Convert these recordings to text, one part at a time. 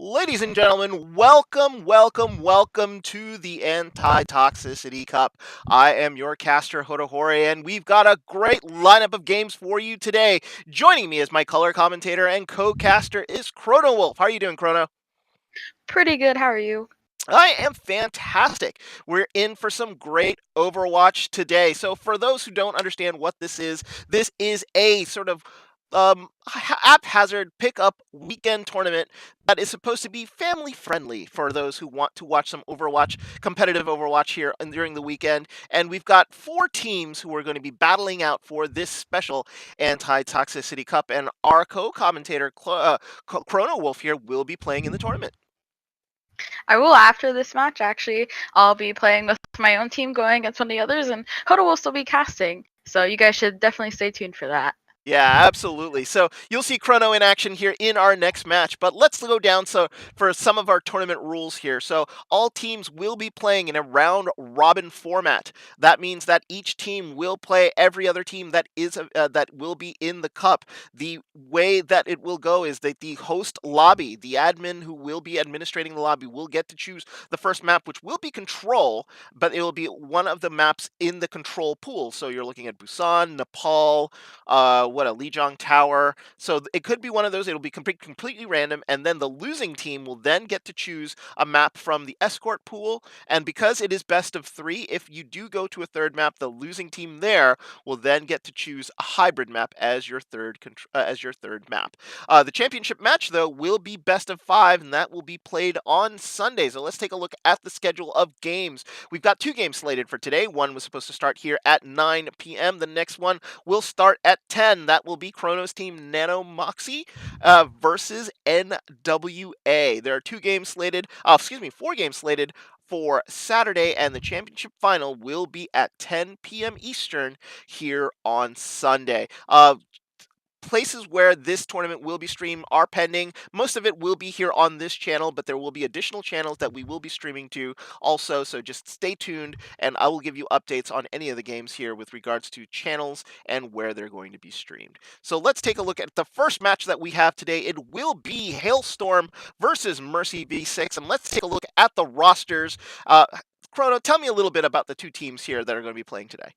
Ladies and gentlemen, welcome to the Anti-Toxicity Cup. I am your caster, Hodahori, and we've got a great lineup of games for you today. Joining me as my color commentator and co-caster is Chrono Wolf. How are you doing, Chrono? Pretty good. How are you? I am fantastic. We're in for some great Overwatch today. So, for those who don't understand what this is a sort of haphazard pickup weekend tournament that is supposed to be family friendly for those who want to watch some Overwatch, competitive Overwatch here and during the weekend. And we've got four teams who are going to be battling out for this special Anti-Toxicity Cup. And our co-commentator, Chrono Wolf here, will be playing in the tournament. I will after this match, actually. I'll be playing with my own team going against one of the others, and Hoda will still be casting. So you guys should definitely stay tuned for that. Yeah, absolutely. So you'll see Chrono in action here in our next match. But let's go down for some of our tournament rules here. So all teams will be playing in a round robin format. That means that each team will play every other team that will be in the cup. The way that it will go is that the host lobby, the admin who will be administrating the lobby, will get to choose the first map, which will be Control, but it will be one of the maps in the Control pool. So you're looking at Busan, Nepal, a Lijiang Tower. So it could be one of those. It'll be completely random, and then the losing team will then get to choose a map from the escort pool. And because it is best of three, if you do go to a third map, the losing team there will then get to choose a hybrid map as your third map. The championship match though will be best of five, and that will be played on Sunday. So let's take a look at the schedule of games. We've got two games slated for today. One was supposed to start here at 9 p.m. The next one will start at 10. That will be Chrono's team Nano Moxie versus NWA. There are four games slated for Saturday, and the championship final will be at 10 p.m. Eastern here on Sunday. Places where this tournament will be streamed are pending. Most of it will be here on this channel, but there will be additional channels that we will be streaming to also, so just stay tuned and I will give you updates on any of the games here with regards to channels and where they're going to be streamed. So let's take a look at the first match that we have today. It will be Hailstorm versus Mercy V6, and let's take a look at the rosters. Chrono, tell me a little bit about the two teams here that are going to be playing today.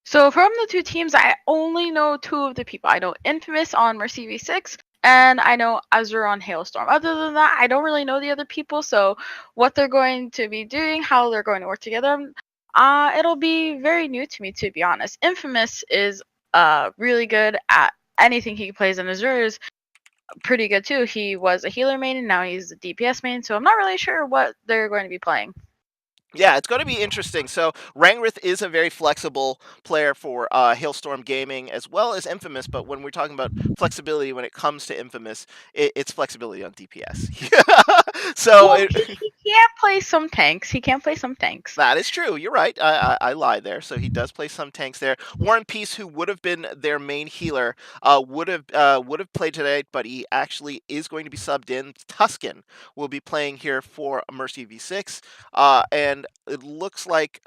So from the two teams, I only know two of the people. I know Infamous on Mercy V6, and I know Azure on Hailstorm. Other than that, I don't really know the other people. So what they're going to be doing, how they're going to work together, it'll be very new to me, to be honest. Infamous is really good at anything he plays, and Azure is pretty good too. He was a healer main, and now he's a DPS main. So I'm not really sure what they're going to be playing. Yeah, it's going to be interesting. So Rangrith is a very flexible player for Hailstorm Gaming as well as Infamous. But when we're talking about flexibility, when it comes to Infamous, it's flexibility on DPS. so Well, it, he can play some tanks. He can play some tanks. That is true. You're right. I lied there. So he does play some tanks there. Warren Peace, who would have been their main healer, would have played today, but he actually is going to be subbed in. Tuscan will be playing here for Mercy V6, and it looks like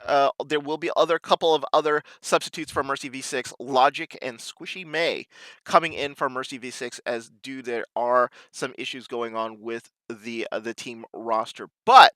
there will be couple of other substitutes for Mercy V6, Logic and Squishy May, coming in for Mercy V6 as there are some issues going on with the team roster, but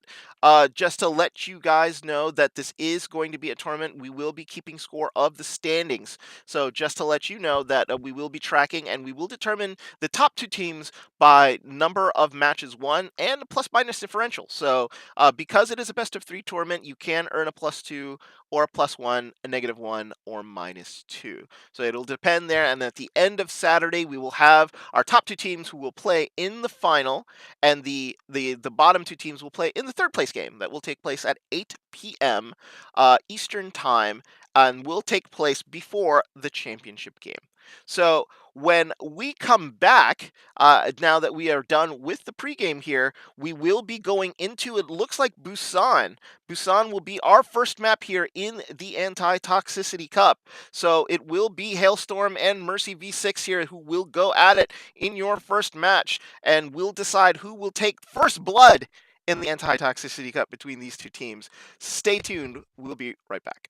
just to let you guys know that this is going to be a tournament, we will be keeping score of the standings. So just to let you know that we will be tracking and we will determine the top two teams by number of matches won and plus minus differential. So because it is a best of three tournament, you can earn a +2 or a +1, a -1, or -2. So it'll depend there. And at the end of Saturday, we will have our top two teams who will play in the final, and the bottom two teams will play in the third place game that will take place at 8 p.m. Eastern time and will take place before the championship game. So when we come back, now that we are done with the pregame here, we will be going into, it looks like Busan. Busan will be our first map here in the Anti-Toxicity Cup. So it will be Hailstorm and Mercy V6 here who will go at it in your first match, and we'll decide who will take first blood in the Anti-Toxicity Cup between these two teams. Stay tuned. We'll be right back.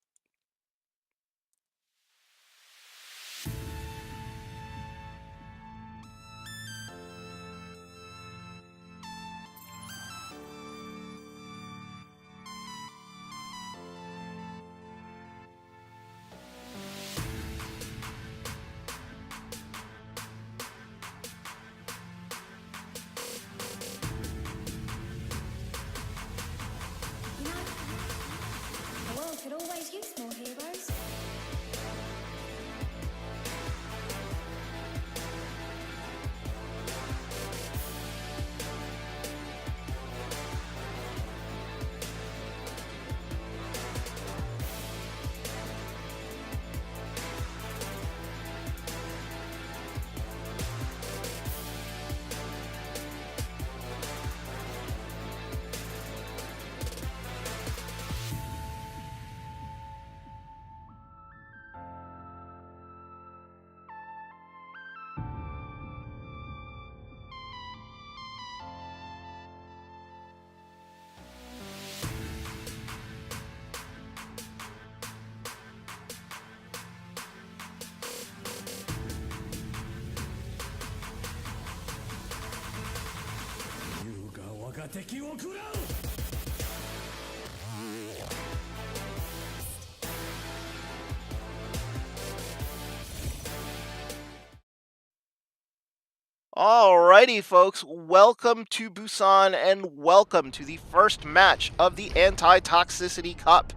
Alrighty, folks, welcome to Busan and welcome to the first match of the Anti-Toxicity Cup.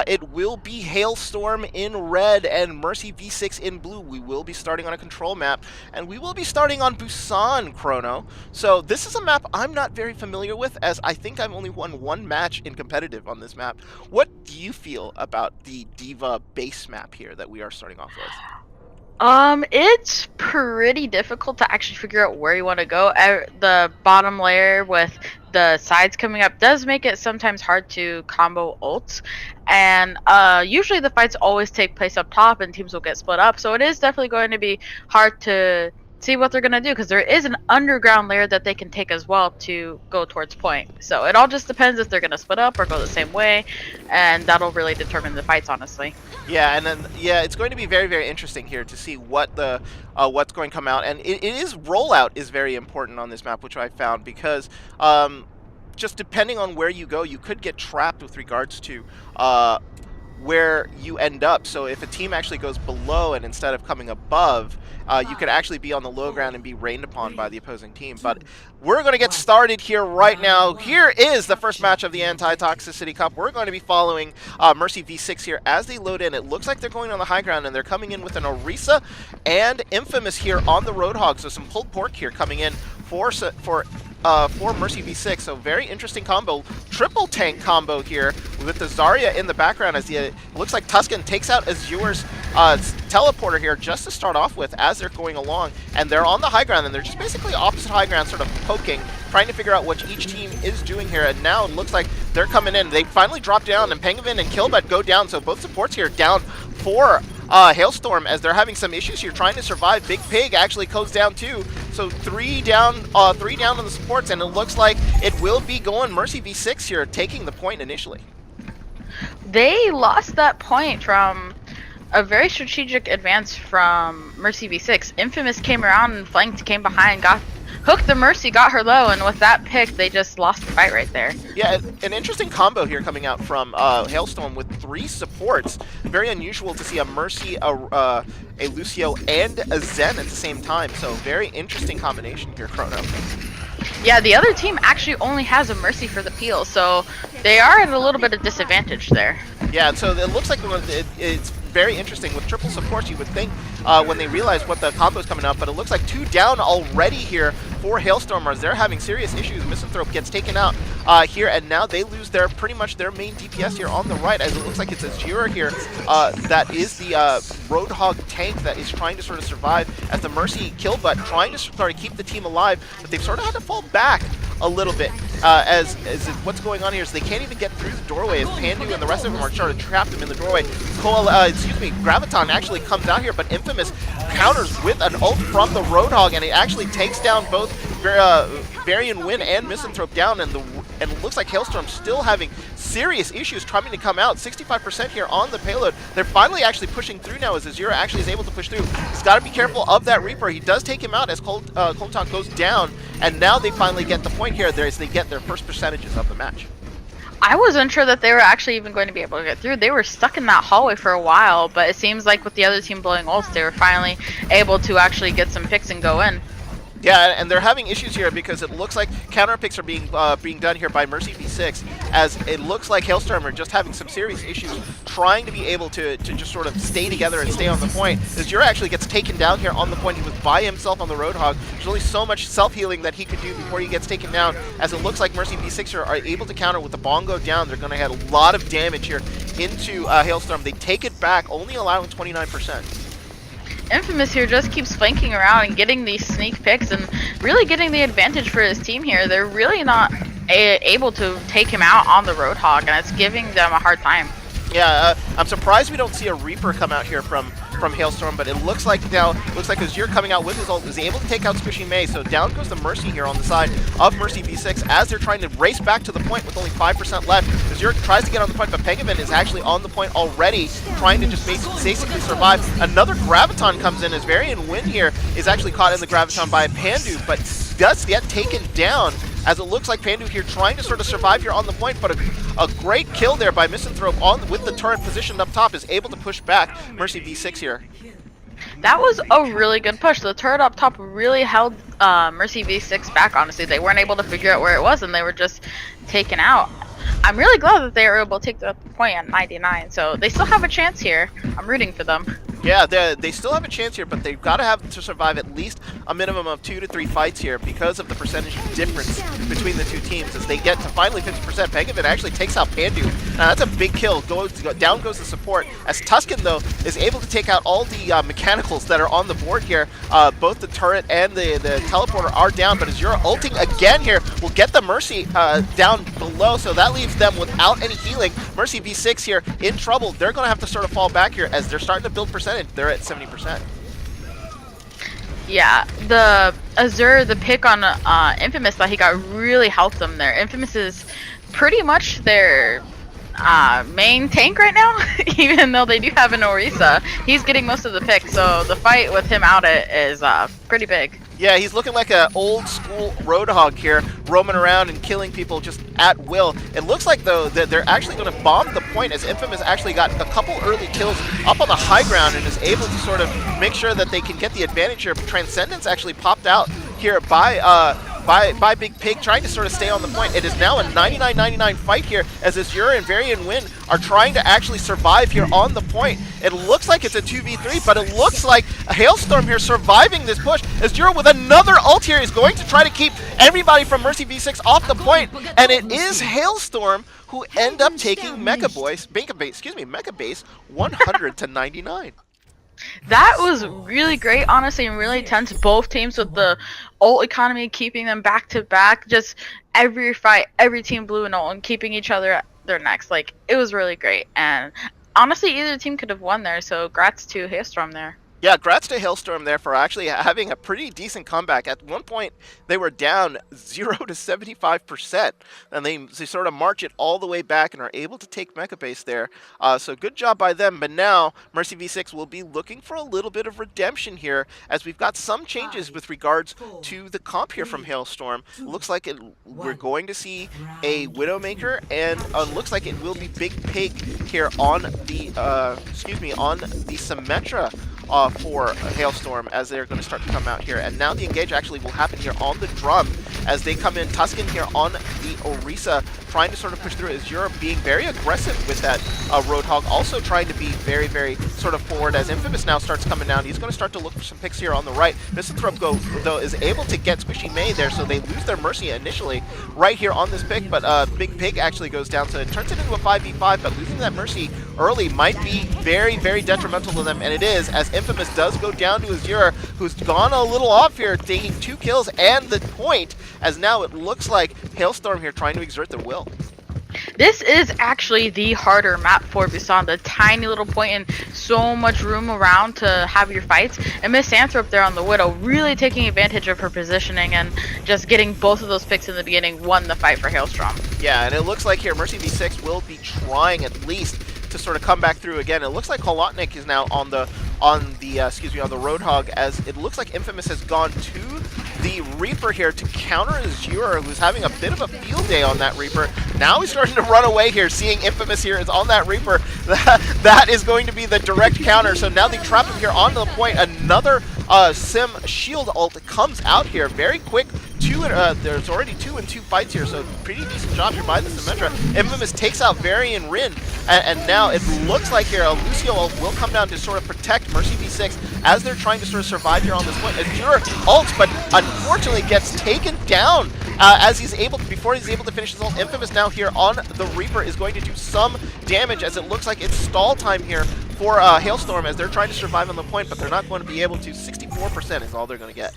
It will be Hailstorm in red and Mercy V6 in blue. We will be starting on a control map, and we will be starting on Busan, Chrono. So this is a map I'm not very familiar with, as I think I've only won one match in competitive on this map. What do you feel about the Diva base map here that we are starting off with? It's pretty difficult to actually figure out where you want to go. The bottom layer with the sides coming up does make it sometimes hard to combo ults, and usually the fights always take place up top and teams will get split up, so it is definitely going to be hard to see what they're going to do, because there is an underground layer that they can take as well to go towards point. So it all just depends if they're going to split up or go the same way, and that'll really determine the fights, honestly. Yeah, and then it's going to be very, very interesting here to see what the what's going to come out, and it is rollout is very important on this map, which I found, because just depending on where you go, you could get trapped with regards to where you end up. So if a team actually goes below and instead of coming above, you could actually be on the low ground and be rained upon by the opposing team. But we're going to get started here right now. Here is the first match of the Anti-Toxicity Cup. We're going to be following Mercy V6 here as they load in. It looks like they're going on the high ground, and they're coming in with an Orisa and Infamous here on the Roadhog. So some pulled pork here coming in for Mercy V6, so very interesting combo. Triple tank combo here with the Zarya in the background as it looks like Tuscan takes out Azure's teleporter here just to start off with as they're going along. And they're on the high ground, and they're just basically opposite high ground, sort of poking, trying to figure out what each team is doing here. And now it looks like they're coming in. They finally drop down, and Penguin and Killbot go down, so both supports here down for Hailstorm as they're having some issues here trying to survive. Big Pig actually goes down too. So three down on the supports, and it looks like it will be going Mercy V6 here, taking the point initially. They lost that point from a very strategic advance from Mercy V6. Infamous came around and flanked, came behind, hooked the Mercy, got her low, and with that pick, they just lost the fight right there. Yeah, an interesting combo here coming out from Hailstorm with 3 supports. Very unusual to see a Mercy, a Lucio, and a Zen at the same time. So very interesting combination here, Chrono. Yeah, the other team actually only has a Mercy for the peel, so they are at a little bit of disadvantage there. Yeah, so it looks like it's very interesting. With triple supports, you would think when they realize what the combo is coming up, but it looks like 2 down already here for Hailstormers. They're having serious issues. Misanthrope gets taken out here, and now they lose pretty much their main DPS here on the right, as it looks like it's Azure here that is the Roadhog tank that is trying to sort of survive as the Mercy Killbutt trying to sort of keep the team alive, but they've sort of had to fall back a little bit as what's going on here is they can't even get through the doorway as Pandu and the rest of them are trying to trap them in the doorway. Graviton actually comes out here, but Infamous counters with an ult from the Roadhog, and it actually takes down both Varian Win and Misanthrope down, and it looks like Hailstorm still having serious issues trying to come out. 65% here on the payload. They're finally actually pushing through now as Azure actually is able to push through. He's got to be careful of that Reaper. He does take him out as Colton goes down, and now they finally get the point here as they get their first percentages of the match. I wasn't sure that they were actually even going to be able to get through. They were stuck in that hallway for a while, but it seems like with the other team blowing ults, they were finally able to actually get some picks and go in. Yeah, and they're having issues here because it looks like counter picks are being done here by Mercy V6, as it looks like Hailstorm are just having some serious issues trying to be able to just sort of stay together and stay on the point. Azure actually gets taken down here on the point. He was by himself on the Roadhog. There's only so much self-healing that he could do before he gets taken down, as it looks like Mercy V6 are able to counter with the Bongo down. They're going to have a lot of damage here into Hailstorm. They take it back, only allowing 29%. Infamous here just keeps flanking around and getting these sneak picks and really getting the advantage for his team here. They're really not able to take him out on the Roadhog, and it's giving them a hard time. Yeah, I'm surprised we don't see a Reaper come out here from Hailstorm, but it looks like Azure coming out with his ult is able to take out Squishy May, so down goes the Mercy here on the side of Mercy V6 as they're trying to race back to the point with only 5% left. Azure tries to get on the point, but Penguin is actually on the point already, trying to just basically survive. Another Graviton comes in as Varian Win here is actually caught in the Graviton by Pandu, but just yet taken down, as it looks like Pandu here trying to sort of survive here on the point, but a great kill there by Misanthrope on with the turret positioned up top is able to push back Mercy V6 here. That was a really good push. The turret up top really held Mercy V6 back, honestly. They weren't able to figure out where it was, and they were just taken out. I'm really glad that they were able to take the point at 99, so they still have a chance here. I'm rooting for them. Yeah, they still have a chance here, but they've got to have to survive at least a minimum of 2 to 3 fights here because of the percentage difference between the two teams. As they get to finally 50%, Pegovid actually takes out Pandu. That's a big kill. Down goes the support. As Tuscan, though, is able to take out all the mechanicals that are on the board here. Both the turret and the teleporter are down, but as you're ulting again here, will get the Mercy down below, so that leaves them without any healing. Mercy V6 here in trouble. They're going to have to sort of fall back here as they're starting to build percentage. They're at 70%. Yeah, the Azure, the pick on Infamous that he got really helped them there. Infamous is pretty much their main tank right now, even though they do have an Orisa. He's getting most of the pick, so the fight with him out is pretty big. Yeah, he's looking like an old school Roadhog here, roaming around and killing people just at will. It looks like, though, that they're actually going to bomb the point, as Infamous actually got a couple early kills up on the high ground and is able to sort of make sure that they can get the advantage here. Transcendence actually popped out here by Big Pig, trying to sort of stay on the point. It is now a 99-99 fight here, as Azure and Varian Win are trying to actually survive here on the point. It looks like it's a 2v3, but it looks like a Hailstorm here surviving this push. Azure with another ult here is going to try to keep everybody from Mercy V6 off the point, and it is Hailstorm who end up taking Mecha Base 100 to 99. That was really great, honestly, and really tense. Both teams with the ult economy keeping them back to back. Just every fight, every team blew an ult and keeping each other at their necks. Like, it was really great. And honestly, either team could have won there, so grats to Hailstorm there. Yeah, grats to Hailstorm there for actually having a pretty decent comeback. At one point, they were down 0 to 75%, and they sort of march it all the way back and are able to take Mecha Base there. So good job by them, but now Mercy V6 will be looking for a little bit of redemption here, as we've got some changes with regards to the comp here from Hailstorm. Looks like we're going to see a Widowmaker, and looks like it will be Big Pig here on the, on the Symmetra. For Hailstorm, as they're going to start to come out here. And now the engage actually will happen here on the drum as they come in. Tuscan here on the Orisa, trying to sort of push through. Azure being very aggressive with that Roadhog, also trying to be very, very sort of forward as Infamous now starts coming down. He's going to start to look for some picks here on the right. Misanthrope, though, is able to get Squishy May there, so they lose their Mercy initially right here on this pick, but Big Pig actually goes down, so it turns it into a 5v5, but losing that Mercy early might be very, very detrimental to them, and it is, as Infamous does go down to Azure, who's gone a little off here, taking 2 kills and the point, as now it looks like Hailstorm here trying to exert their will. This is actually the harder map for Busan, the tiny little point and so much room around to have your fights. And Misanthrope there on the Widow really taking advantage of her positioning and just getting both of those picks in the beginning won the fight for Hailstorm. Yeah, and it looks like here Mercy V6 will be trying at least to sort of come back through again. It looks like Holotnik is now on the Roadhog, as it looks like Infamous has gone to the Reaper here to counter Azure, who's having a bit of a field day on that Reaper. Now he's starting to run away here, seeing Infamous here is on that Reaper. That is going to be the direct counter. So now they trap him here on the point. Another Sim Shield ult comes out here very quick. There's already 2 in 2 fights here, so pretty decent job here by the Symmetra. Infamous takes out Varian Rin, and now it looks like here a Lucio ult will come down to sort of protect Mercy V6 as they're trying to sort of survive here on this point. Azure ults, but unfortunately gets taken down as before he's able to finish his ult. Infamous now here on the Reaper is going to do some damage, as it looks like it's stall time here for Hailstorm as they're trying to survive on the point, but they're not going to be able to. 64% is all they're going to get.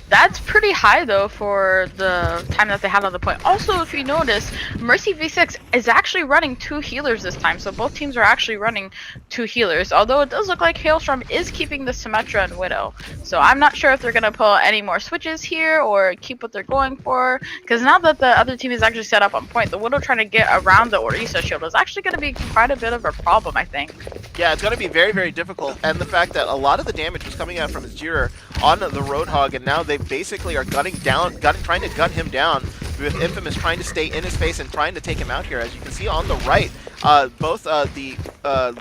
That's pretty high, though, for the time that they had on the point. Also, if you notice, Mercy V6 is actually running 2 healers this time, so both teams are actually running 2 healers, although it does look like Hailstorm is keeping the Symmetra and Widow. So I'm not sure if they're going to pull any more switches here or keep what they're going for, because now that the other team is actually set up on point, the Widow trying to get around the Orisa shield is actually going to be quite a bit of a problem, I think. Yeah, it's going to be very, very difficult, and the fact that a lot of the damage was coming out from Azure on the Roadhog, and now they basically are trying to gut him down, with Infamous trying to stay in his face and trying to take him out here. As you can see on the right, both the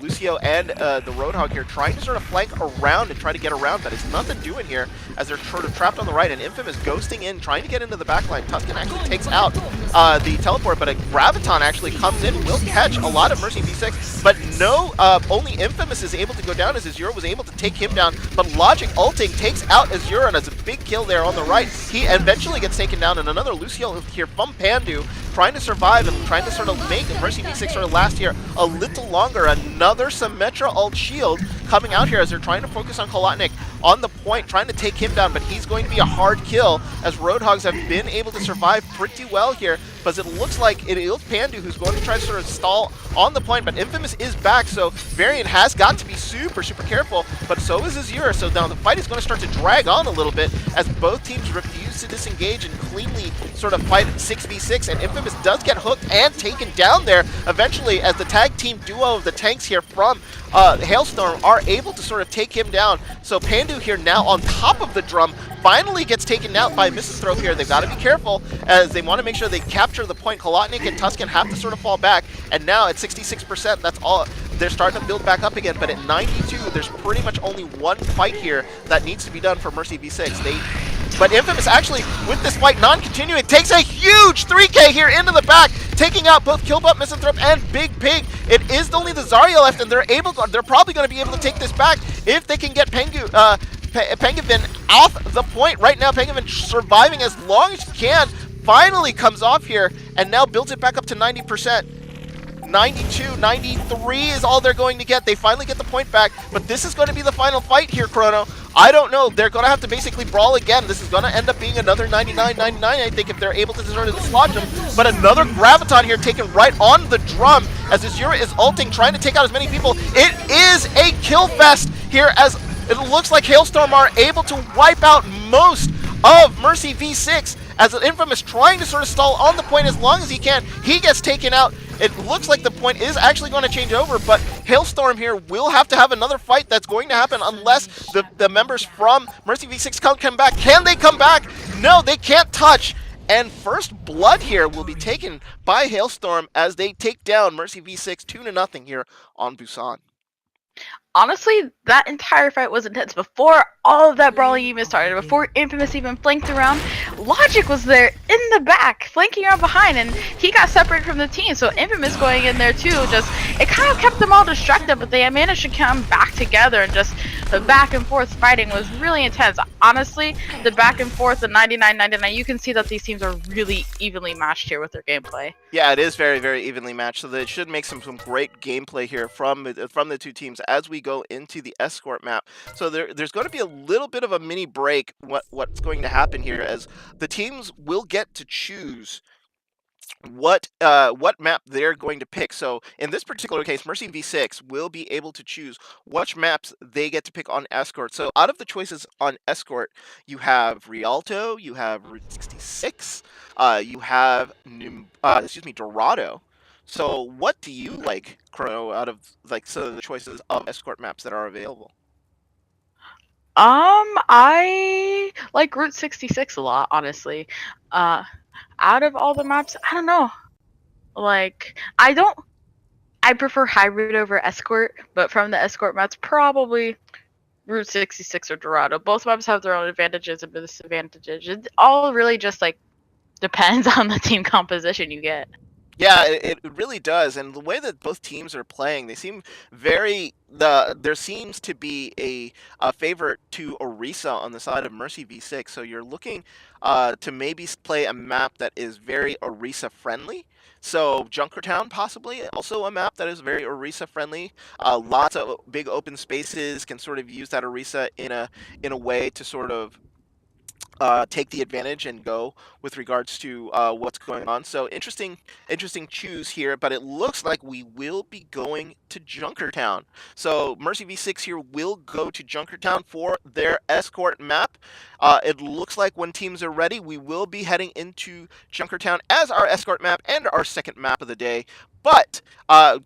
Lucio and the Roadhog here trying to sort of flank around and try to get around, but it's nothing doing here as they're sort of trapped on the right, and Infamous ghosting in, trying to get into the backline. Tuscan actually takes out the teleport, but a Graviton actually comes in, will catch a lot of Mercy V6, but no, only Infamous is able to go down as Azure was able to take him down, but Logic ulting takes out Azure, and as a big kill there on the right, he eventually gets taken down, and another Lucio here from Pandu trying to survive and trying to sort of make Mercy V6 sort of last here a little longer. Another Symmetra ult shield coming out here as they're trying to focus on Kolotnik on the point, trying to take him down, but he's going to be a hard kill as Roadhogs have been able to survive pretty well here, but it looks like it is Pandu who's going to try to sort of stall on the point, but Infamous is back, so Varian has got to be super careful, but so is Azure, so now the fight is going to start to drag on a little bit as both teams refuse to disengage and cleanly sort of fight 6v6, and Infamous does get hooked and taken down there eventually as the tag team duo of the tanks here from Hailstorm are able to sort of take him down. So Pandu here now on top of the drum finally gets taken out by Misanthrope here. They've got to be careful as they want to make sure they capture the point. Kolotnik and Tuscan have to sort of fall back, and now at 66%, that's all. They're starting to build back up again, but at 92, there's pretty much only one fight here that needs to be done for Mercy V6. But Infamous actually, with this fight non-continuing, takes a huge 3K here into the back, taking out both Killbot, Misanthrope, and Big Pig. It is only the Zarya left, and they're probably going to be able to take this back if they can get Pengavin off the point. Right now, Pengavin surviving as long as he can, finally comes off here, and now builds it back up to 90%. 92, 93 is all they're going to get. They finally get the point back, but this is going to be the final fight here, Chrono. I don't know. They're going to have to basically brawl again. This is going to end up being another 99-99, I think, if they're able to sort of dislodge them. But another Graviton here taken right on the drum as Azure is ulting, trying to take out as many people. It is a kill fest here as it looks like Hailstorm are able to wipe out most of Mercy V6 as Infamous trying to sort of stall on the point as long as he can. He gets taken out. It looks like the point is actually going to change over, but Hailstorm here will have to have another fight that's going to happen unless the members from Mercy V6 come back. Can they come back? No, they can't touch. And first blood here will be taken by Hailstorm as they take down Mercy V6 2-0 here on Busan. Honestly, that entire fight was intense. Before all of that brawling even started, before Infamous even flanked around, Logic was there in the back, flanking around behind, and he got separated from the team. So Infamous going in there too, it kind of kept them all distracted, but they managed to come back together, and just the back and forth fighting was really intense. Honestly, the back and forth, the 99-99, you can see that these teams are really evenly matched here with their gameplay. Yeah, it is very evenly matched, so they should make some great gameplay here from the two teams as we go into the escort map. So there's going to be a little bit of a mini break. What's going to happen here as the teams will get to choose what map they're going to pick. So in this particular case, Mercy V6 will be able to choose which maps they get to pick on Escort. So out of the choices on Escort, you have Rialto, you have Route 66, you have Dorado. So what do you like, Chrono, out of like some of the choices of Escort maps that are available? I like Route 66 a lot, honestly. Out of all the maps, I don't know. Like, I prefer hybrid over escort, but from the escort maps, probably Route 66 or Dorado. Both maps have their own advantages and disadvantages. It all really just like depends on the team composition you get. Yeah, it really does, and the way that both teams are playing, they seem there seems to be a favorite to Orisa on the side of Mercy V6. So you're looking to maybe play a map that is very Orisa friendly. So Junkertown possibly also a map that is very Orisa friendly. Lots of big open spaces can sort of use that Orisa in a way to sort of take the advantage and go with regards to what's going on. So interesting choose here, but it looks like we will be going to Junkertown. So Mercy V6 here will go to Junkertown for their escort map. It looks like when teams are ready, we will be heading into Junkertown as our escort map and our second map of the day. But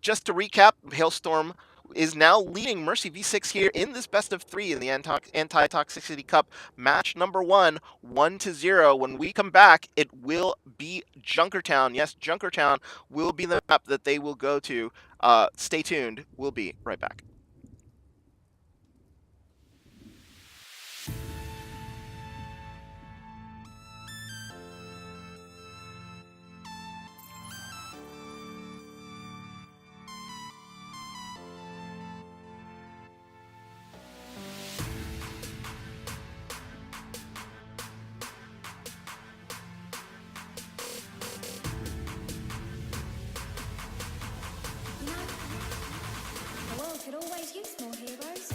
just to recap, Hailstorm is now leading Mercy V6 here in this best of 3 in the Anti-Toxicity Cup match number 1, 1-0. When we come back, it will be Junkertown. Yes, Junkertown will be the map that they will go to. Stay tuned. We'll be right back. The world could always use more heroes.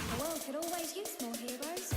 The world could always use more heroes.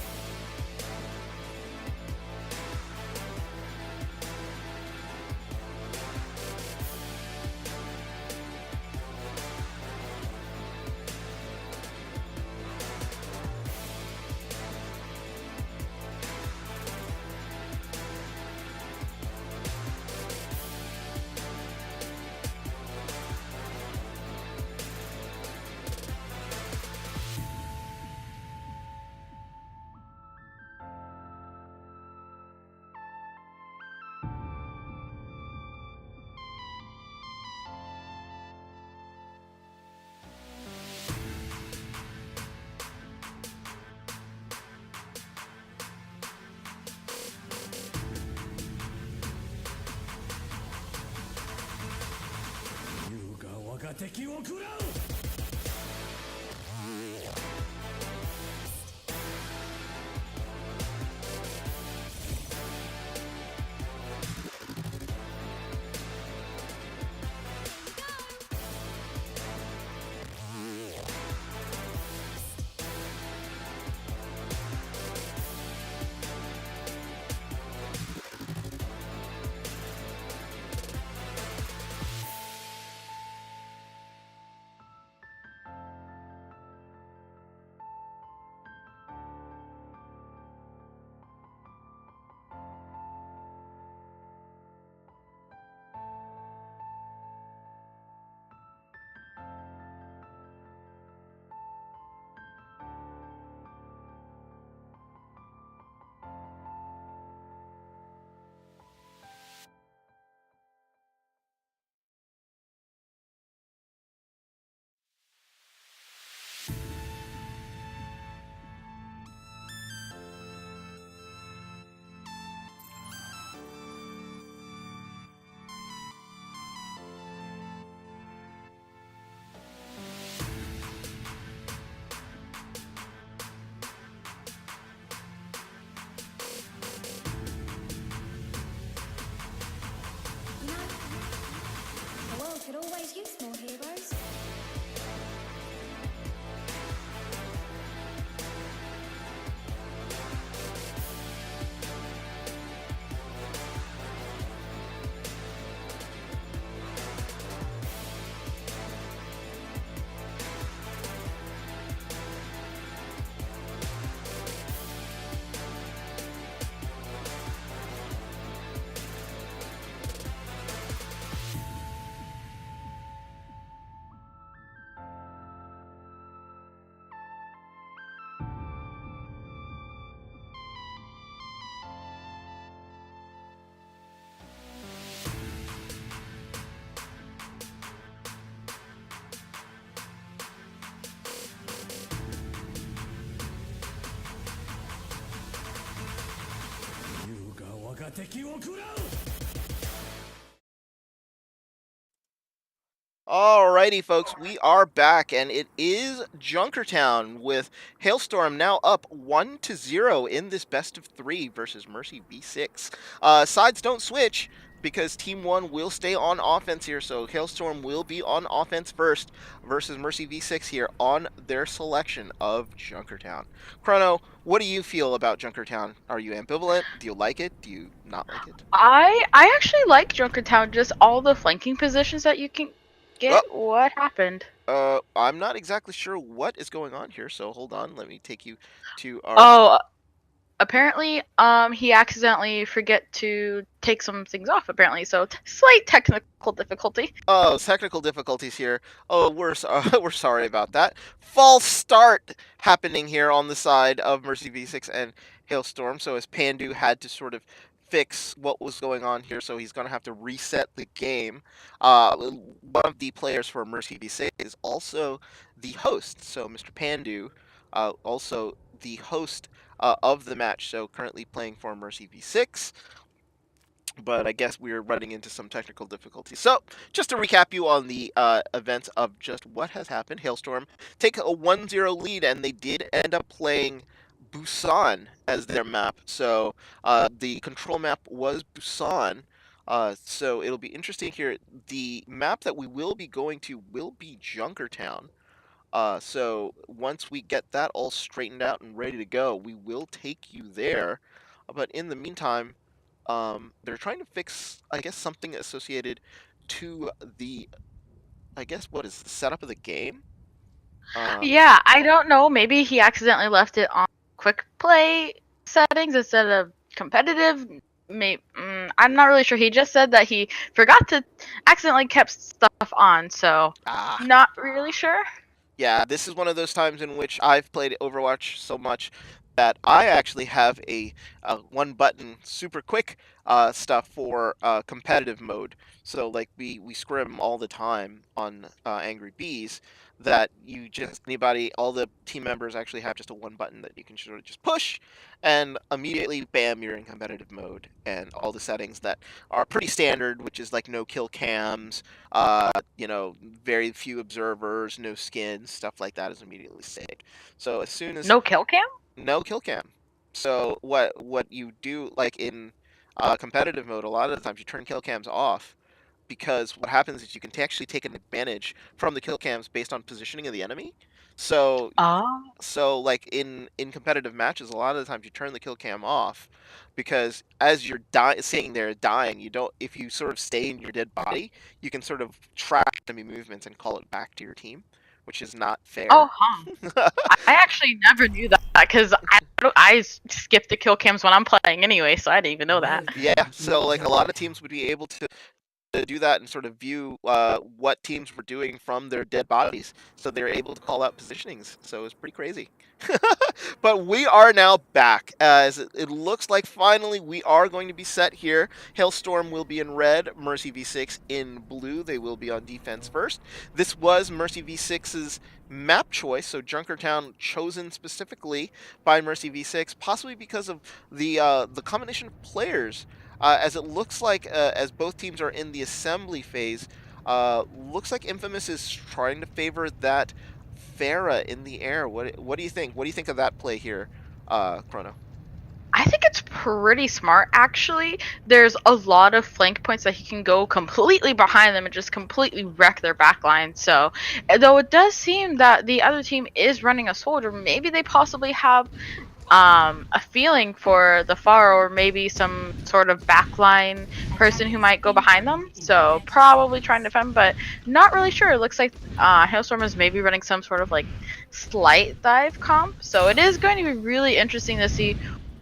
Alrighty, folks, we are back, and it is Junkertown with Hailstorm now up 1-0 in this best of 3 versus Mercy V6. Sides don't switch because Team 1 will stay on offense here, so Hailstorm will be on offense first versus Mercy V6 here on their selection of Junkertown. Chrono, what do you feel about Junkertown? Are you ambivalent? Do you like it? Do you not like it? I actually like Junkertown, just all the flanking positions that you can get. What happened? I'm not exactly sure what is going on here, so hold on. Let me take you to our. Oh, apparently, he accidentally forget to take some things off. Apparently, so slight technical difficulty. Oh, technical difficulties here. Oh, we're we're sorry about that. False start happening here on the side of Mercy V6 and Hailstorm. So as Pandu had to sort of fix what was going on here, so he's going to have to reset the game. One of the players for Mercy V6 is also the host. So Mr. Pandu, also the host of the match. So currently playing for Mercy V6. But I guess we're running into some technical difficulties. So, just to recap you on the events of just what has happened, Hailstorm take a 1-0 lead, and they did end up playing Busan as their map. So, the control map was Busan. So, it'll be interesting here. The map that we will be going to will be Junkertown. So, once we get that all straightened out and ready to go, we will take you there. But in the meantime, they're trying to fix, I guess, something associated to the, I guess, what is the setup of the game? Yeah, I don't know. Maybe he accidentally left it on quick play settings instead of competitive. I'm not really sure. He just said that he forgot to accidentally kept stuff on, so not really sure. Yeah, this is one of those times in which I've played Overwatch so much that I actually have a one button super quick stuff for competitive mode. So like we scrim all the time on Angry Bees, that you just anybody, all the team members actually have just a one button that you can sort of just push, and immediately bam, you're in competitive mode, and all the settings that are pretty standard, which is like no kill cams, very few observers, no skins, stuff like that is immediately saved. So as soon as No kill cam? no kill cam. So what you do, like in competitive mode, a lot of the times you turn kill cams off, because what happens is you can actually take an advantage from the kill cams based on positioning of the enemy. So Oh. so like in competitive matches, a lot of the times you turn the kill cam off, because as you're sitting there dying, you don't, if you sort of stay in your dead body, you can sort of track enemy movements and call it back to your team, which is not fair. Oh, huh. I actually never knew that because I skip the kill cams when I'm playing anyway, so I didn't even know that. Yeah, so like a lot of teams would be able to do that and sort of view what teams were doing from their dead bodies, so they're able to call out positionings. So it's pretty crazy. But we are now back, as it looks like finally we are going to be set here. Hailstorm will be in red, Mercy V6 in blue. They will be on defense first. This was Mercy V6's map choice, so Junkertown chosen specifically by Mercy V6, possibly because of the combination of players. As it looks like, as both teams are in the assembly phase, looks like Infamous is trying to favor that Pharah in the air. What do you think? What do you think of that play here, Chrono? I think it's pretty smart, actually. There's a lot of flank points that he can go completely behind them and just completely wreck their backline. So, though it does seem that the other team is running a soldier, maybe they possibly have a feeling for the far, or maybe some sort of backline person who might go behind them. So probably trying to defend, but not really sure. It looks like Hailstorm is maybe running some sort of like slight dive comp. So it is going to be really interesting to see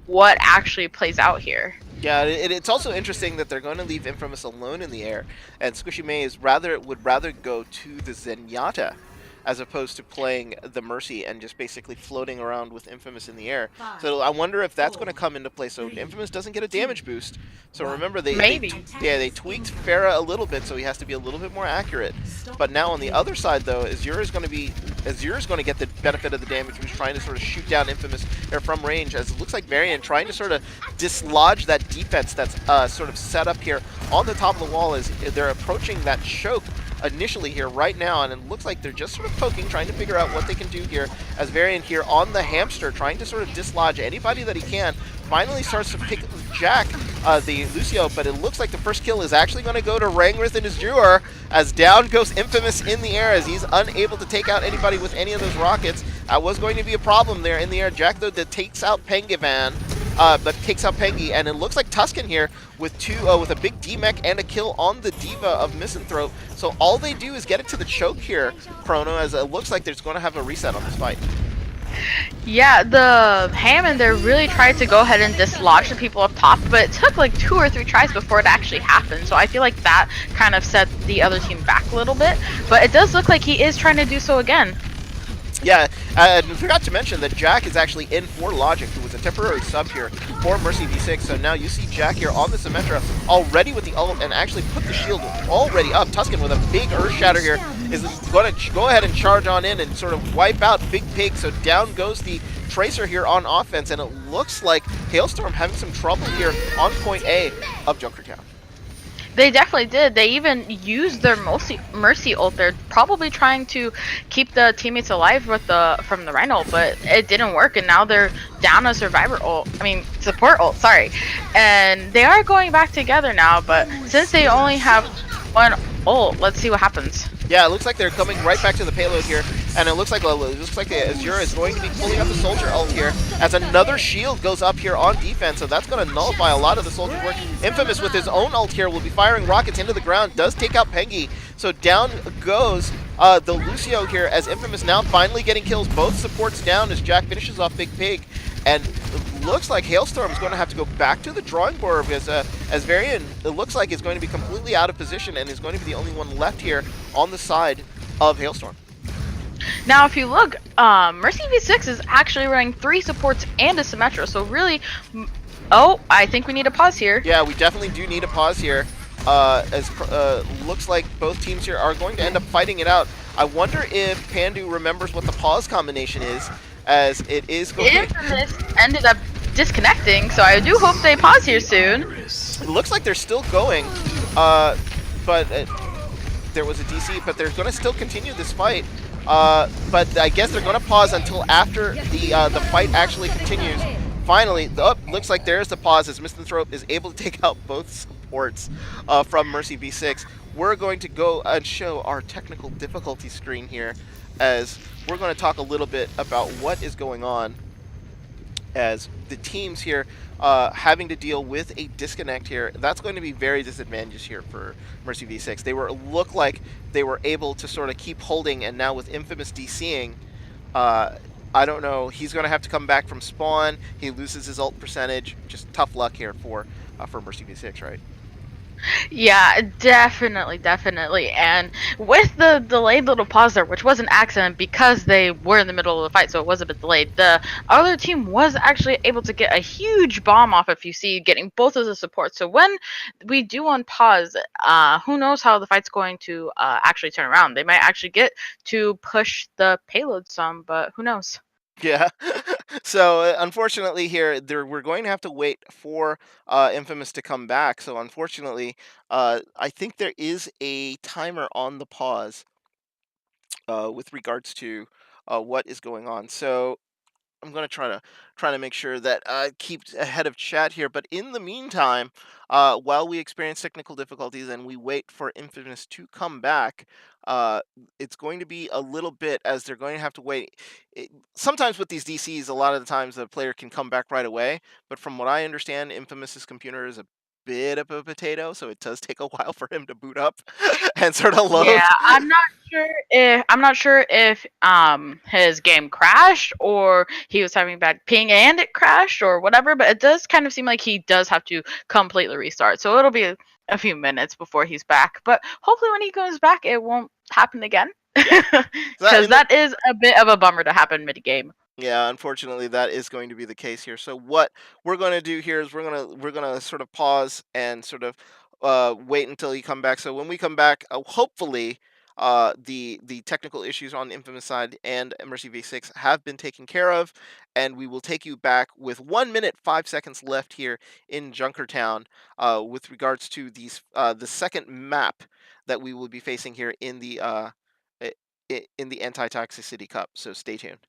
what actually plays out here. Yeah, it's also interesting that they're going to leave Infamous alone in the air, and Squishy May would rather go to the Zenyatta as opposed to playing the Mercy and just basically floating around with Infamous in the air. So I wonder if that's going to come into play, so Infamous doesn't get a damage boost. So remember, they tweaked Pharah a little bit, so he has to be a little bit more accurate. But now on the other side, though, Azure is going to be Azure's going to get the benefit of the damage. Who's trying to sort of shoot down Infamous there from range, as it looks like Varian trying to sort of dislodge that defense that's sort of set up here on the top of the wall as they're approaching that choke initially here right now, and it looks like they're just sort of poking, trying to figure out what they can do here, as Varian here on the hamster trying to sort of dislodge anybody that he can. Finally starts to pick Jack, the Lucio, but it looks like the first kill is actually going to go to Rangrith and Azure, as down goes Infamous in the air as he's unable to take out anybody with any of those rockets. That was going to be a problem there in the air. Jack, though, that takes out Pengivan, but takes out Pengi, and it looks like Tuscan here with with a big D-Mech and a kill on the Diva of Misanthrope. So all they do is get it to the choke here, Chrono, as it looks like there's going to have a reset on this fight. Yeah, the Hammond there really tried to go ahead and dislodge the people up top, but it took like 2 or 3 tries before it actually happened. So I feel like that kind of set the other team back a little bit. But it does look like he is trying to do so again. Yeah, and I forgot to mention that Jack is actually in for Logic, who was a temporary sub here for Mercy V6. So now you see Jack here on the Symmetra already with the ult and actually put the shield already up. Tuscan with a big Earth Shatter here is going to go ahead and charge on in and sort of wipe out Big Pig. So down goes the Tracer here on offense, and it looks like Hailstorm having some trouble here on point A of Junkertown. They definitely did. They even used their Mercy ult. They're probably trying to keep the teammates alive with from the Rhino, but it didn't work, and now they're down a Survivor ult. I mean, support ult, sorry. And they are going back together now, but since they only have one ult, let's see what happens. Yeah, it looks like they're coming right back to the payload here, and it looks like Azure is going to be pulling up the Soldier ult here, as another shield goes up here on defense, so that's going to nullify a lot of the Soldier's work. Infamous with his own ult here will be firing rockets into the ground, does take out Pengi, so down goes the Lucio here, as Infamous now finally getting kills, both supports down as Jack finishes off Big Pig, and it looks like Hailstorm is going to have to go back to the drawing board, because as Varian, it looks like is going to be completely out of position and is going to be the only one left here on the side of Hailstorm. Now, if you look, Mercy V6 is actually running 3 supports and a Symmetra, so really, oh, I think we need a pause here. Yeah, we definitely do need a pause here, as looks like both teams here are going to end up fighting it out. I wonder if Pandu remembers what the pause combination is, as it is going Infamous ended up disconnecting, so I do hope they pause here soon. It looks like they're still going, but there was a DC, but they're going to still continue this fight. But I guess they're going to pause until after the fight actually continues. Finally, looks like there's the pause as Misanthrope is able to take out both supports from Mercy V6. We're going to go and show our technical difficulty screen here, as we're going to talk a little bit about what is going on, as the teams here having to deal with a disconnect here. That's going to be very disadvantageous here for Mercy V6. They look like they were able to sort of keep holding, and now with Infamous DCing, I don't know, he's going to have to come back from spawn. He loses his ult percentage. Just tough luck here for Mercy V6, right? Yeah, definitely. And with the delayed little pause there, which was an accident because they were in the middle of the fight, so it was a bit delayed, the other team was actually able to get a huge bomb off, if you see, getting both of the supports. So when we do unpause, who knows how the fight's going to actually turn around. They might actually get to push the payload some, but who knows? Yeah. So unfortunately here, we're going to have to wait for Infamous to come back. So unfortunately, I think there is a timer on the pause with regards to what is going on. So I'm going to try to make sure that I keep ahead of chat here. But in the meantime, while we experience technical difficulties and we wait for Infamous to come back, it's going to be a little bit, as they're going to have to wait. Sometimes with these DCs, a lot of the times the player can come back right away. But from what I understand, Infamous's computer is a bit of a potato, so it does take a while for him to boot up and sort of load. Yeah, I'm not sure if his game crashed or he was having bad ping and it crashed or whatever, but it does kind of seem like he does have to completely restart. So it'll be a few minutes before he's back. But hopefully when he comes back it won't happen again. Because that is a bit of a bummer to happen mid-game. Yeah, unfortunately, that is going to be the case here. So what we're going to do here is we're gonna sort of pause and sort of wait until you come back. So when we come back, hopefully, the technical issues on Infamous side and Mercy V6 have been taken care of, and we will take you back with 1 minute 5 seconds left here in Junkertown with regards to the second map that we will be facing here in the Anti-Toxicity Cup. So stay tuned.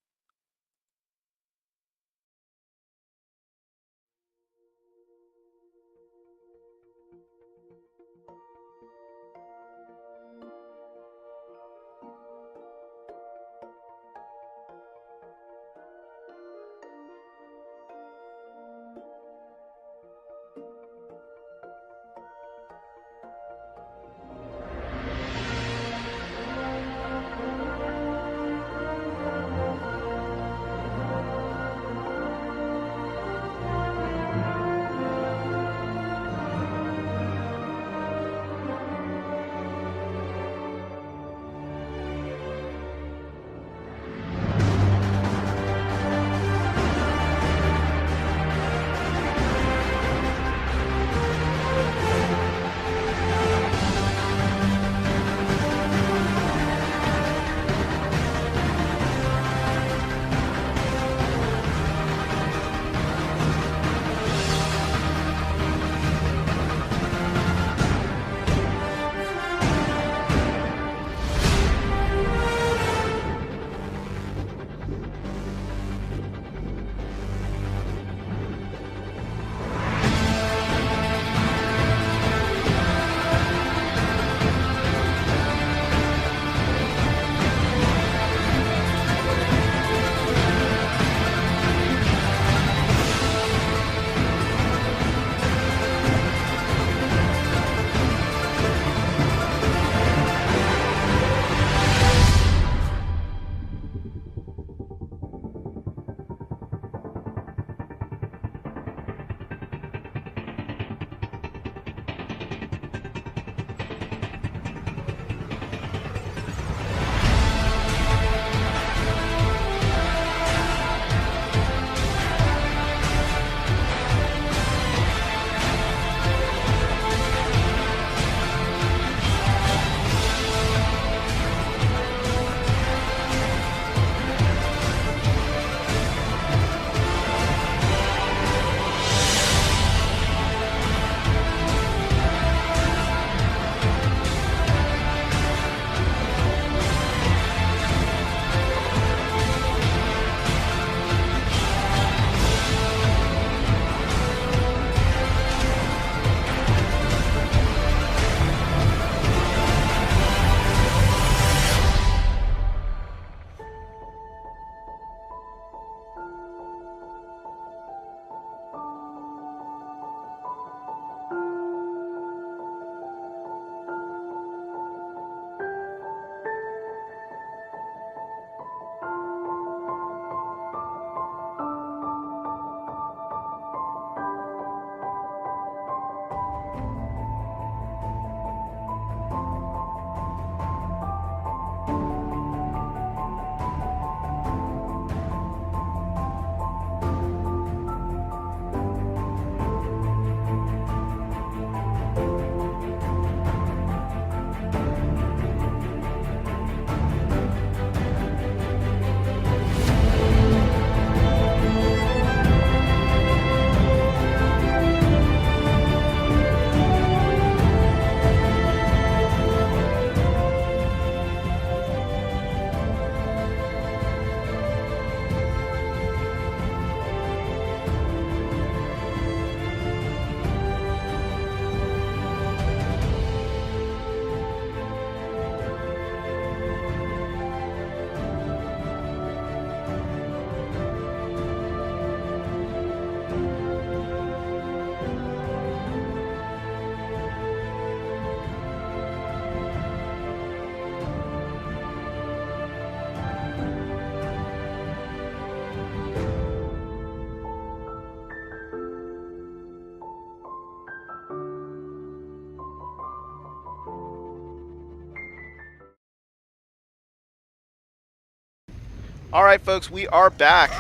All right, folks, we are back,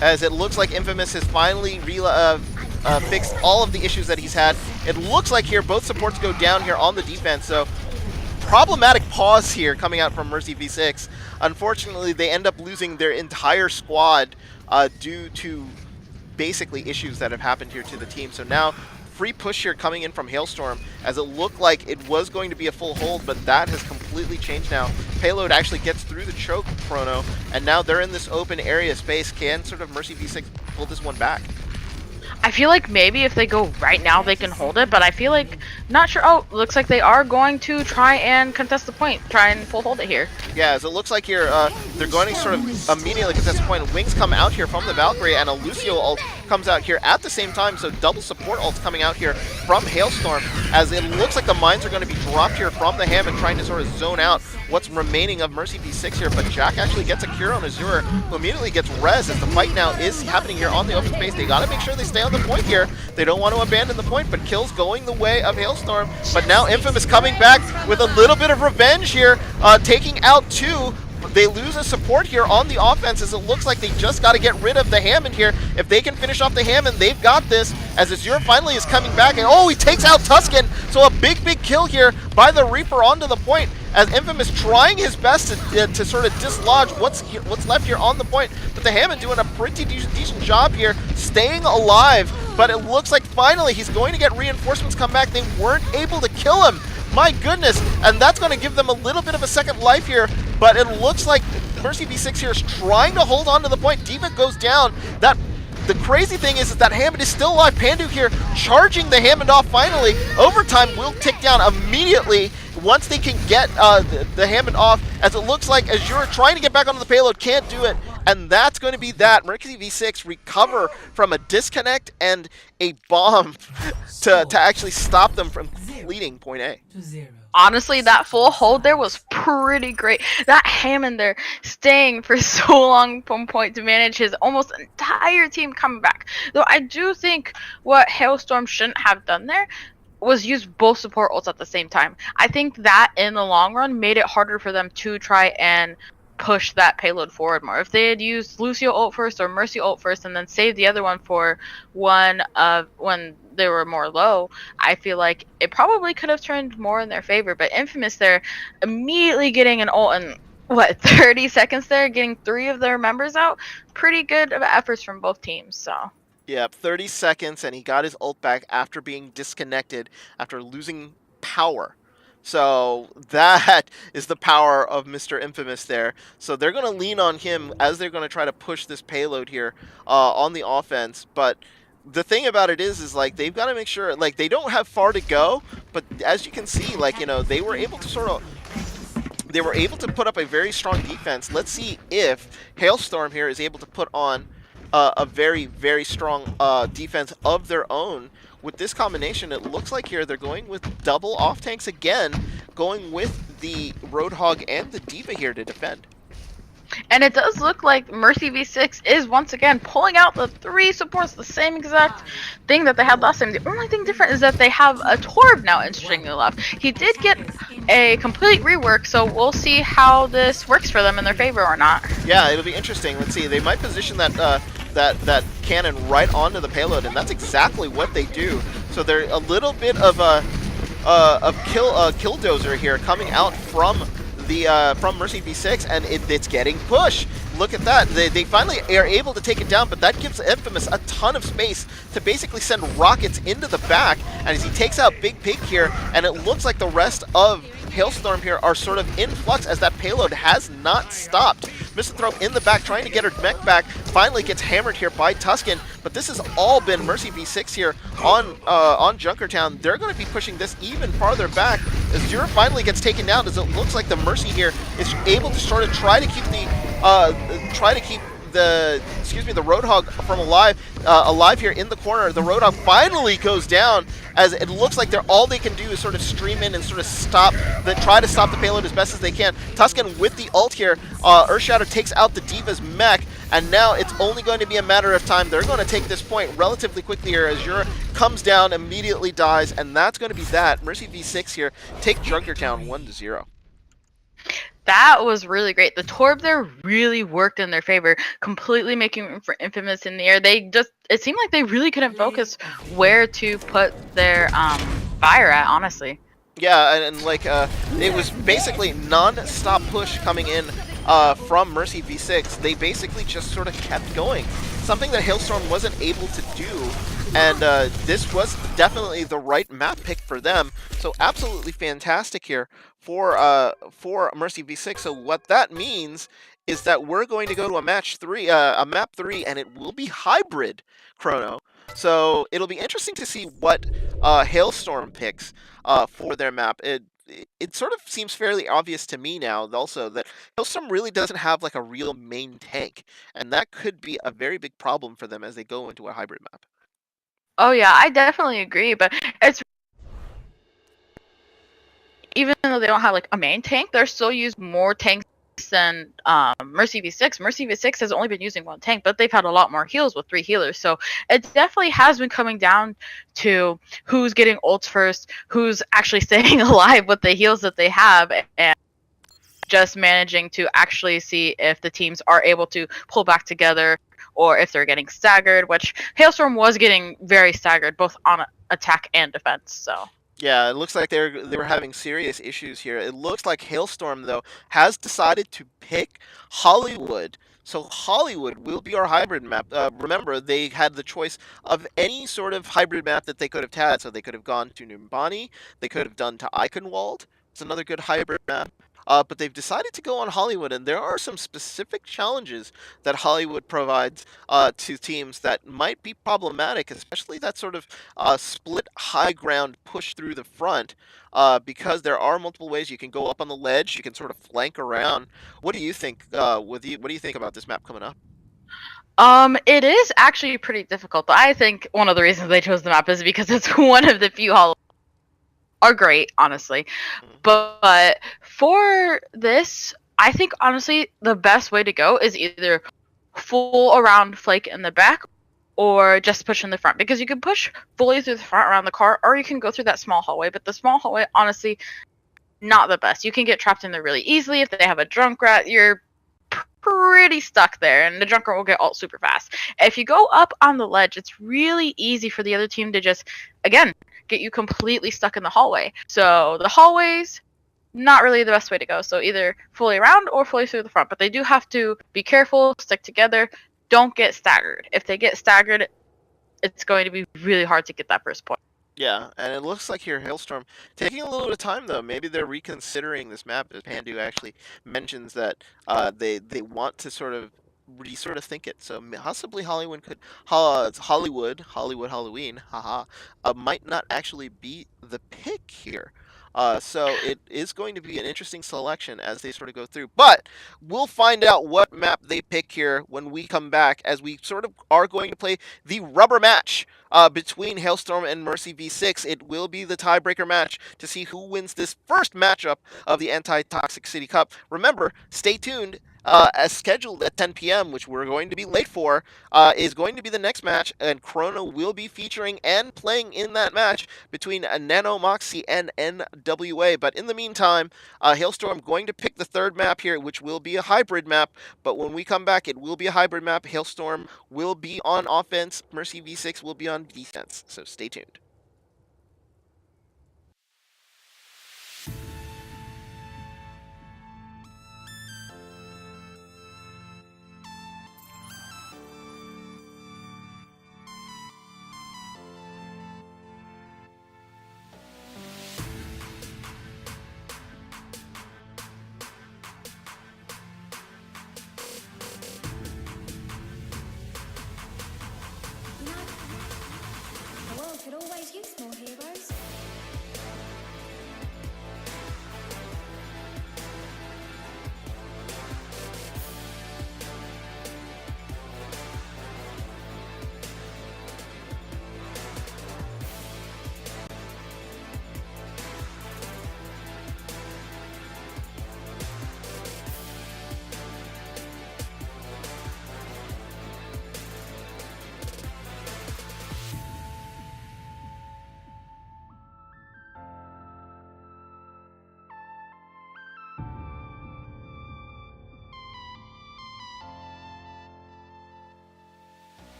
as it looks like Infamous has finally fixed all of the issues that he's had. It looks like here both supports go down here on the defense, so problematic pause here coming out from Mercy V6. Unfortunately, they end up losing their entire squad due to basically issues that have happened here to the team. So now free push here coming in from Hailstorm, as it looked like it was going to be a full hold, but that has completely changed now. Payload actually gets through the choke, Chrono, and now they're in this open area space. Can sort of Mercy V6 pull this one back? I feel like maybe if they go right now, they can hold it, but I feel like, not sure. Oh, looks like they are going to try and contest the point, try and full hold it here. Yeah, as it looks like here, they're going to sort of immediately contest the point. Wings come out here from the Valkyrie, and a Lucio ult comes out here at the same time, so double support ults coming out here from Hailstorm, as it looks like the mines are going to be dropped here from the Hammond, trying to sort of zone out what's remaining of Mercy V6 here, but Jack actually gets a cure on Azure, who immediately gets res, as the fight now is happening here on the open space. They got to make sure they stay on the point here. They don't want to abandon the point, but kills going the way of Hailstorm. But now Infamous coming back with a little bit of revenge here, taking out 2. They lose a support here on the offense, as it looks like they just got to get rid of the Hammond here. If they can finish off the Hammond, they've got this, as Azure finally is coming back. And oh, he takes out Tuscan, so a big kill here by the Reaper onto the point, as Infamous trying his best to sort of dislodge what's left here on the point. But the Hammond doing a pretty decent job here, staying alive. But it looks like finally he's going to get reinforcements come back. They weren't able to kill him. My goodness, and that's going to give them a little bit of a second life here, but it looks like Mercy V6 here is trying to hold on to the point. D.Va goes down. The crazy thing is that Hammond is still alive. Pandu here charging the Hammond off finally. Overtime will tick down immediately once they can get the Hammond off, as it looks like Azure trying to get back onto the payload, can't do it. And that's going to be that. Mercy V6 recover from a disconnect and a bomb to actually stop them from completing point A. Honestly, that full hold there was pretty great. That Hammond there staying for so long from point to manage his almost entire team coming back. Though I do think what Hailstorm shouldn't have done there was use both support ults at the same time. I think that in the long run made it harder for them to try and push that payload forward more. If they had used Lucio ult first or Mercy ult first and then saved the other one for one of when they were more low, I feel like it probably could have turned more in their favor. But Infamous there immediately getting an ult in 30 seconds there, getting 3 of their members out. Pretty good efforts from both teams. So yeah, 30 seconds, and he got his ult back after being disconnected, after losing power. So that is the power of Mr. Infamous there. So they're going to lean on him as they're going to try to push this payload here on the offense. But the thing about it is like they've got to make sure, like, they don't have far to go. But as you can see, like, you know, they were able to put up a very strong defense. Let's see if Hailstorm here is able to put on a very strong defense of their own. With this combination, it looks like here they're going with double off tanks again, going with the Roadhog and the D.Va here to defend. And it does look like Mercy V6 is once again pulling out the 3 supports, the same exact thing that they had last time. The only thing different is that they have a Torb now, interestingly enough. He did get a complete rework, so we'll see how this works for them in their favor or not. Yeah, it'll be interesting. Let's see. They might position that that cannon right onto the payload, and that's exactly what they do. So they're a little bit of a killdozer here coming out from the from Mercy V6, and it's getting pushed. Look at that. They finally are able to take it down, but that gives Infamous a ton of space to basically send rockets into the back. And as he takes out Big Pig here, and it looks like the rest of Hailstorm here are sort of in flux as that payload has not stopped. Misanthrope in the back trying to get her mech back, finally gets hammered here by Tuscan, but this has all been Mercy V6 here on Junkertown. They're going to be pushing this even farther back as Azure finally gets taken down, as it looks like the Mercy here is able to sort of try to keep the Roadhog from alive here in the corner. The Roadhog finally goes down, as it looks like all they can do is sort of stream in and sort of try to stop the payload as best as they can. Tuscan with the ult here, Earthshatter takes out the D.Va's mech, and now it's only going to be a matter of time. They're going to take this point relatively quickly here. Azure comes down, immediately dies, and that's going to be that. Mercy V6 here take Junkertown 1-0. That was really great. The Torb there really worked in their favor, completely making room for Infamous in the air. It seemed like they really couldn't focus where to put their fire at, honestly. Yeah, and like it was basically non-stop push coming in from Mercy V6. They basically just sort of kept going, something that Hailstorm wasn't able to do, and this was definitely the right map pick for them. So absolutely fantastic here for Mercy V6. So what that means is that we're going to go to a map 3, and it will be hybrid Chrono. So it'll be interesting to see what Hailstorm picks for their map. It sort of seems fairly obvious to me now, also, that Hailstorm really doesn't have like a real main tank, and that could be a very big problem for them as they go into a hybrid map. Oh yeah, I definitely agree, but it's even though they don't have like a main tank, they're still use more tanks than Mercy V6. Mercy V6 has only been using one tank, but they've had a lot more heals with 3 healers. So it definitely has been coming down to who's getting ults first, who's actually staying alive with the heals that they have, and just managing to actually see if the teams are able to pull back together or if they're getting staggered, which Hailstorm was getting very staggered both on attack and defense. So Yeah, it looks like they were having serious issues here. It looks like Hailstorm though has decided to pick Hollywood. So Hollywood will be our hybrid map. Remember, they had the choice of any sort of hybrid map that they could have had. So they could have gone to Numbani, they could have done to Eichenwald. It's another good hybrid map. But they've decided to go on Hollywood, and there are some specific challenges that Hollywood provides to teams that might be problematic, especially that sort of split high ground push through the front, because there are multiple ways you can go up on the ledge. You can sort of flank around. What do you think? What do you think about this map coming up? it is actually pretty difficult. I think one of the reasons they chose the map is because it's one of the few hollow are great, honestly. Mhm. But for this, I think honestly the best way to go is either full around flake in the back or just push in the front, because you can push fully through the front around the car, or you can go through that small hallway. But the small hallway, honestly, not the best. You can get trapped in there really easily. If they have a drunk rat, you're pretty stuck there, and the junker will get ult super fast. If you go up on the ledge, it's really easy for the other team to just, again, get you completely stuck in the hallway. So the hallways, not really the best way to go. So either fully around or fully through the front. But they do have to be careful, stick together, don't get staggered. If they get staggered, it's going to be really hard to get that first point. Yeah, and it looks like here Hailstorm taking a little bit of time though. Maybe they're reconsidering this map. As Pandu actually mentions that they want to sort of think it. So possibly Hollywood could Hollywood Halloween, haha, might not actually be the pick here. So it is going to be an interesting selection as they sort of go through. But we'll find out what map they pick here when we come back, as we sort of are going to play the rubber match between Hailstorm and Mercy V6. It will be the tiebreaker match to see who wins this first matchup of the Anti-Toxicity Cup. Remember, stay tuned. As scheduled at 10 p.m., which we're going to be late for, is going to be the next match, and Chrono will be featuring and playing in that match between Nano Moxie and NWA. But in the meantime, Hailstorm going to pick the third map here, which will be a hybrid map. But when we come back, it will be a hybrid map. Hailstorm will be on offense. Mercy V6 will be on defense. So stay tuned. You know, the world could always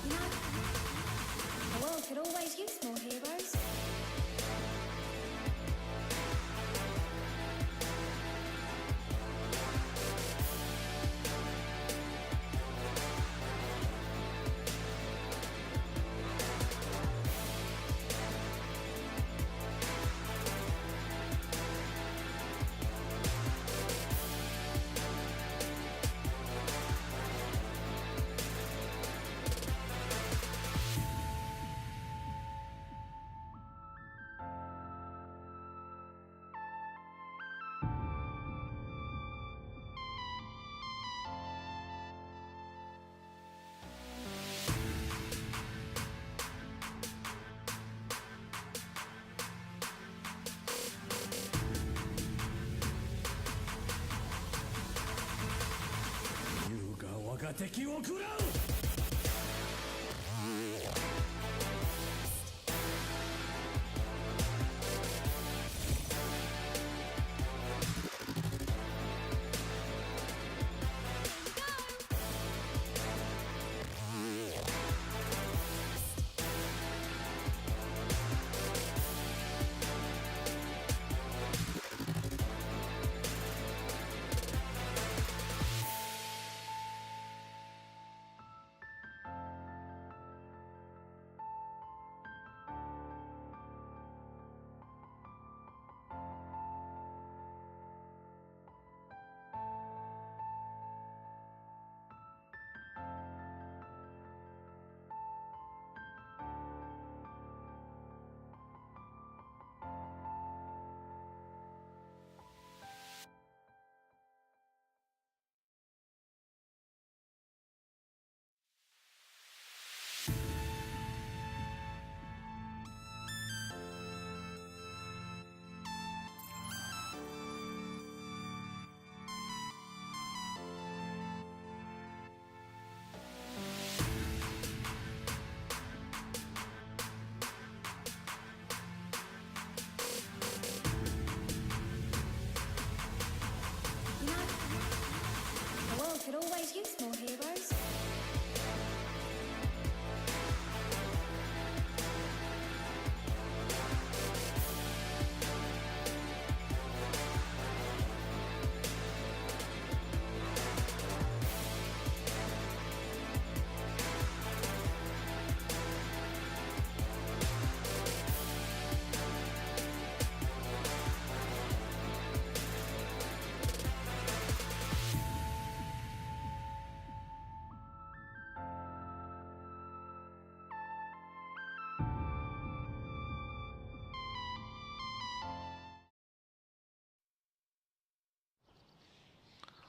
You know, the world could always use more heroes. You know, the world could always use more heroes.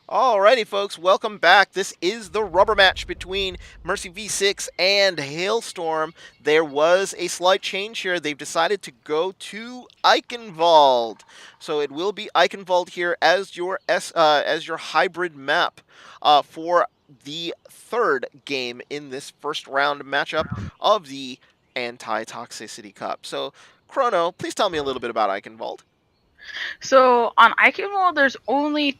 Alrighty, folks, welcome back. This is the rubber match between Mercy V6 and Hailstorm. There was a slight change here. They've decided to go to Eichenwald. So it will be Eichenwald here as your hybrid map for the third game in this first round matchup of the Anti-Toxicity Cup. So, Chrono, please tell me a little bit about Eichenwald. So on Eichenwald, there's only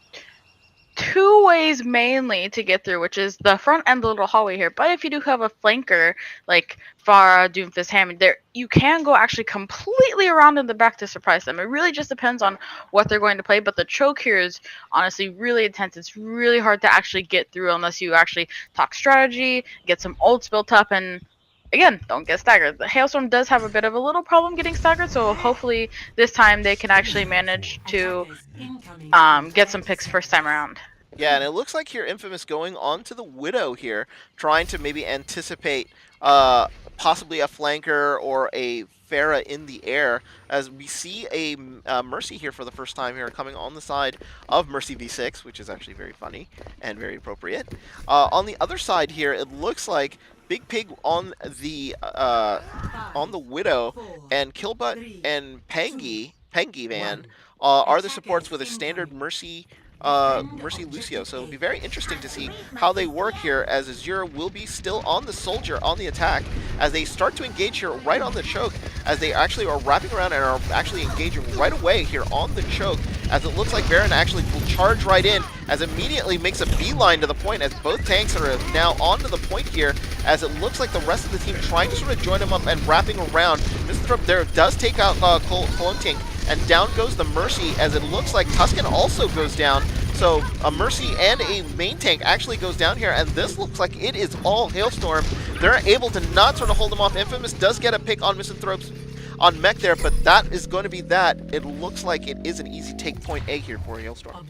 two ways mainly to get through, which is the front and the little hallway here. But if you do have a flanker like Farah, Doomfist, Hammond, there you can go actually completely around in the back to surprise them. It really just depends on what they're going to play. But the choke here is honestly really intense. It's really hard to actually get through unless you actually talk strategy, get some ults built up, and again, don't get staggered. The Hailstorm does have a bit of a little problem getting staggered, so hopefully this time they can actually manage to get some picks first time around. Yeah, and it looks like here Infamous going on to the Widow here, trying to maybe anticipate possibly a flanker or a Pharah in the air, as we see a Mercy here for the first time here coming on the side of Mercy V6, which is actually very funny and very appropriate. On the other side here, it looks like Big Pig on the Widow, and Killbutt and Pengy Van are the supports with a standard Mercy Lucio. So it'll be very interesting to see how they work here, as Azure will be still on the Soldier on the attack as they start to engage here right on the choke, as they actually are wrapping around and are actually engaging right away here on the choke, as it looks like Baron actually will charge right in, as immediately makes a beeline to the point, as both tanks are now onto the point here, as it looks like the rest of the team trying to sort of join them up and wrapping around. Mr. there does take out Colontink, and down goes the Mercy, as it looks like Tuscan also goes down. So a Mercy and a main tank actually goes down here, and this looks like it is all Hailstorm. They're able to not sort of hold them off. Infamous does get a pick on Misanthropes on Mech there, but that is going to be that. It looks like it is an easy take point A here for Hailstorm.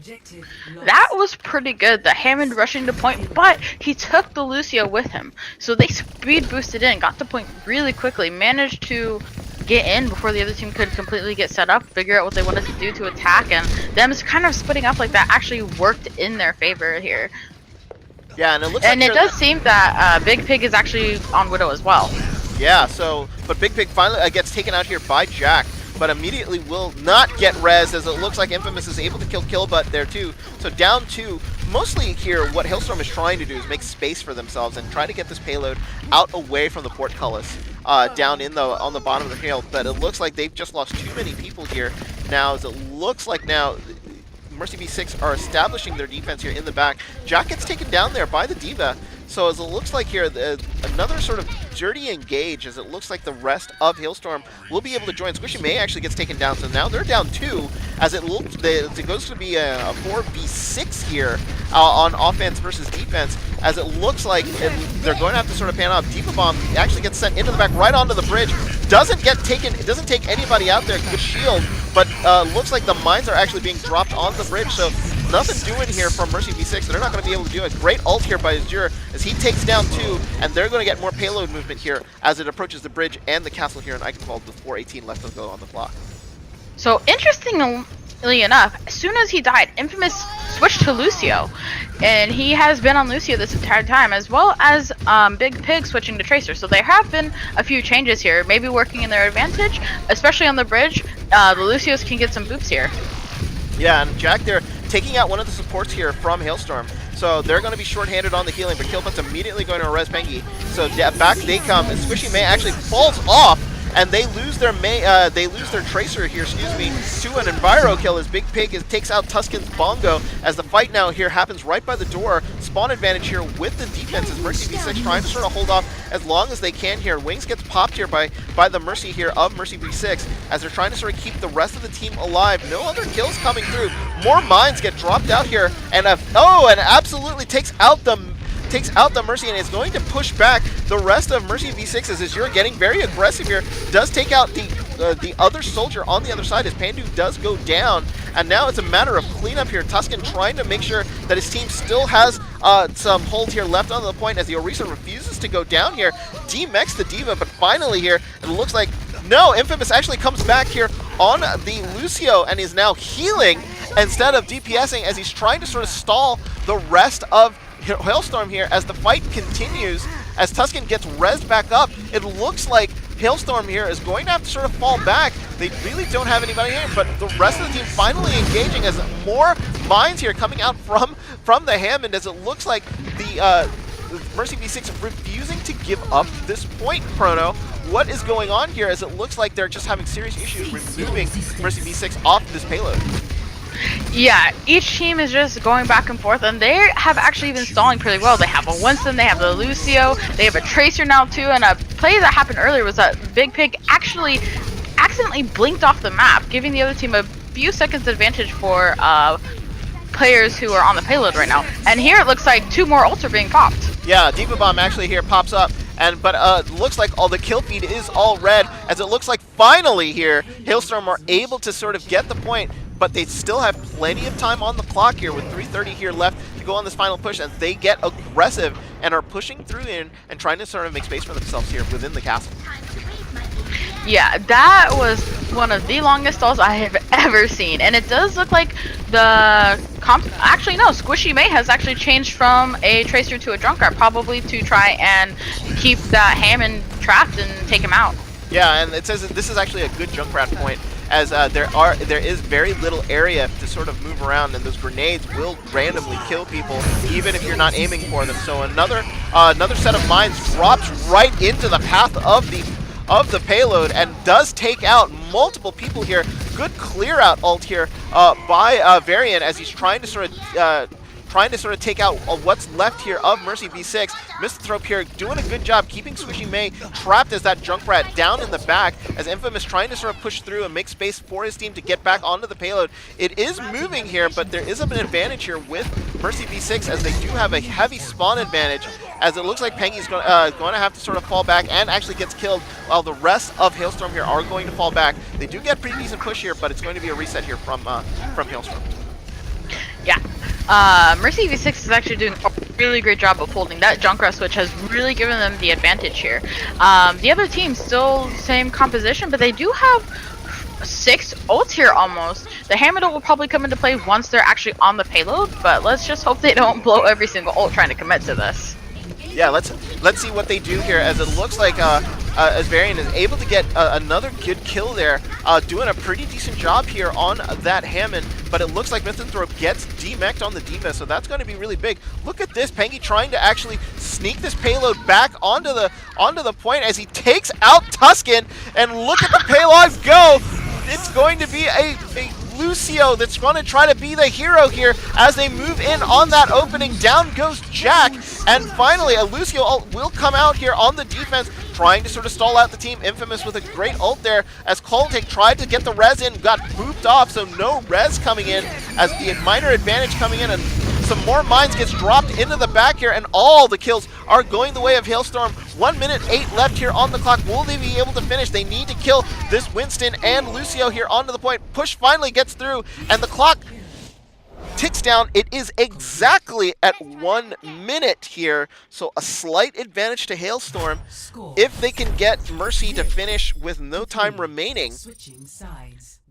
That was pretty good, the Hammond rushing to point, but he took the Lucio with him. So they speed boosted in, got to point really quickly, managed to get in before the other team could completely get set up, figure out what they wanted to do to attack, and them kind of splitting up like that actually worked in their favor here. Yeah, and it looks and like it does seem that Big Pig is actually on Widow as well. Yeah, so, but Big Pig finally gets taken out here by Jack, but immediately will not get res, as it looks like Infamous is able to kill Killbutt there too. So down two. Mostly here, what Hailstorm is trying to do is make space for themselves and try to get this payload out away from the portcullis down in on the bottom of the hill. But it looks like they've just lost too many people here now, as it looks like now Mercy V6 are establishing their defense here in the back. Jack gets taken down there by the Diva. So as it looks like here, another sort of dirty engage, as it looks like the rest of Hailstorm will be able to join. Squishy May actually gets taken down, so now they're down two, as it goes to be a 4v6 here on offense versus defense, as it looks like they're going to have to sort of pan out. Diva Bomb actually gets sent into the back right onto the bridge. Doesn't get taken, it doesn't take anybody out there with shield, but looks like the mines are actually being dropped on the bridge, so nothing doing here from Mercy V6. They're not going to be able to do it. Great ult here by Azure as he takes down two, and they're going to get more payload movement here as it approaches the bridge and the castle here in Eichenwald with 4:18 left to go on the clock. So interestingly enough, as soon as he died, Infamous switched to Lucio, and he has been on Lucio this entire time, as well as Big Pig switching to Tracer. So there have been a few changes here, maybe working in their advantage, especially on the bridge. The Lucios can get some boops here. Yeah, and Jack there taking out one of the supports here from Hailstorm. So they're going to be short-handed on the healing, but Killbutt's immediately going to res Pengy. So back they come, and Squishy May actually falls off, and they lose their Tracer here, to an Enviro kill, as Big Pig takes out Tuscan's Bongo, as the fight now here happens right by the door. Spawn advantage here with the defense, as Mercy V6 trying to sort of hold off as long as they can here. Wings gets popped here by the Mercy here of Mercy V6, as they're trying to sort of keep the rest of the team alive. No other kills coming through. More mines get dropped out here, and and absolutely takes out the Mercy, and is going to push back the rest of Mercy V6 as Azure getting very aggressive here. Does take out the other soldier on the other side as Pandu does go down, and now it's a matter of cleanup here. Tuscan trying to make sure that his team still has some hold here left on the point, as the Orisa refuses to go down here. D-Mex the Diva, but finally here, it looks like no, Infamous actually comes back here on the Lucio and is now healing instead of DPSing, as he's trying to sort of stall the rest of Hailstorm here as the fight continues. As Tuscan gets rezzed back up, it looks like Hailstorm here is going to have to sort of fall back. They really don't have anybody here, but the rest of the team finally engaging, as more mines here coming out from the Hammond, as it looks like the Mercy V6 refusing to give up this point, Chrono. what is going on here, as it looks like they're just having serious issues removing Mercy V6 off of this payload. Yeah, each team is just going back and forth, and they have actually been stalling pretty well. They have a Winston, they have the Lucio, they have a Tracer now too, and a play that happened earlier was that Big Pig actually accidentally blinked off the map, giving the other team a few seconds advantage for players who are on the payload right now. And here it looks like 2 more ults are being popped. Yeah, Diva Bomb actually here pops up, but looks like all the kill feed is all red, as it looks like finally here Hailstorm are able to sort of get the point, but they still have plenty of time on the clock here with 3:30 here left to go on this final push, and they get aggressive and are pushing through in and trying to sort of make space for themselves here within the castle. Yeah, that was one of the longest stalls I have ever seen, and it does look like the actually no, Squishy May has actually changed from a Tracer to a Junkrat, probably to try and keep that Hammond trapped and take him out. Yeah, and it says that this is actually a good Junkrat point, as there is very little area to sort of move around, and those grenades will randomly kill people even if you're not aiming for them. So another set of mines drops right into the path of the payload and does take out multiple people here. Good clear out ult here by Varian, as he's trying to sort of take out what's left here of Mercy V6. Misanthrope here doing a good job keeping Squishy May trapped as that Junkrat down in the back, as Infamous trying to sort of push through and make space for his team to get back onto the payload. It is moving here, but there is an advantage here with Mercy V6, as they do have a heavy spawn advantage, as it looks like Pengy's going to have to sort of fall back and actually gets killed, while the rest of Hailstorm here are going to fall back. They do get pretty decent push here, but it's going to be a reset here from Hailstorm. Yeah. Mercy V6 is actually doing a really great job of holding that Junkrat switch, has really given them the advantage here. The other team still same composition, but they do have 6 ults here almost. The Hammond ult will probably come into play once they're actually on the payload, but let's just hope they don't blow every single ult trying to commit to this. Yeah, let's see what they do here, as it looks like as Varian is able to get another good kill there, doing a pretty decent job here on that Hammond, but it looks like Misanthrope gets demeched on the D.Va, so that's going to be really big. Look at this, Pengy trying to actually sneak this payload back onto the point as he takes out Tuscan, and look at the payload go! It's going to be a Lucio that's going to try to be the hero here as they move in on that opening. Down goes Jack, and finally a Lucio ult will come out here on the defense, trying to sort of stall out the team. Infamous with a great ult there, as Koltek tried to get the res in, got booped off, so no res coming in, as the minor advantage coming in, and some more mines gets dropped into the back here, and all the kills are going the way of Hailstorm. 1 minute 8 left here on the clock. Will they be able to finish? They need to kill this Winston and Lucio here onto the point. Push finally gets through, and the clock ticks down. It is exactly at 1 minute here, so a slight advantage to Hailstorm. If they can get Mercy to finish with no time remaining,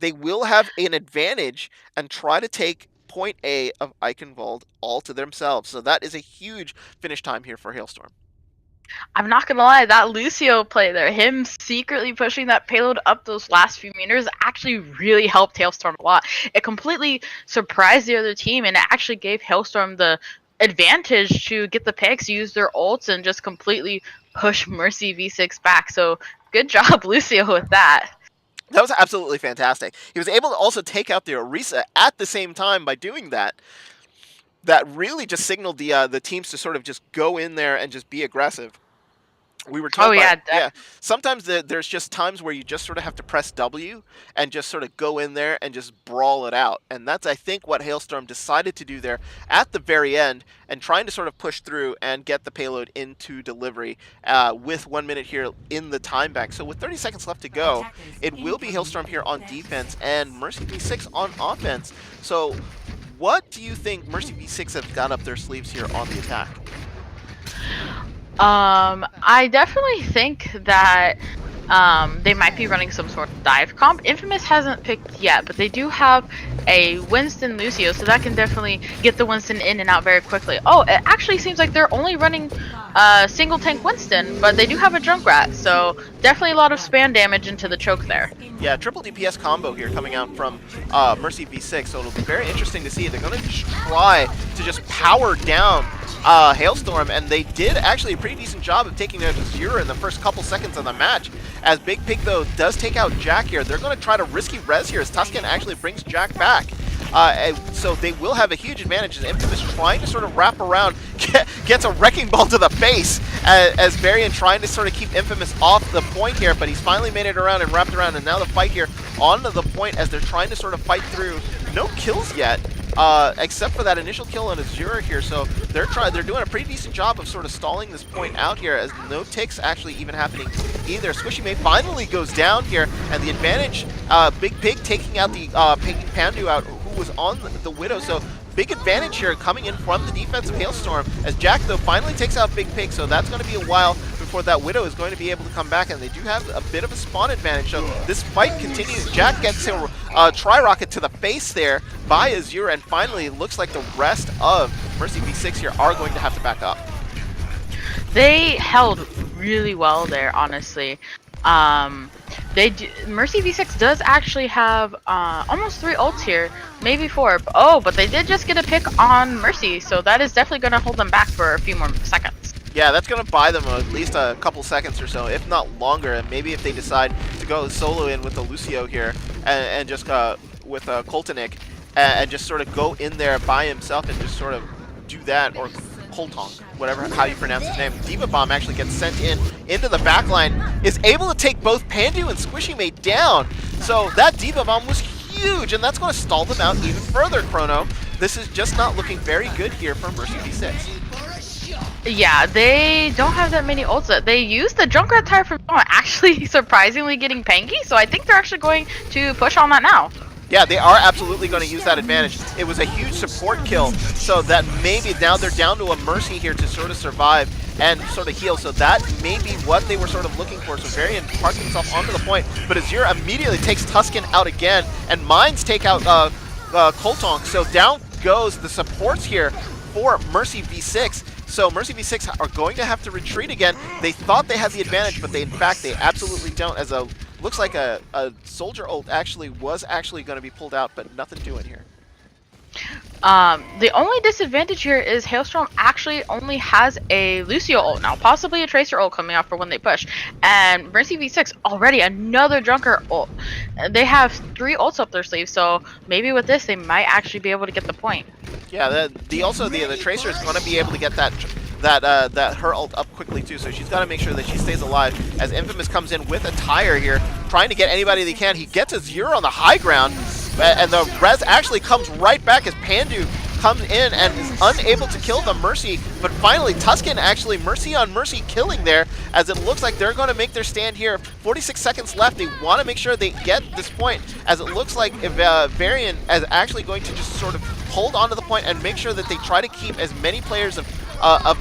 they will have an advantage and try to take point A of Eichenwald all to themselves. So that is a huge finish time here for Hailstorm. I'm not gonna lie, that Lucio play there, him secretly pushing that payload up those last few meters, actually really helped Hailstorm a lot. It completely surprised the other team, and it actually gave Hailstorm the advantage to get the picks, use their ults, and just completely push Mercy V6 back. So good job, Lucio, with that. That was absolutely fantastic. He was able to also take out the Orisa at the same time by doing that. That really just signaled the teams to sort of just go in there and just be aggressive. We were told sometimes there's just times where you just sort of have to press W and just sort of go in there and just brawl it out. And that's, I think, what Hailstorm decided to do there at the very end, and trying to sort of push through and get the payload into delivery with 1 minute here in the time bank. So with 30 seconds left to go, it will be Hailstorm here on defense and Mercy V6 on offense. So what do you think Mercy V6 have got up their sleeves here on the attack? I definitely think that they might be running some sort of dive comp. Infamous hasn't picked yet, but they do have a Winston Lucio, so that can definitely get the Winston in and out very quickly. Oh, it actually seems like they're only running single tank Winston, but they do have a Junkrat, so definitely a lot of spam damage into the choke there. Yeah, triple DPS combo here coming out from Mercy V6, so it'll be very interesting to see. They're going to try to just power down Hailstorm, and they did actually a pretty decent job of taking out Azura in the first couple seconds of the match. As Big Pig, though, does take out Jack here, they're going to try to risky res here as Tuscan actually brings Jack back. So they will have a huge advantage as Infamous trying to sort of wrap around, gets a Wrecking Ball to the face as Varian trying to sort of keep Infamous off the point here, but he's finally made it around and wrapped around, and now the fight here onto the point as they're trying to sort of fight through. No kills yet, except for that initial kill on Azura here, so they're doing a pretty decent job of sort of stalling this point out here as no ticks actually even happening either. Squishy May finally goes down here, and the advantage, Big Pig taking out the Pandu out, who was on the Widow, so big advantage here coming in from the defense of Hailstorm as Jack, though, finally takes out Big Pig, so that's going to be a while before that Widow is going to be able to come back, and they do have a bit of a spawn advantage, so this fight continues. Jack gets a Tri-Rocket to the face there by Azure, and finally it looks like the rest of Mercy V6 here are going to have to back up. They held really well there, honestly. Mercy V6 does actually have almost 3 ults here, maybe 4. But they did just get a pick on Mercy, so that is definitely going to hold them back for a few more seconds. Yeah, that's going to buy them at least a couple seconds or so, if not longer. And maybe if they decide to go solo in with the Lucio here and just with Coltonic and just sort of go in there by himself and just sort of do that, or Coltonk, whatever, how you pronounce his name. Diva Bomb actually gets sent into the backline, is able to take both Pandu and Squishy Mate down. So that Diva Bomb was huge, and that's going to stall them out even further, Chrono. This is just not looking very good here for Mercy V6. Yeah, they don't have that many ults. They used the Junkrat tire from actually surprisingly getting Pangy, so I think they're actually going to push on that now. Yeah, they are absolutely going to use that advantage. It was a huge support kill, so that maybe now they're down to a Mercy here to sort of survive and sort of heal. So that may be what they were sort of looking for. So Varian parks himself onto the point, but Azure immediately takes Tuscan out again, and Mines take out Coltonk. So down goes the supports here for Mercy V6. So Mercy V6 are going to have to retreat again. They thought they had the advantage, but in fact they absolutely don't, as looks like a soldier ult was actually going to be pulled out, but nothing doing here. The only disadvantage here is Hailstorm actually only has a Lucio ult now, possibly a Tracer ult coming out for when they push. And Mercy V6 already another Junker ult. They have 3 ults up their sleeve, so maybe with this they might actually be able to get the point. Yeah, the Tracer is going to be able to get that her ult up quickly too, so she's got to make sure that she stays alive as Infamous comes in with a tire here, trying to get anybody they can. He gets a 0 on the high ground, and the res actually comes right back as Pandu comes in and is unable to kill the Mercy, but finally Tuscan actually Mercy on Mercy killing there, as it looks like they're going to make their stand here. 46 seconds left. They want to make sure they get this point, as it looks like if Varian is actually going to just sort of hold on to the point and make sure that they try to keep as many players of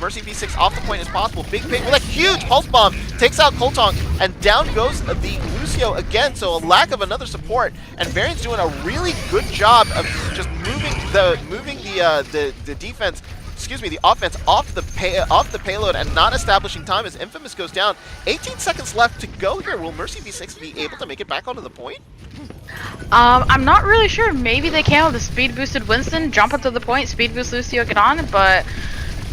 Mercy V6 off the point as possible. Big Pig with a huge Pulse Bomb takes out Coltonk, and down goes the Lucio again, so a lack of another support, and Varian's doing a really good job of just moving the defense, excuse me, the offense off the payload and not establishing time as Infamous goes down. 18 seconds left to go here. Will Mercy V6 be able to make it back onto the point? I'm not really sure. Maybe they can with the speed boosted Winston, jump up to the point, speed boost Lucio, get on, but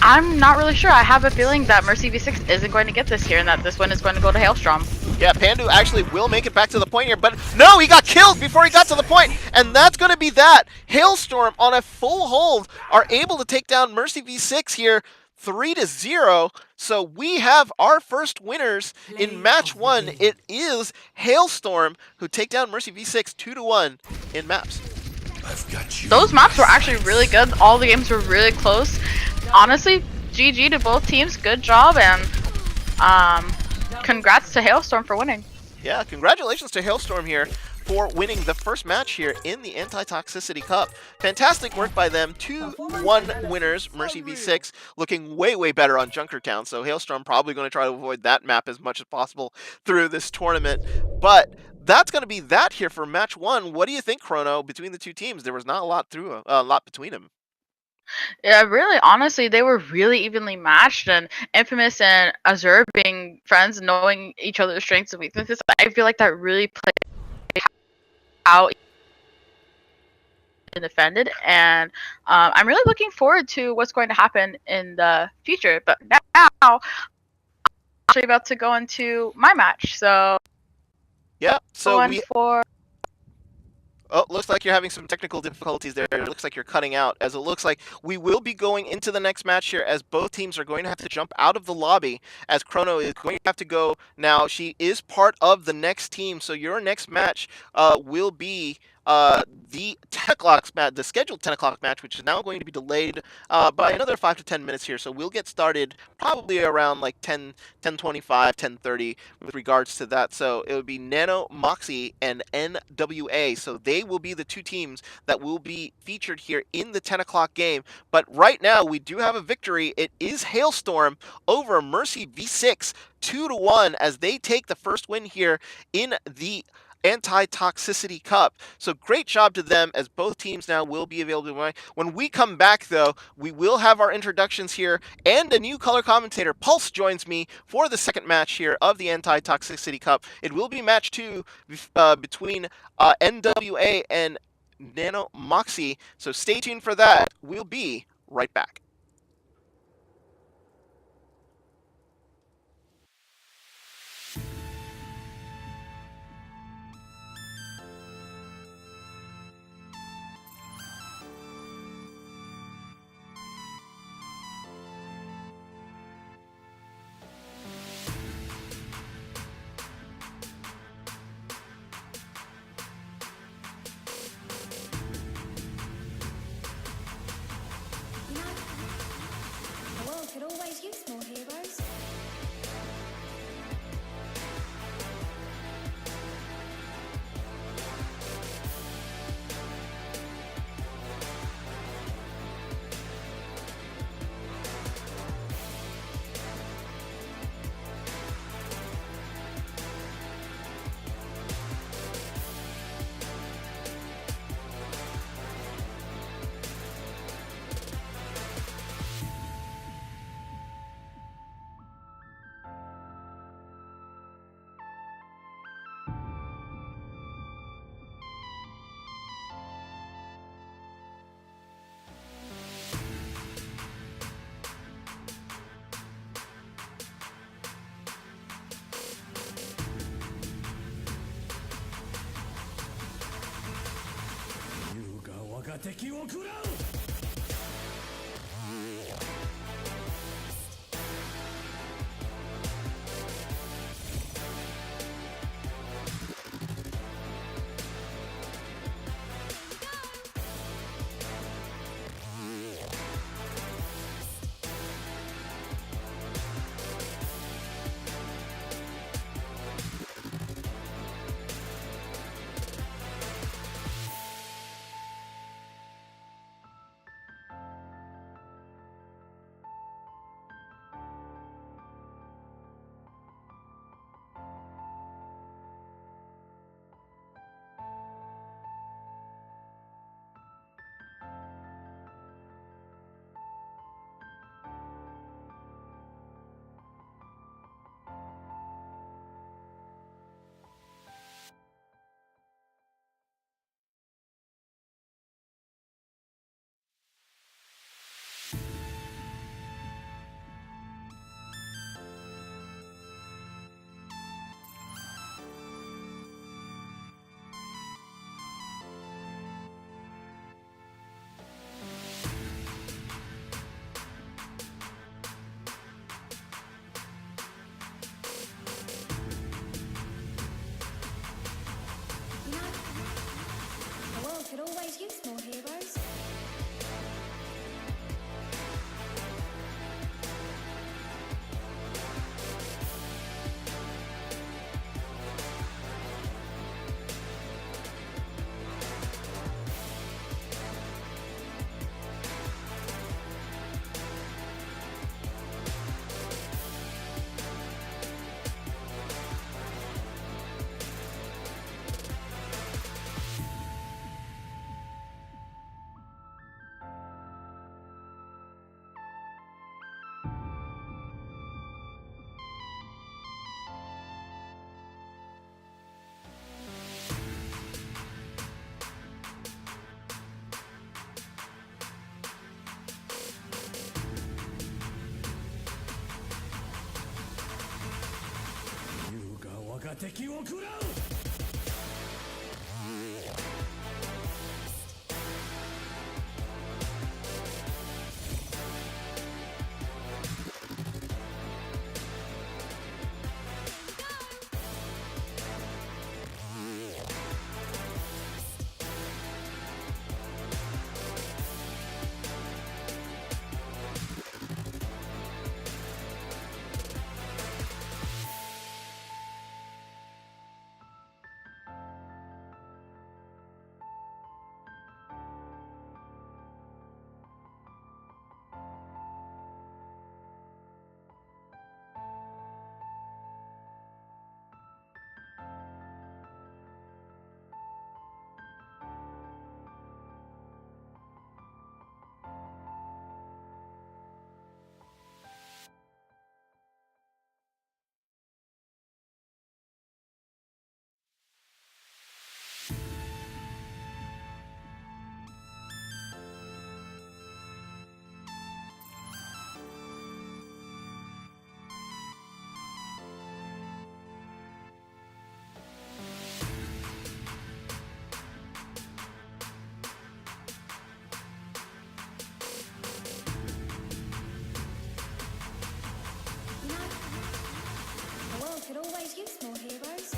I'm not really sure. I have a feeling that Mercy V6 isn't going to get this here, and that this one is going to go to Hailstorm. Yeah, Pandu actually will make it back to the point here, but no, he got killed before he got to the point, and that's going to be that. Hailstorm on a full hold are able to take down Mercy V6 here 3-0. So we have our first winners in match 1. It is Hailstorm who take down Mercy V6 2-1 in maps. Those maps were actually really good. All the games were really close. Honestly, GG to both teams. Good job, and congrats to Hailstorm for winning. Yeah, congratulations to Hailstorm here for winning the first match here in the Anti-Toxicity Cup. Fantastic work by them. 2-1 winners. Mercy V6 looking way, way better on Junkertown, so Hailstorm probably going to try to avoid that map as much as possible through this tournament. But that's going to be that here for match 1. What do you think, Chrono, between the two teams? There was not a lot between them. Yeah, really, honestly, they were really evenly matched, and Infamous and Azure being friends, knowing each other's strengths and weaknesses, I feel like that really played out and defended. And I'm really looking forward to what's going to happen in the future. But now, I'm actually about to go into my match. So, Yeah. So going we for Oh, looks like you're having some technical difficulties there. It looks like you're cutting out, as it looks like we will be going into the next match here, as both teams are going to have to jump out of the lobby, as Chrono is going to have to go. Now, she is part of the next team, so your next match will be the 10 o'clock match, the scheduled 10 o'clock match, which is now going to be delayed by another 5 to 10 minutes here. So we'll get started probably around like 10:25, 10:30 with regards to that. So it would be Nano, Moxie, and NWA. So they will be the two teams that will be featured here in the 10 o'clock game. But right now, we do have a victory. It is Hailstorm over Mercy V6, 2-1, as they take the first win here in the Anti-Toxicity Cup. So great job to them, as both teams now will be available to win. When we come back, though, we will have our introductions here and a new color commentator. Pulse joins me for the second match here of the Anti-Toxicity Cup. It will be match 2 between NWA and Nano Moxie. So stay tuned for that. We'll be right back. You know, the world could always use more heroes. You know, the world could always use more heroes.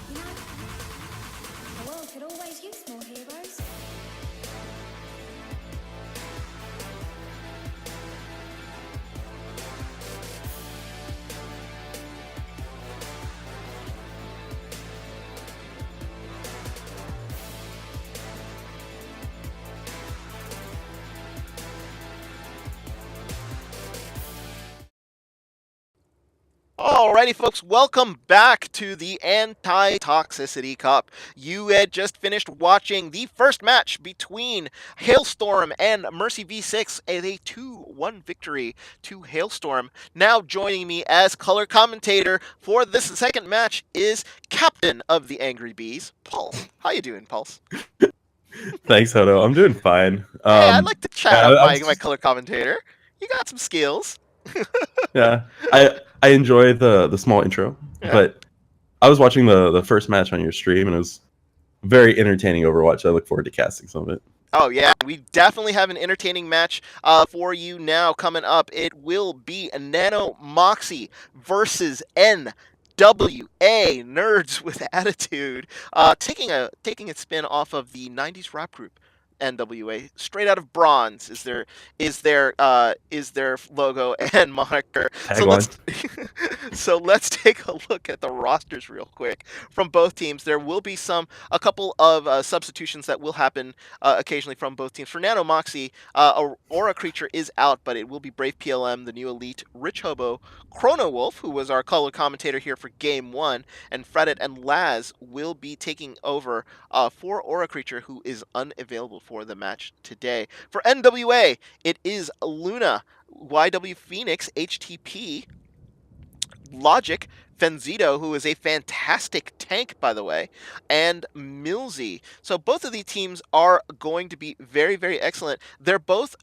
You know, the world could always use more heroes. Alrighty, folks, welcome back to the Anti-Toxicity Cup. You had just finished watching the first match between Hailstorm and Mercy V6 at a 2-1 victory to Hailstorm. Now joining me as color commentator for this second match is Captain of the Angry Bees, Pulse. How you doing, Pulse? Thanks, Hodo. I'm doing fine. Hey, I'd like to chat yeah, up I my was- color commentator. You got some skills. yeah, I enjoy the small intro, Yeah. but I was watching the first match on your stream, and it was very entertaining Overwatch. I look forward to casting some of it. Oh yeah, we definitely have an entertaining match for you now coming up. It will be Nano Moxie versus NWA Nerds with Attitude, taking a spin off of the '90s rap group NWA. Straight out of Bronze is their logo and moniker. So Tagline. let's take a look at the rosters real quick from both teams. There will be a couple of substitutions that will happen occasionally from both teams. For Nano Moxie, Aura Creature is out, but it will be Brave PLM, the new elite, Rich Hobo, Chrono Wolf, who was our color commentator here for Game 1, and Fredit and Laz will be taking over for Aura Creature, who is unavailable for the match today. For NWA, it is Luna, YW Phoenix, HTP, Logic, Fenzito, who is a fantastic tank, by the way, and Milzy. So both of these teams are going to be very, very excellent. They're both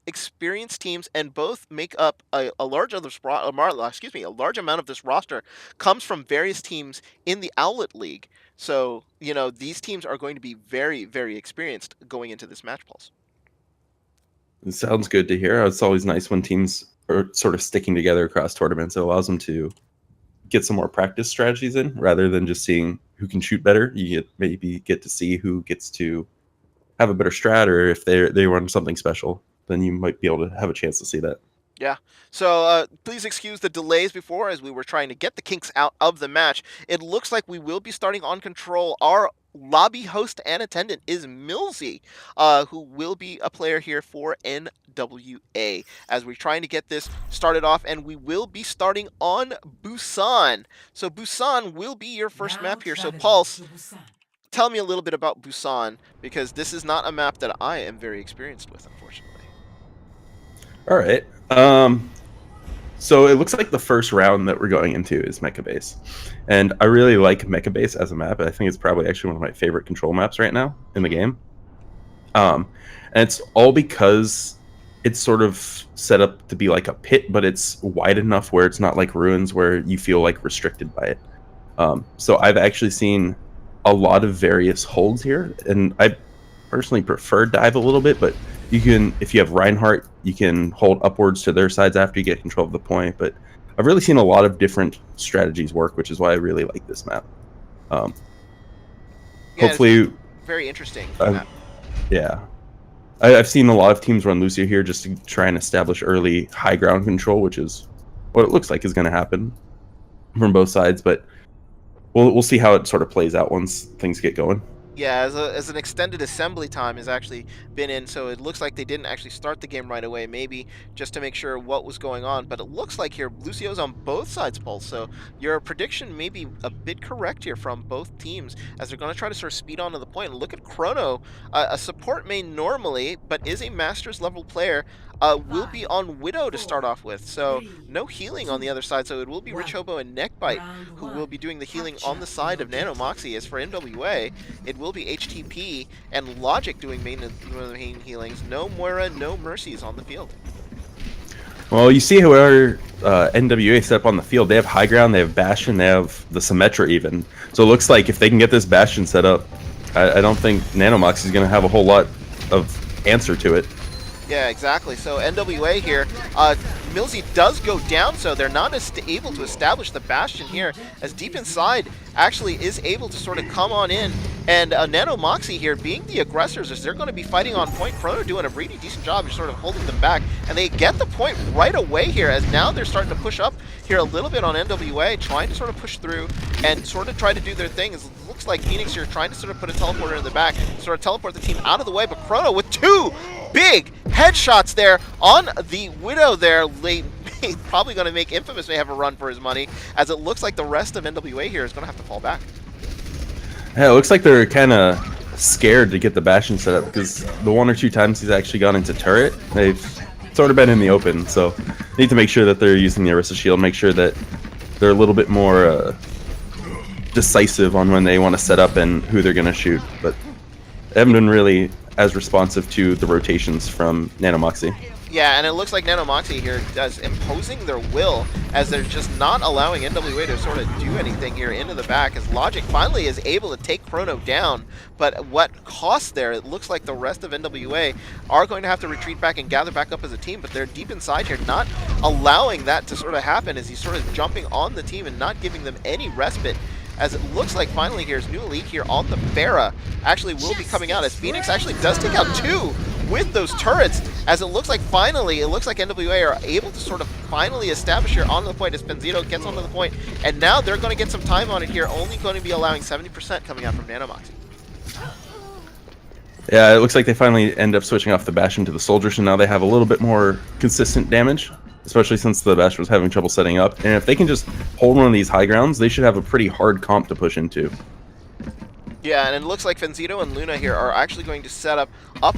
experienced teams, and both make up a large a large amount of this roster comes from various teams in the Owlet League. So these teams are going to be very, very experienced going into this match, Pulse. It sounds good to hear. It's always nice when teams are sort of sticking together across tournaments. It allows them to get some more practice strategies in rather than just seeing who can shoot better. You maybe get to see who gets to have a better strat, or if they run something special, then you might be able to have a chance to see that. Yeah. So please excuse the delays before as we were trying to get the kinks out of the match. It looks like we will be starting on control. Our lobby host and attendant is Milzy, who will be a player here for NWA as we're trying to get this started off, and we will be starting on Busan. So Busan will be your first map here. So Pulse, tell me a little bit about Busan, because this is not a map that I am very experienced with, unfortunately. All right. So it looks like the first round that we're going into is Mecha Base. And I really like Mecha Base as a map. I think it's probably actually one of my favorite control maps right now in the game. And it's all because it's sort of set up to be like a pit, but it's wide enough where it's not like ruins where you feel like restricted by it. So I've actually seen a lot of various holds here, and I personally prefer dive a little bit, but you can, if you have Reinhardt, you can hold upwards to their sides after you get control of the point. But I've really seen a lot of different strategies work, which is why I really like this map. Hopefully, very interesting. Yeah, I've seen a lot of teams run Lucio here just to try and establish early high ground control, which is what it looks like is going to happen from both sides. But we'll see how it sort of plays out once things get going. Yeah, as an extended assembly time has actually been in, so it looks like they didn't actually start the game right away, maybe just to make sure what was going on. But it looks like here Lucio's on both sides, Pulse, so your prediction may be a bit correct here from both teams as they're going to try to sort of speed on to the point. And look at Chrono, a support main normally, but is a Masters level player, will be on Widow to start off with, so no healing on the other side. So it will be Rich Hobo and Neckbite who will be doing the healing on the side of Nano Moxie. As for NWA, it will be HTP and Logic doing main healings. No Moira, no Mercies on the field. Well, you see how our NWA set up on the field. They have high ground, they have Bastion, they have the Symmetra even. So it looks like if they can get this Bastion set up, I don't think Nanomox is going to have a whole lot of answer to it. Yeah, exactly. So NWA here, Milzy does go down, so they're not able to establish the Bastion here, as Deep Inside actually is able to sort of come on in. And Nano Moxie here, being the aggressors, as they're going to be fighting on point. Chrono doing a really decent job of sort of holding them back, and they get the point right away here, as now they're starting to push up here a little bit on NWA, trying to sort of push through and sort of try to do their thing. It looks like Phoenix here trying to sort of put a teleporter in the back, sort of teleport the team out of the way, but Chrono with two big headshots there on the Widow there late. Probably going to make Infamous may have a run for his money, as it looks like the rest of NWA here is going to have to fall back. Yeah, it looks like they're kind of scared to get the Bastion set up, because the one or two times he's actually gone into turret, they've sort of been in the open, so need to make sure that they're using the Orisa shield, make sure that they're a little bit more decisive on when they want to set up and who they're going to shoot, but they haven't been really as responsive to the rotations from Nano Moxie. Yeah, and it looks like Nanomoxie here is imposing their will as they're just not allowing NWA to sort of do anything here into the back, as Logic finally is able to take Chrono down. But what cost there, it looks like the rest of NWA are going to have to retreat back and gather back up as a team, but they're deep inside here, not allowing that to sort of happen as he's sort of jumping on the team and not giving them any respite. As it looks like finally here's new elite here on the Pharah actually will be coming out, as Phoenix actually does take out 2 with those turrets, as it looks like finally, it looks like NWA are able to sort of finally establish here on the point as Benzito gets onto the point, and now they're going to get some time on it here, only going to be allowing 70% coming out from Nanomoxie. Yeah, it looks like they finally end up switching off the Bastion to the Soldier, so now they have a little bit more consistent damage, especially since the Bastion was having trouble setting up. And if they can just hold one of these high grounds, they should have a pretty hard comp to push into. Yeah, and it looks like Fenzito and Luna here are actually going to set up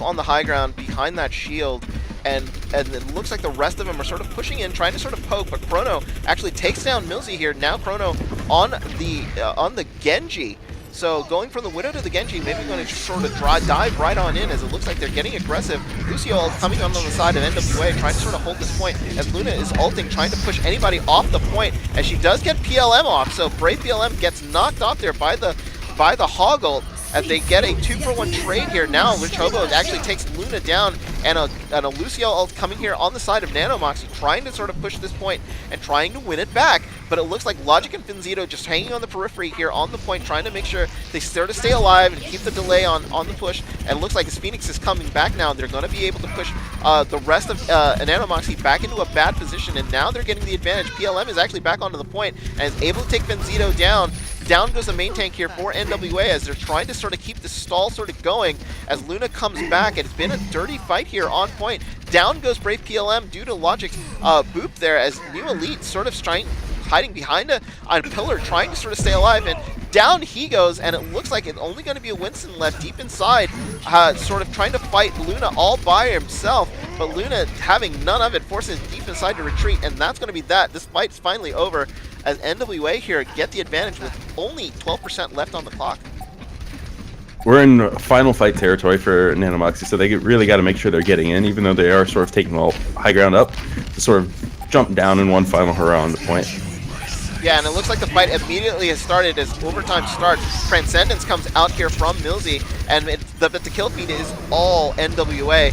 on the high ground behind that shield, and it looks like the rest of them are sort of pushing in, trying to sort of poke, but Chrono actually takes down Milzy here. Now Chrono on the Genji. So going from the Widow to the Genji, maybe going to just sort of dive right on in, as it looks like they're getting aggressive. Lucio coming on the side of NWA, trying to sort of hold this point, as Luna is ulting, trying to push anybody off the point, as she does get PLM off. So Brave PLM gets knocked off there by the Hog ult, as they get a 2-for-1 trade here. Now Rich Hobo actually takes Luna down, and a Lucio ult coming here on the side of Nanomoxie, trying to sort of push this point and trying to win it back. But it looks like Logic and Fenzito just hanging on the periphery here on the point, trying to make sure they sort of stay alive and keep the delay on the push. And it looks like as Phoenix is coming back now, they're going to be able to push the rest of Nanomoxie back into a bad position, and now they're getting the advantage. PLM is actually back onto the point and is able to take Fenzito down. Down goes the main tank here for NWA, as they're trying to sort of keep the stall sort of going as Luna comes back. It's been a dirty fight here on point. Down goes Brave PLM due to Logic's boop there, as New Elite sort of hiding behind a pillar, trying to sort of stay alive, and down he goes, and it looks like it's only going to be a Winston left deep inside, sort of trying to fight Luna all by himself, but Luna having none of it forces deep inside to retreat, and that's going to be that. This fight's finally over, as NWA here get the advantage with only 12% left on the clock. We're in final fight territory for Nanomoxie, so they really got to make sure they're getting in, even though they are sort of taking all high ground up to sort of jump down in one final hurrah on the point. Yeah, and it looks like the fight immediately has started as overtime starts. Transcendence comes out here from Milzy, and the kill feed is all NWA.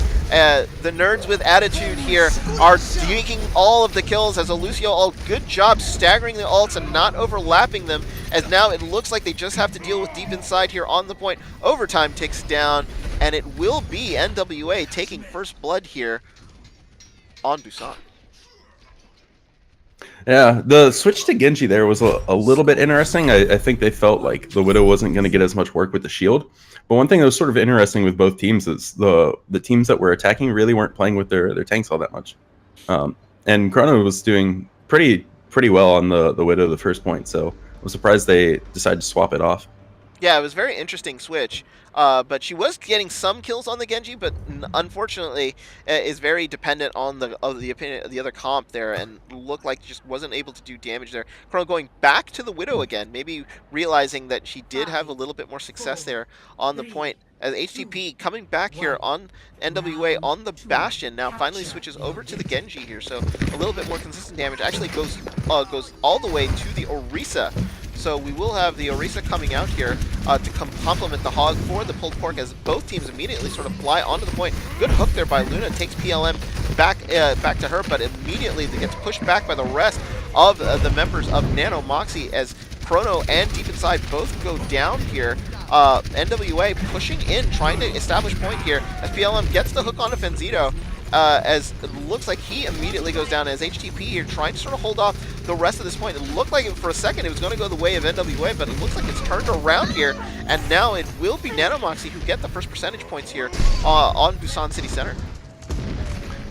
The nerds with attitude here are taking all of the kills as a Lucio ult. Good job staggering the ults and not overlapping them, as now it looks like they just have to deal with deep inside here on the point. Overtime ticks down, and it will be NWA taking first blood here on Busan. Yeah, the switch to Genji there was a little bit interesting. I think they felt like the Widow wasn't going to get as much work with the shield. But one thing that was sort of interesting with both teams is the teams that were attacking really weren't playing with their tanks all that much. And Chrono was doing pretty well on the Widow the first point, so I was surprised they decided to swap it off. Yeah, it was a very interesting switch. But she was getting some kills on the Genji, but unfortunately is very dependent on the opinion of the other comp there, and looked like just wasn't able to do damage there. Chrono going back to the Widow again, maybe realizing that she did have a little bit more success there on the point. As HTP coming back here on NWA on the Bastion, now finally switches over to the Genji here, so a little bit more consistent damage. Actually goes all the way to the Orisa. So we will have the Orisa coming out here to complement the Hog for the pulled pork, as both teams immediately sort of fly onto the point. Good hook there by Luna, takes PLM back to her, but immediately it gets pushed back by the rest of the members of Nanomoxie, as Chrono and Deep Inside both go down here. NWA pushing in, trying to establish point here, as PLM gets the hook onto Fenzito. As it looks like he immediately goes down, as HTP here trying to sort of hold off the rest of this point. It looked like for a second it was going to go the way of NWA, but it looks like it's turned around here, and now it will be Nanomoxie who get the first percentage points here on Busan City Center.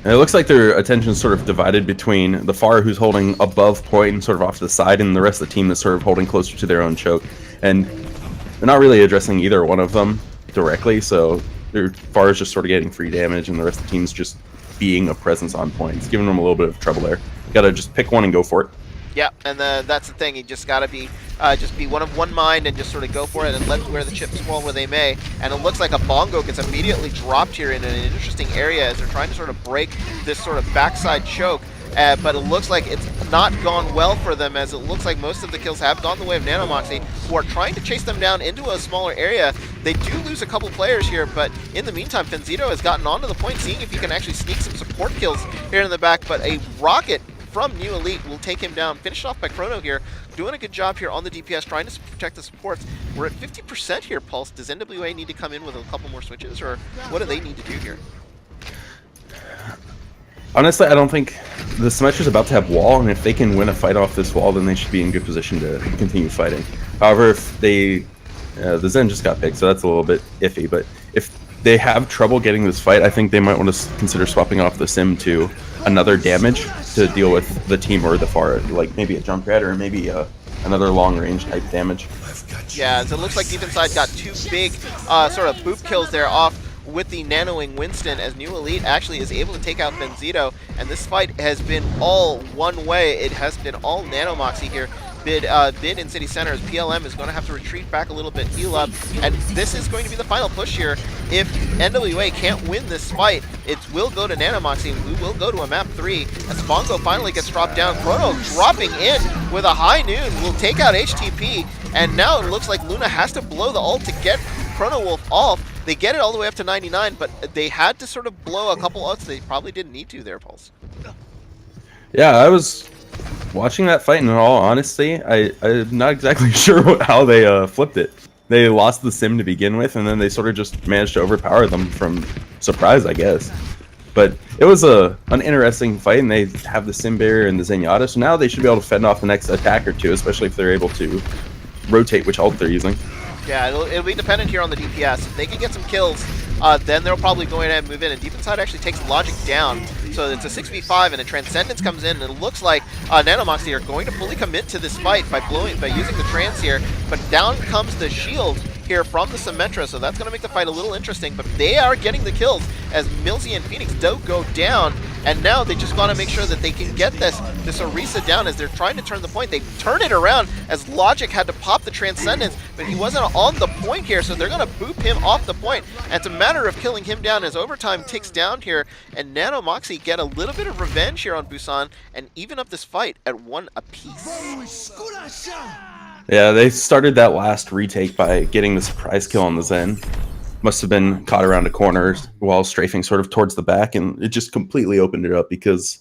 And it looks like their attention is sort of divided between the Pharah, who's holding above point and sort of off to the side, and the rest of the team that's sort of holding closer to their own choke. And they're not really addressing either one of them directly, so their Pharah's just sort of getting free damage, and the rest of the team's just being a presence on point. It's giving them a little bit of trouble there. You gotta just pick one and go for it. Yeah, and that's the thing. You just gotta be one of one mind and just sort of go for it and let where the chips fall where they may. And it looks like a bongo gets immediately dropped here in an interesting area as they're trying to sort of break this sort of backside choke. But it looks like it's not gone well for them, as it looks like most of the kills have gone the way of Nanomoxy, who are trying to chase them down into a smaller area. They do lose a couple players here, but in the meantime, Fenzito has gotten onto the point, seeing if he can actually sneak some support kills here in the back. But a rocket from New Elite will take him down. Finished off by Chrono here, doing a good job here on the DPS, trying to protect the supports. We're at 50% here, Pulse. Does NWA need to come in with a couple more switches, or what do they need to do here? Honestly, I don't think the Symmetra's about to have wall, and if they can win a fight off this wall, then they should be in good position to continue fighting. However, if they... the Zen just got picked, so that's a little bit iffy, but if they have trouble getting this fight, I think they might want to consider swapping off the Sim to another damage to deal with the team or the far, like maybe a Junkrat or maybe another long-range type damage. Yeah, so it looks like Deep Inside got two big sort of boop kills there off with the Nanoing Winston, as New Elite actually is able to take out Benzito, and this fight has been all one way. It has been all Nanomoxy here. Bid in City Center, as PLM is going to have to retreat back a little bit, heal up, and this is going to be the final push here. If NWA can't win this fight, it will go to Nanomoxy, and we will go to a map 3, as Bongo finally gets dropped down. Chrono dropping in with a high noon will take out HTP, and now it looks like Luna has to blow the ult to get Chrono Wolf off. They get it all the way up to 99, but they had to sort of blow a couple ults they probably didn't need to there, Pulse. Yeah, I was watching that fight, and in all honesty, I'm not exactly sure how they flipped it. They lost the Sim to begin with, and then they sort of just managed to overpower them from surprise, I guess. But it was an interesting fight, and they have the Sim Barrier and the Zenyatta, so now they should be able to fend off the next attack or two, especially if they're able to rotate which ult they're using. Yeah, it'll be dependent here on the DPS. If they can get some kills, then they'll probably go ahead and move in. And Deep Inside actually takes Logic down. So it's a 6v5, and a Transcendence comes in, and it looks like Nanomoxy are going to fully commit to this fight by using the Trance here. But down comes the shield here from the Symmetra, so that's going to make the fight a little interesting. But they are getting the kills as Milzy and Phoenix do go down, and now they just want to make sure that they can get this Orisa down as they're trying to turn the point. They turn it around as Logic had to pop the Transcendence, but he wasn't on the point here, so they're going to boop him off the point. And it's a matter of killing him down as overtime ticks down here, and Nanomoxy get a little bit of revenge here on Busan and even up this fight at 1 apiece. Yeah, they started that last retake by getting the surprise kill on the Zen. Must have been caught around a corner while strafing sort of towards the back, and it just completely opened it up because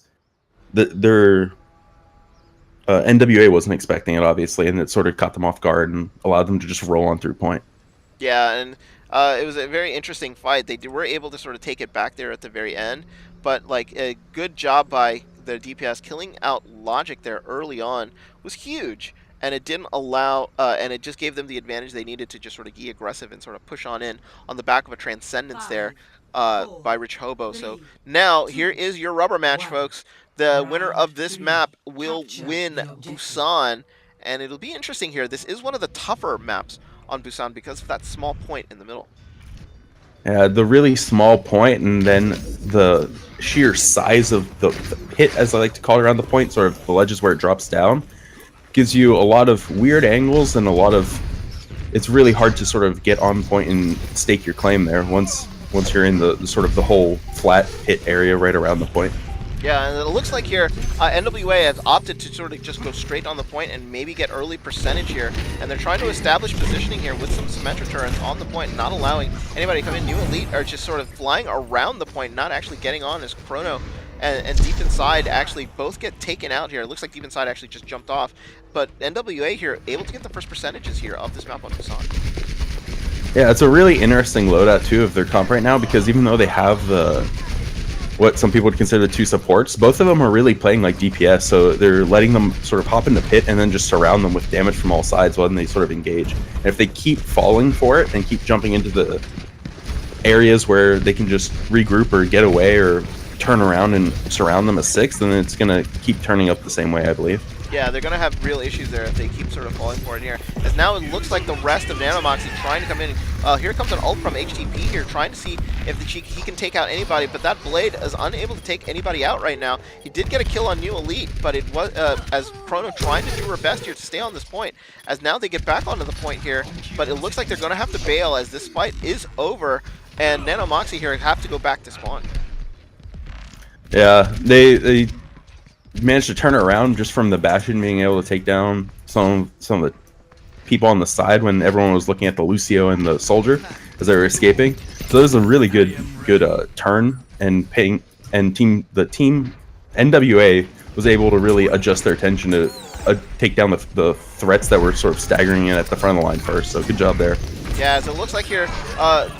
their NWA wasn't expecting it, obviously, and it sort of caught them off guard and allowed them to just roll on through point. Yeah, and it was a very interesting fight. They were able to sort of take it back there at the very end, but like a good job by their DPS killing out Logic there early on was huge. And it didn't allow, and it just gave them the advantage they needed to just sort of be aggressive and sort of push on in on the back of a Transcendence there by Rich Hobo. So now here is your rubber match, folks. The winner of this map will win Busan, and it'll be interesting here. This is one of the tougher maps on Busan because of that small point in the middle. Yeah, the really small point, and then the sheer size of the pit, as I like to call it, around the point, sort of the ledges where it drops down, gives you a lot of weird angles and a lot of... It's really hard to sort of get on point and stake your claim there once you're in the sort of the whole flat pit area right around the point. Yeah, and it looks like here NWA has opted to sort of just go straight on the point and maybe get early percentage here, and they're trying to establish positioning here with some Symmetra turrets on the point, not allowing anybody to come in. New Elite are just sort of flying around the point, not actually getting on, as Chrono and Deep Inside actually both get taken out here. It looks like Deep Inside actually just jumped off, but NWA here able to get the first percentages here of this map on Busan. Yeah, it's a really interesting loadout too of their comp right now, because even though they have what some people would consider the two supports, both of them are really playing like DPS, so they're letting them sort of hop in the pit and then just surround them with damage from all sides while they sort of engage. And if they keep falling for it and keep jumping into the areas where they can just regroup or get away or turn around and surround them as 6, then it's going to keep turning up the same way, I believe. Yeah, they're going to have real issues there if they keep sort of falling for it here. As now it looks like the rest of Nanomoxie trying to come in. Here comes an ult from HTP here, trying to see if he can take out anybody, but that Blade is unable to take anybody out right now. He did get a kill on New Elite, but it was as Chrono trying to do her best here to stay on this point, as now they get back onto the point here, but it looks like they're going to have to bail as this fight is over, and Nanomoxie here have to go back to spawn. Yeah, they managed to turn it around just from the Bastion being able to take down some of the people on the side when everyone was looking at the Lucio and the Soldier as they were escaping. So it was a really good turn, and the team NWA was able to really adjust their attention to take down the threats that were sort of staggering in at the front of the line first. So good job there. Yeah, as it looks like here,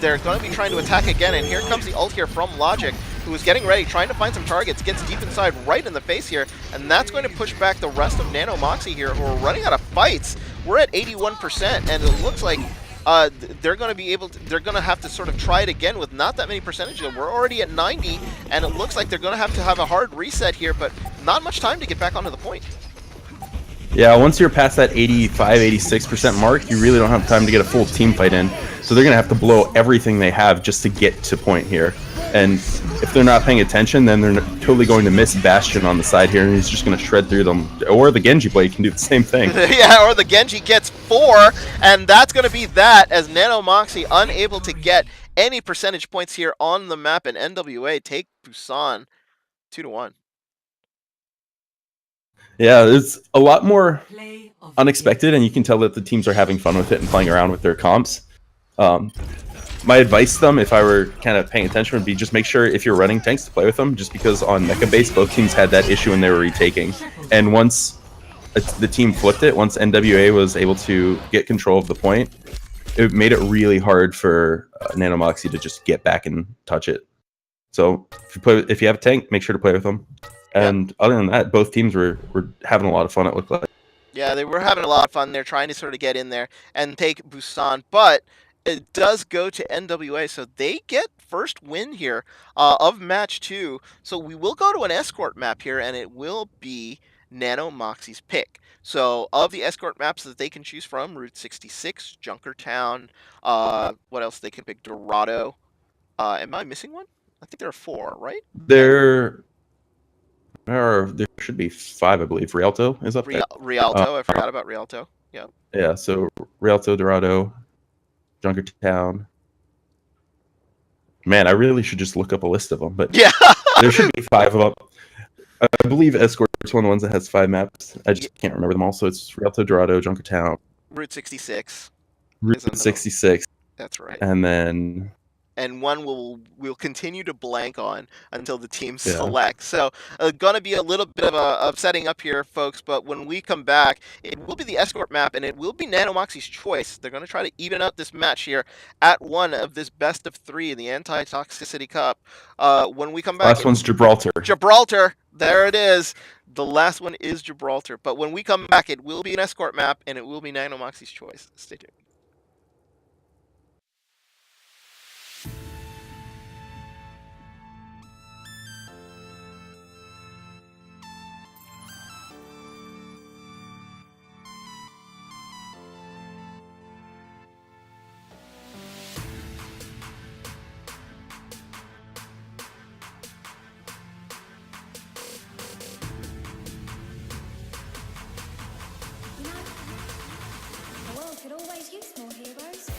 they're going to be trying to attack again, and here comes the ult here from Logic, who is getting ready, trying to find some targets, gets deep inside right in the face here, and that's going to push back the rest of Nanomoxie here, who are running out of fights. We're at 81%, and it looks like they're going to have to sort of try it again with not that many percentages. We're already at 90, and it looks like they're going to have a hard reset here, but not much time to get back onto the point. Yeah, once you're past that 85, 86% mark, you really don't have time to get a full team fight in. So they're going to have to blow everything they have just to get to point here. And if they're not paying attention, then they're totally going to miss Bastion on the side here, and he's just going to shred through them. Or the Genji Blade can do the same thing. Yeah, or the Genji gets 4, and that's going to be that, as Nanomoxie unable to get any percentage points here on the map, and NWA take Busan 2-1. Yeah, it's a lot more unexpected, and you can tell that the teams are having fun with it and playing around with their comps. My advice to them, if I were kind of paying attention, would be just make sure if you're running tanks to play with them, just because on Mecha Base, both teams had that issue when they were retaking. And once the team flipped it, once NWA was able to get control of the point, it made it really hard for Nanomoxie to just get back and touch it. So if you have a tank, make sure to play with them. And other than that, both teams were having a lot of fun, it looked like. Yeah, they were having a lot of fun. They're trying to sort of get in there and take Busan, but it does go to NWA, so they get first win here of match 2. So we will go to an escort map here, and it will be Nanomoxie's pick. So of the escort maps that they can choose from, Route 66, Junkertown, what else they can pick? Dorado. Am I missing one? I think there are 4, right? There should be 5, I believe. Rialto is up there. Rialto, I forgot about Rialto. Yeah. Yeah, so Rialto, Dorado, Junkertown. Man, I really should just look up a list of them, but yeah, there should be 5 of them. I believe Escort's one of the ones that has 5 maps. I just can't remember them all. So it's Rialto, Dorado, Junkertown, Route 66. Route 66. That's right. And then one we'll continue to blank on until the team select. So gonna be a little bit of setting up here, folks, but when we come back, it will be the escort map, and it will be Nanomoxie's choice. They're gonna try to even up this match here at 1 of this best of 3 in the Anti-Toxicity Cup. When we come back, last one's Gibraltar. Gibraltar, there it is. The last one is Gibraltar, but when we come back, it will be an escort map, and it will be Nanomoxie's choice. Stay tuned. You know, the world could always use more heroes.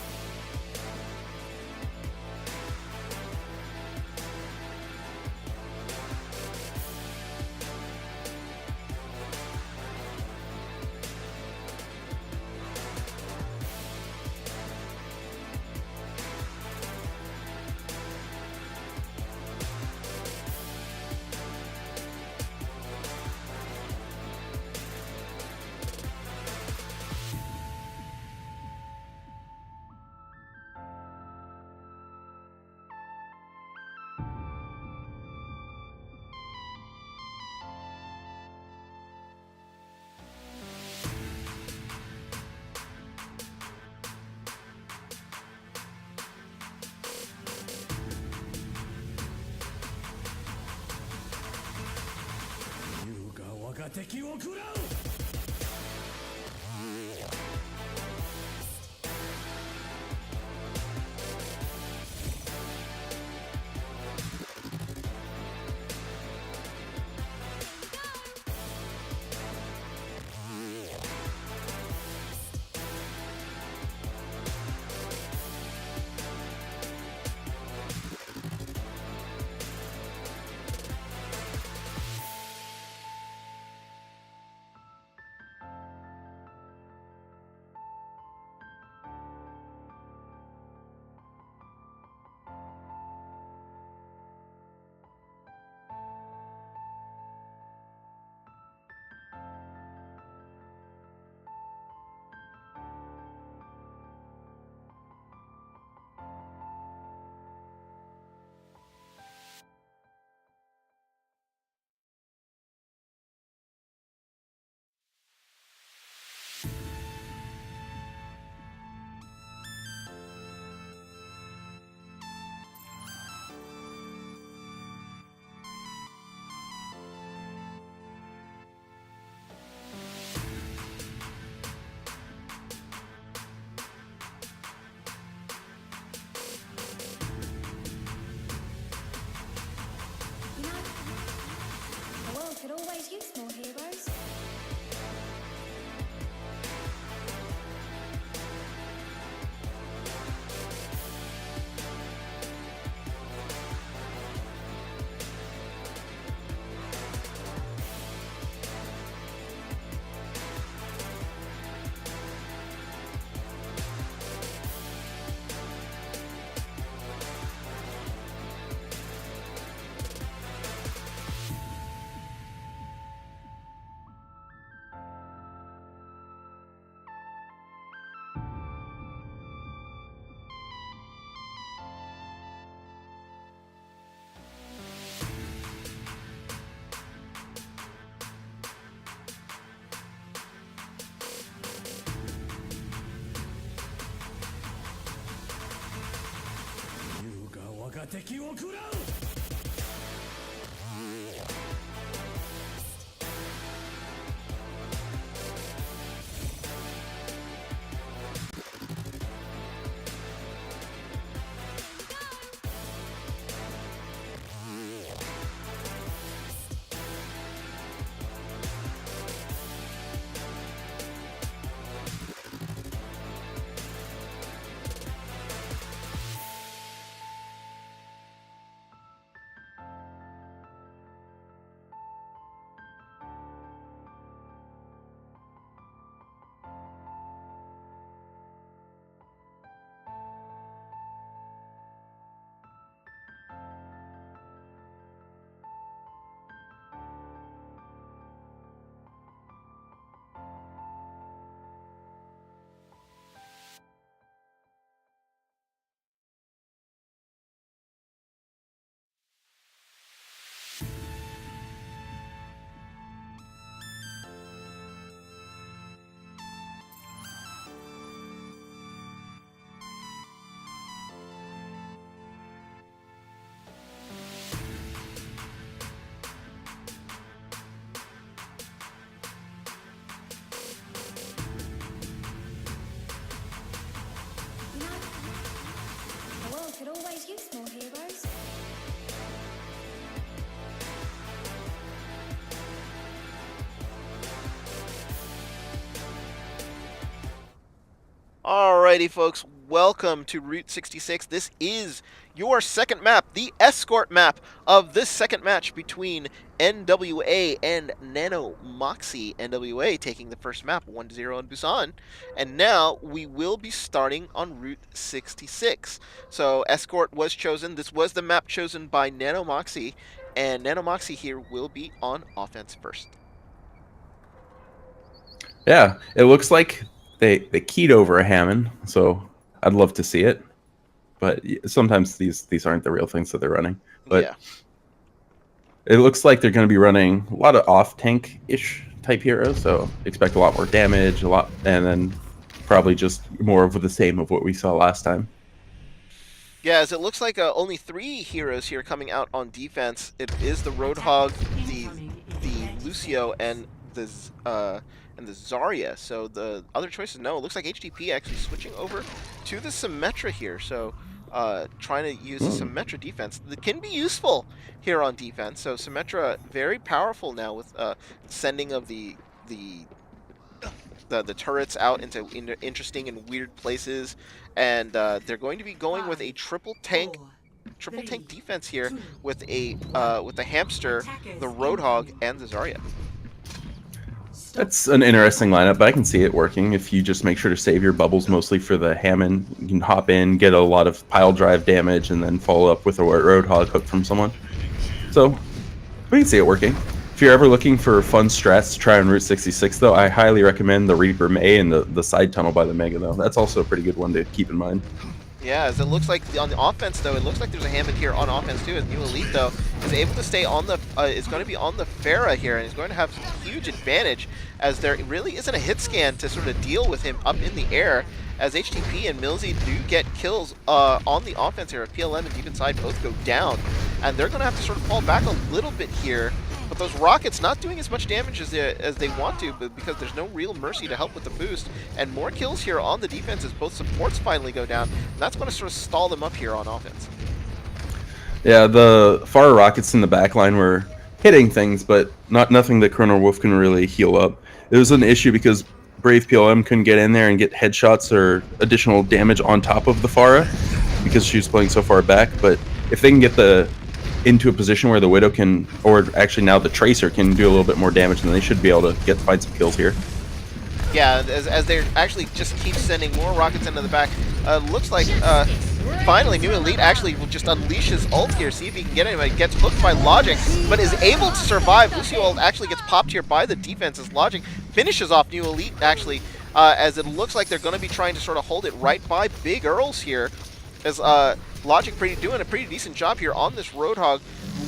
You know, the world could always use more heroes. Alrighty, folks, welcome to Route 66. This is your second map, the escort map of this second match between NWA and Nano Moxie. NWA taking the first map 1-0 in Busan, and now we will be starting on Route 66. So escort was chosen. This was the map chosen by Nano Moxie, and Nano Moxie here will be on offense first. Yeah, it looks like they keyed over a Hammond, so I'd love to see it. But sometimes these aren't the real things that they're running. But yeah. It looks like they're going to be running a lot of off-tank-ish type heroes, so expect a lot more damage, and then probably just more of the same of what we saw last time. Yeah, as it looks like only 3 heroes here coming out on defense. It is the Roadhog, the Lucio, and the Zarya. So the other choices, no. It looks like HDP actually switching over to the Symmetra here. So trying to use the Symmetra defense that can be useful here on defense. So Symmetra very powerful now with sending of the turrets out into interesting and weird places, and they're going to be going with a triple tank defense here with the Hamster, the Roadhog, and the Zarya. That's an interesting lineup, but I can see it working if you just make sure to save your bubbles mostly for the Hammond. You can hop in, get a lot of pile drive damage, and then follow up with a Roadhog hook from someone. So we can see it working. If you're ever looking for fun strats to try on Route 66, though, I highly recommend the Reaper May and the side tunnel by the Mega, though. That's also a pretty good one to keep in mind. Yeah, as it looks like on the offense, though, it looks like there's a Hammond here on offense, too, as New Elite, though, is able to stay on the, is going to be on the Pharah here, and is going to have a huge advantage, as there really isn't a hit scan to sort of deal with him up in the air, as HTP and Millsy do get kills on the offense here. PLM and Deep Inside both go down, and they're going to have to sort of fall back a little bit here. But those rockets not doing as much damage as they want to, but because there's no real mercy to help with the boost, and more kills here on the defense as both supports finally go down. And that's going to sort of stall them up here on offense. Yeah, the far rockets in the back line were hitting things, but nothing that Chrono Wolf can really heal up. It was an issue because Brave PLM couldn't get in there and get headshots or additional damage on top of the Pharah because she was playing so far back. But if they can get into a position where the Widow can, or actually now the Tracer can do a little bit more damage, then they should be able to find some kills here. Yeah, as they actually just keep sending more rockets into the back. Looks like finally New Elite actually will just unleash his ult here, see if he can get anybody. Gets hooked by Logic, but is able to survive. Lucio ult actually gets popped here by the defense as Logic finishes off New Elite actually, as it looks like they're going to be trying to sort of hold it right by Big Earls here, as Logic doing a pretty decent job here on this Roadhog.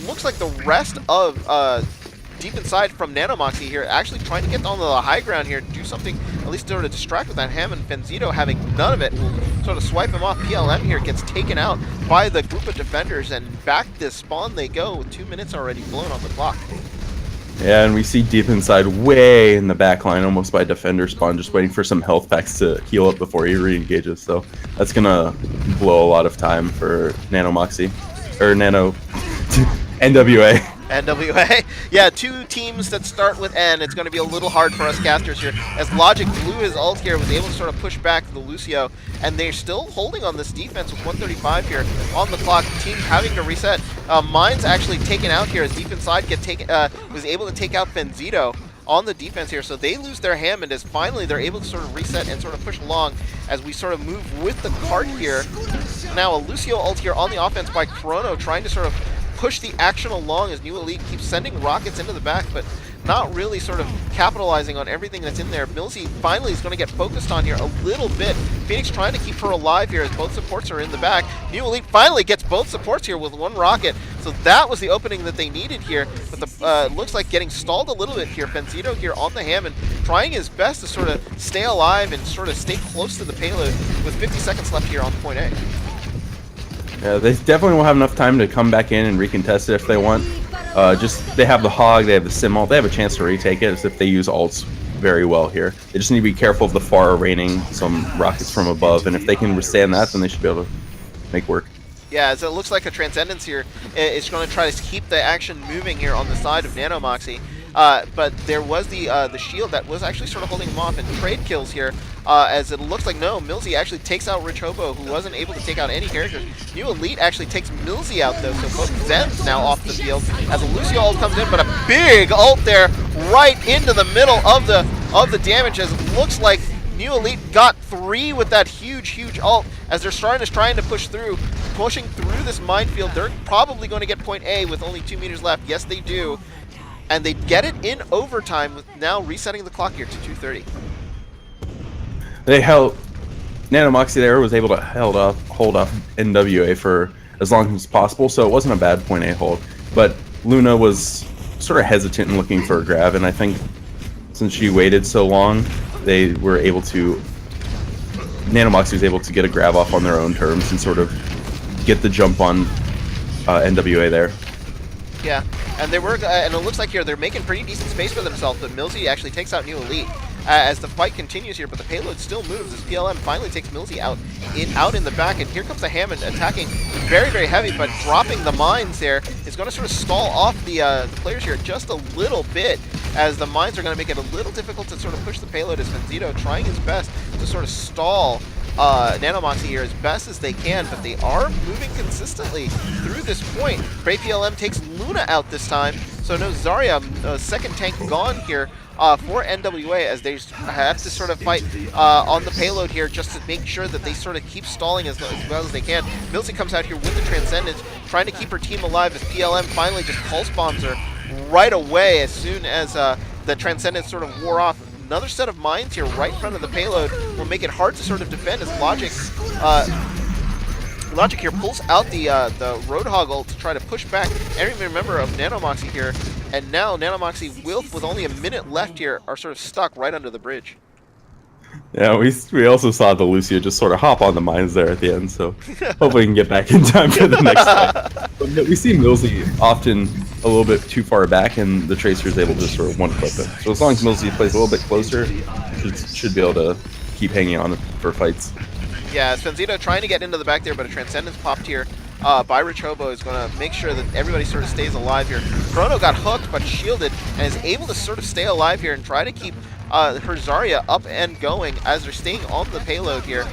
Looks like the rest of Deep Inside from Nanomoxie here actually trying to get on the high ground here, do something at least sort of distract with that Hammond. Fenzito having none of it will sort of swipe him off. PLM here gets taken out by the group of defenders, and back to spawn they go with 2 minutes already blown on the clock. Yeah, and we see deep inside, way in the back line, almost by defender spawn, just waiting for some health packs to heal up before he re-engages. So that's gonna blow a lot of time for Nano Moxie, or Nano NWA. NWA. Yeah, 2 teams that start with N. It's going to be a little hard for us casters here, as Logic blew his ult here, was able to sort of push back the Lucio, and they're still holding on this defense with 135 here on the clock. The team having to reset. Mine's actually taken out here as deep inside was able to take out Fenzito on the defense here, so they lose their Hammond as finally they're able to sort of reset and sort of push along as we sort of move with the cart here. Now a Lucio ult here on the offense by Chrono, trying to sort of push the action along as New Elite keeps sending rockets into the back, but not really sort of capitalizing on everything that's in there. Millsy finally is going to get focused on here a little bit. Phoenix trying to keep her alive here as both supports are in the back. New Elite finally gets both supports here with 1 rocket, so that was the opening that they needed here, but the looks like getting stalled a little bit here. Fenzito here on the Hammond, trying his best to sort of stay alive and sort of stay close to the payload with 50 seconds left here on point A. Yeah, they definitely won't have enough time to come back in and recontest it if they want. They have the Hog, they have the Sim ult, they have a chance to retake it as if they use ults very well here. They just need to be careful of the far raining some rockets from above, and if they can withstand that, then they should be able to make work. Yeah, as it looks like a Transcendence here is going to try to keep the action moving here on the side of Nanomoxie. But there was the shield that was actually sort of holding him off, and trade kills here, as it looks like no, Millsy actually takes out Rich Hobo, who wasn't able to take out any characters. New Elite actually takes Millsy out though, so both Zen's now off the field as a Lucio ult comes in, but a big ult there right into the middle of the damage, as it looks like New Elite got 3 with that huge ult as they're trying to pushing through this minefield. They're probably going to get point A with only 2 meters left. Yes, they do. And they get it in overtime with now resetting the clock here to 2:30. Nanomoxie there was able to hold off NWA for as long as possible, so it wasn't a bad point A hold. But Luna was sort of hesitant in looking for a grab, and I think since she waited so long, they were able to. Nanomoxie was able to get a grab off on their own terms and sort of get the jump on NWA there. Yeah, and and it looks like here they're making pretty decent space for themselves, but Millsy actually takes out New Elite as the fight continues here, but the payload still moves as PLM finally takes Millsy out in the back, and here comes the Hammond attacking very heavy, but dropping the mines there is going to sort of stall off the players here just a little bit, as the mines are going to make it a little difficult to sort of push the payload, as Fenzito trying his best to sort of stall Nanomoxie here as best as they can, but they are moving consistently through this point. Prey PLM takes Luna out this time, so no Zarya, second tank gone here for NWA, as they have to sort of fight on the payload here just to make sure that they sort of keep stalling as well as they can. Millsy comes out here with the Transcendence, trying to keep her team alive as PLM finally just pulse bombs her right away as soon as the Transcendence sort of wore off. Another set of mines here right in front of the payload will make it hard to sort of defend as Logic here pulls out the Roadhog ult to try to push back every member of Nanomoxie here, and now Nanomoxie with only a minute left here are sort of stuck right under the bridge. Yeah, we also saw the Lucio just sort of hop on the mines there at the end, so hopefully we can get back in time for the next fight. But we see Millsy often a little bit too far back, and the Tracer is able to sort of one-clip it. So as long as Millsy plays a little bit closer, should be able to keep hanging on for fights. Yeah, Fenzito trying to get into the back there, but a Transcendence popped here by Rich Hobo is going to make sure that everybody sort of stays alive here. Chrono got hooked but shielded and is able to sort of stay alive here and try to keep her Zarya up and going as they're staying on the payload here.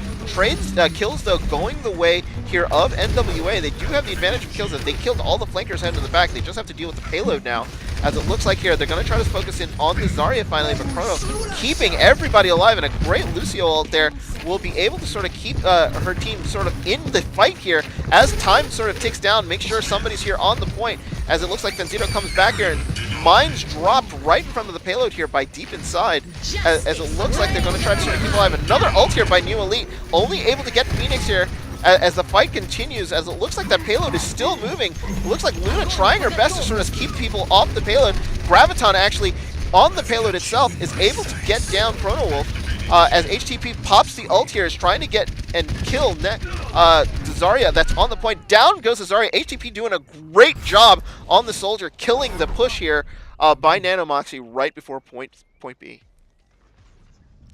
Kills though going the way here of NWA. They do have the advantage of kills as they killed all the flankers heading to the back. They just have to deal with the payload now, as it looks like here they're going to try to focus in on the Zarya finally, but Chrono keeping everybody alive, and a great Lucio ult there will be able to sort of keep her team sort of in the fight here as time sort of ticks down. Make sure somebody's here on the point, as it looks like Fenzito comes back here, and mines dropped right in front of the payload here by deep inside, as it looks like they're going to try to sort of keep alive. Another ult here by New Elite, only able to get Phoenix here as the fight continues, as it looks like that payload is still moving. It looks like Luna trying her best to sort of keep people off the payload. Graviton actually on the payload itself is able to get down Chrono Wolf, as HTP pops the ult here, is trying to get and kill Zarya that's on the point. Down goes Zarya. HTP doing a great job on the soldier, killing the push here by Nanomoxy right before point B.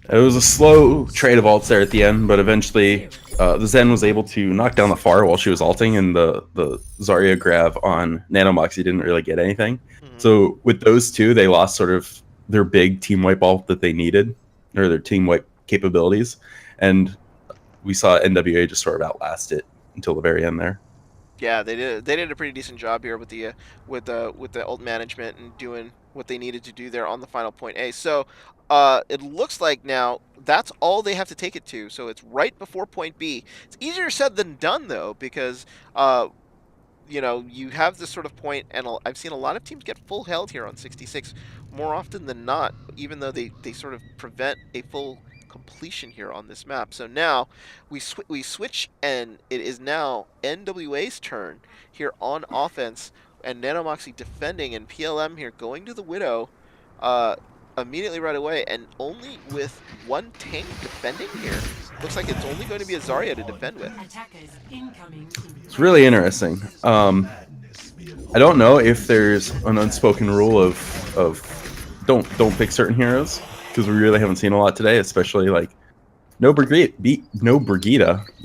It was a slow trade of ults there at the end, but eventually the Zen was able to knock down the Pharah while she was ulting, and the Zarya grab on Nanomoxy didn't really get anything. So with those two, they lost sort of their big team wipe ult that they needed, or their team wipe capabilities, and we saw NWA just sort of outlast it until the very end there. Yeah, they did a pretty decent job here with the ult management and doing what they needed to do there on the final point A. So it looks like now that's all they have to take it to. So it's right before point B. It's easier said than done though, because you know, you have this sort of point, and I've seen a lot of teams get full held here on 66 more often than not, even though they sort of prevent a full completion here on this map. So now we switch, and it is now NWA's turn here on offense, and Nanomoxy defending, and PLM here going to the Widow immediately right away, and only with one tank defending here. Looks like it's only going to be a Zarya to defend with. It's really interesting. I don't know if there's an unspoken rule of don't pick certain heroes, because we really haven't seen a lot today, especially like no Brigitte,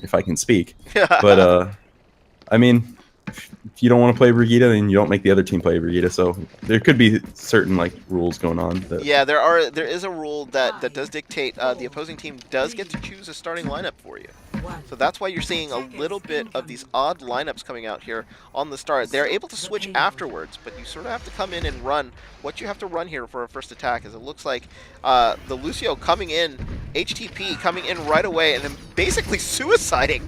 if I can speak. But I mean, if you don't want to play Brigitte, then you don't make the other team play Brigitte. So there could be certain like rules going on. Yeah, there is a rule that does dictate the opposing team does get to choose a starting lineup for you. So that's why you're seeing a little bit of these odd lineups coming out here on the start. They're able to switch afterwards, but you sort of have to come in and run what you have to run here for a first attack, as it looks like the Lucio coming in, HTP coming in right away, and then basically suiciding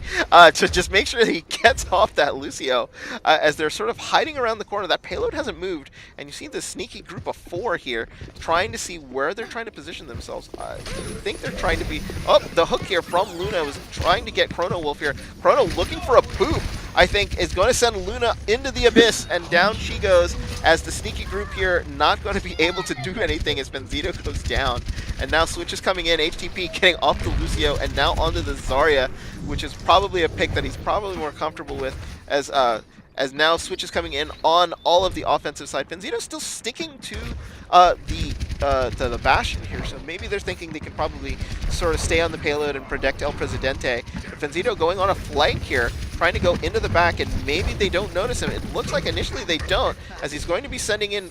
to just make sure that he gets off that Lucio as they're sort of hiding around the corner. That payload hasn't moved, and you see this sneaky group of 4 here trying to see where they're trying to position themselves. I think they're trying to be... Oh, the hook here from Luna was trying to get Chrono Wolf here. Chrono looking for a poop, I think, is going to send Luna into the abyss, and down she goes as the sneaky group here not going to be able to do anything as Benzito goes down. And now Switch is coming in, HTP getting off the Lucio, and now onto the Zarya, which is probably a pick that he's probably more comfortable with, as now Switch is coming in on all of the offensive side. Benzito's still sticking to the Bastion here, so maybe they're thinking they can probably sort of stay on the payload and protect El Presidente. But Benzito going on a flank here, trying to go into the back, and maybe they don't notice him. It looks like initially they don't, as he's going to be sending in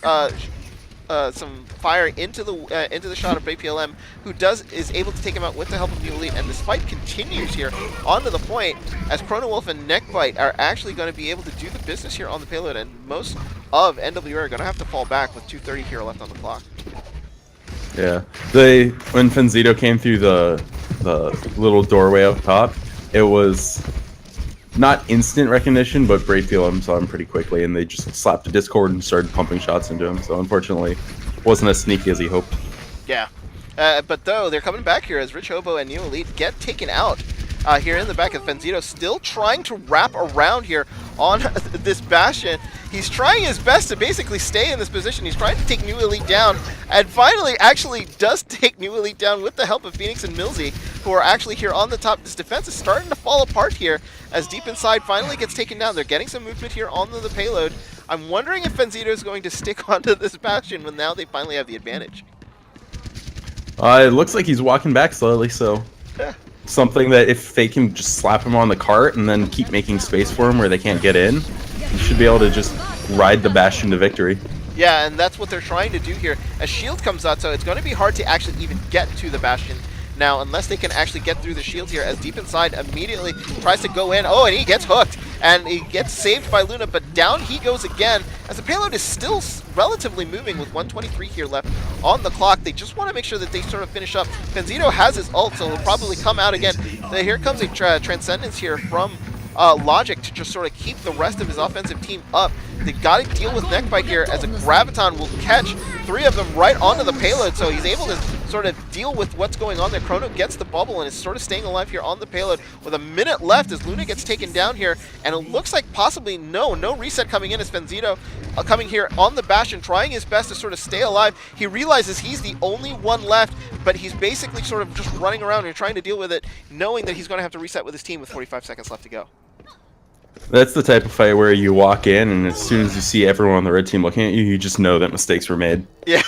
some fire into the shot of BPLM, who is able to take him out with the help of New Elite, and this fight continues here onto the point as Chrono Wolf and Neckbite are actually going to be able to do the business here on the payload, and most of NWA are going to have to fall back with 2:30 here left on the clock. Yeah, when Fenzito came through the little doorway up top, it was not instant recognition, but Brave PLM saw him pretty quickly, and they just slapped a Discord and started pumping shots into him. So unfortunately, it wasn't as sneaky as he hoped. Yeah, but though they're coming back here as Rich Hobo and New Elite get taken out here in the back of Benzito, still trying to wrap around here on this Bastion. He's trying his best to basically stay in this position. He's trying to take New Elite down, and finally actually does take New Elite down with the help of Phoenix and Millsy, who are actually here on the top. This defense is starting to fall apart here as Deep Inside finally gets taken down. They're getting some movement here on the payload. I'm wondering if Benzito is going to stick onto this Bastion when now they finally have the advantage. It looks like he's walking back slowly, so something that if they can just slap him on the cart and then keep making space for him where they can't get in, you should be able to just ride the Bastion to victory. Yeah, and that's what they're trying to do here as shield comes out, so it's going to be hard to actually even get to the Bastion now unless they can actually get through the shield here, as Deep Inside immediately tries to go in. Oh, and he gets hooked, and he gets saved by Luna, but down he goes again as the payload is still relatively moving with 123 here left on the clock. They just want to make sure that they sort of finish up. Benzito has his ult, so he'll probably come out again. Here comes a Transcendence here from Logic to just sort of keep the rest of his offensive team up. They've got to deal with Neckbite here as a Graviton will catch 3 of them right onto the payload, so he's able to sort of deal with what's going on there. Chrono gets the bubble and is sort of staying alive here on the payload with a minute left as Luna gets taken down here, and it looks like possibly no reset coming in as Benzito coming here on the Bastion, trying his best to sort of stay alive. He realizes he's the only one left, but he's basically sort of just running around and trying to deal with it, knowing that he's going to have to reset with his team with 45 seconds left to go. That's the type of fight where you walk in, and as soon as you see everyone on the red team looking at you, you just know that mistakes were made. Yeah.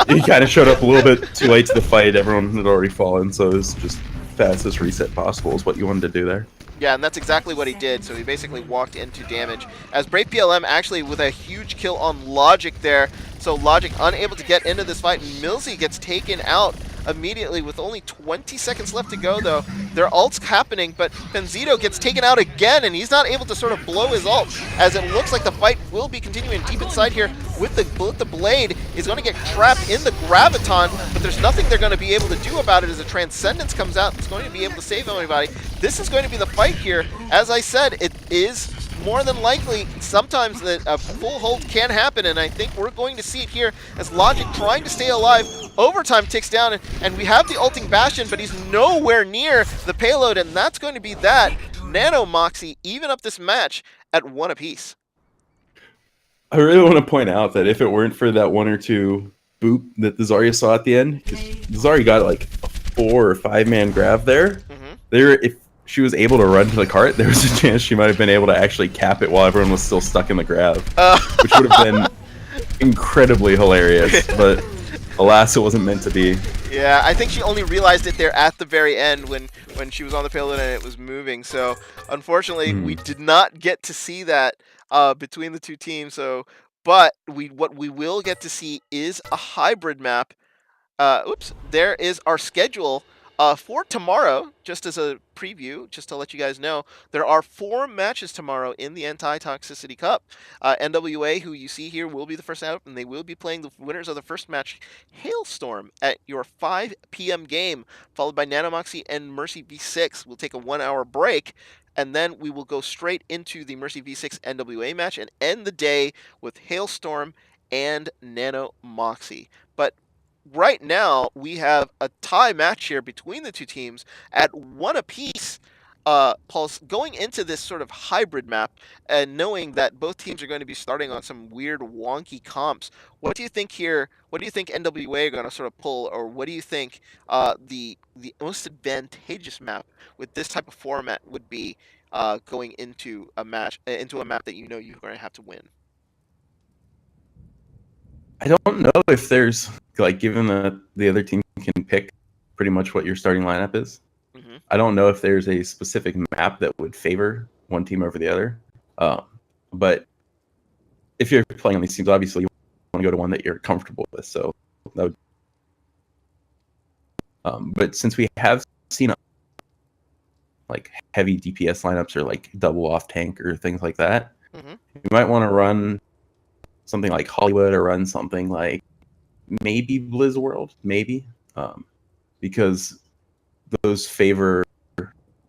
You kind of showed up a little bit too late to the fight. Everyone had already fallen, so it was just fastest reset possible is what you wanted to do there. Yeah, and that's exactly what he did. So he basically walked into damage. As Brave PLM actually with a huge kill on Logic there. So Logic unable to get into this fight, and Millsy gets taken out immediately with only 20 seconds left to go, though. Their ult's happening, but Benzito gets taken out again, and he's not able to sort of blow his ult, as it looks like the fight will be continuing deep inside here with the blade. Is going to get trapped in the Graviton, but there's nothing they're going to be able to do about it as a Transcendence comes out. It's going to be able to save anybody. This is going to be the fight here. As I said, it is more than likely sometimes that a full hold can happen, and I think we're going to see it here as Logic trying to stay alive. Overtime ticks down, and we have the ulting Bastion, but he's nowhere near the payload, and that's going to be that. Nano Moxie even up this match at 1 apiece. I really want to point out that if it weren't for that 1 or 2 boop that the Zarya saw at the end, because Zarya got like a 4 or 5 man grab there, if she was able to run to the cart, there was a chance she might have been able to actually cap it while everyone was still stuck in the grab, which would have been incredibly hilarious, but alas, it wasn't meant to be. Yeah, I think she only realized it there at the very end when she was on the payload and it was moving. So unfortunately, we did not get to see that between the two teams. So, but what we will get to see is a hybrid map. Oops, there is our schedule for tomorrow. Just as a preview, just to let you guys know, there are 4 matches tomorrow in the Anti-Toxicity Cup. NWA, who you see here, will be the first out, and they will be playing the winners of the first match, Hailstorm, at your 5 p.m. game, followed by Nanomoxie and Mercy V6. We'll take a 1-hour break, and then we will go straight into the Mercy V6 NWA match and end the day with Hailstorm and Nanomoxie. But right now, we have a tie match here between the two teams at 1 apiece. Pulse, going into this sort of hybrid map and knowing that both teams are going to be starting on some weird, wonky comps, what do you think here? What do you think NWA are going to sort of pull, or what do you think the most advantageous map with this type of format would be going into a match, into a map that you know you're going to have to win? I don't know if there's, like, given that the other team can pick pretty much what your starting lineup is, I don't know if there's a specific map that would favor one team over the other. But if you're playing on these teams, obviously you want to go to one that you're comfortable with. So that would, but since we have seen like heavy DPS lineups or like double off tank or things like that, you might want to run something like Hollywood or run something like maybe Blizz World, maybe, because those favor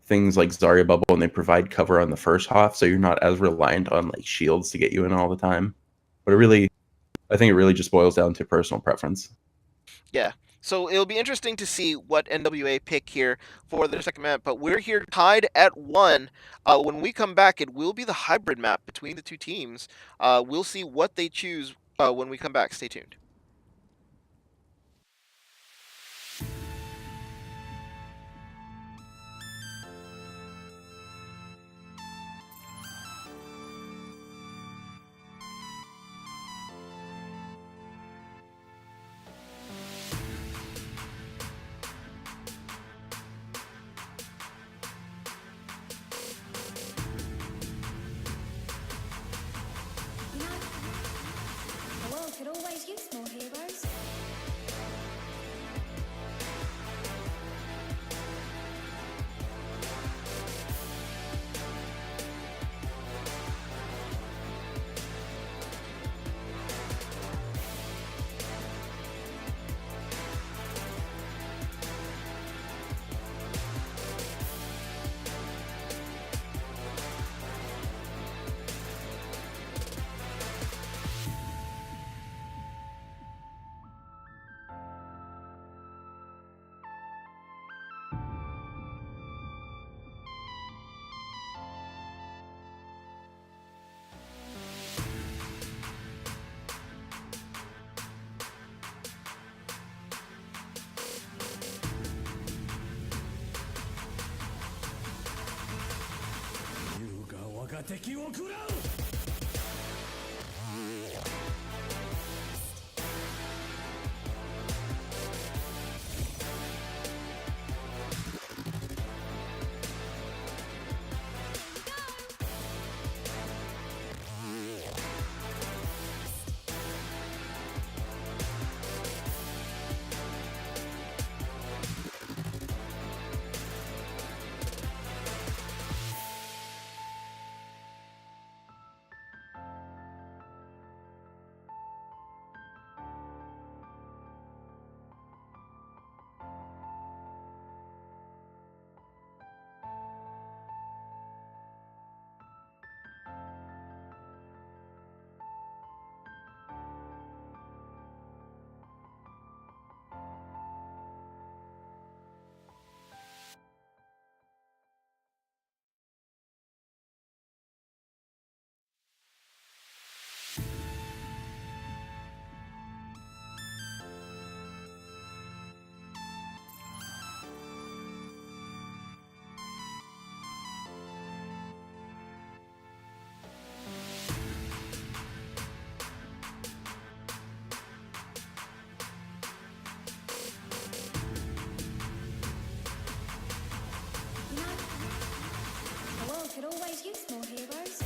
things like Zarya Bubble and they provide cover on the first half, so you're not as reliant on like shields to get you in all the time. But I think it really just boils down to personal preference. Yeah. So it'll be interesting to see what NWA pick here for their second map, but we're here tied at 1. When we come back, it will be the hybrid map between the two teams. We'll see what they choose when we come back. Stay tuned. You know, the world could always use more You know, the world could always use more heroes.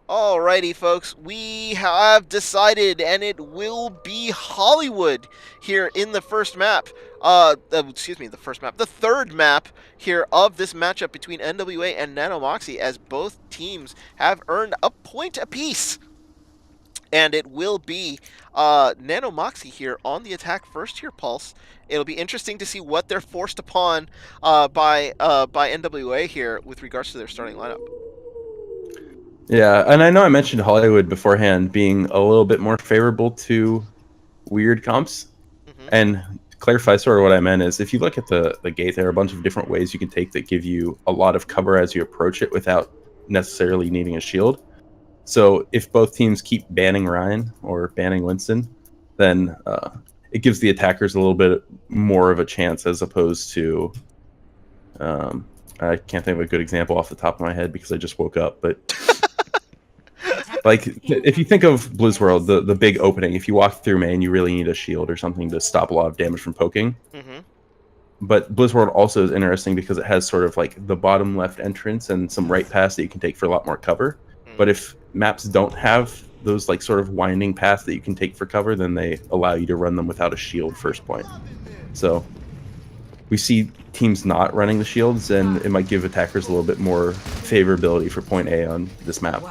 Alrighty, folks, we have decided, and it will be Hollywood here in the first map. Excuse me, the third map here of this matchup between NWA and Nanomoxie, as both teams have earned a point apiece. And it will be Nanomoxie here on the attack first here, Pulse. It'll be interesting to see what they're forced upon by NWA here with regards to their starting lineup. Yeah, and I know I mentioned Hollywood beforehand being a little bit more favorable to weird comps. Mhm. And to clarify sort of what I meant is if you look at the gate, there are a bunch of different ways you can take that give you a lot of cover as you approach it without necessarily needing a shield. So if both teams keep banning Ryan or banning Winston, then it gives the attackers a little bit more of a chance as opposed to I can't think of a good example off the top of my head because I just woke up, but like if you think of Blizz World, the big opening, if you walk through main, you really need a shield or something to stop a lot of damage from poking. Mm-hmm. But Blizz World also is interesting because it has sort of like the bottom left entrance and some right paths that you can take for a lot more cover. But if maps don't have those like sort of winding paths that you can take for cover, then they allow you to run them without a shield first point. So we see teams not running the shields, and it might give attackers a little bit more favorability for point A on this map.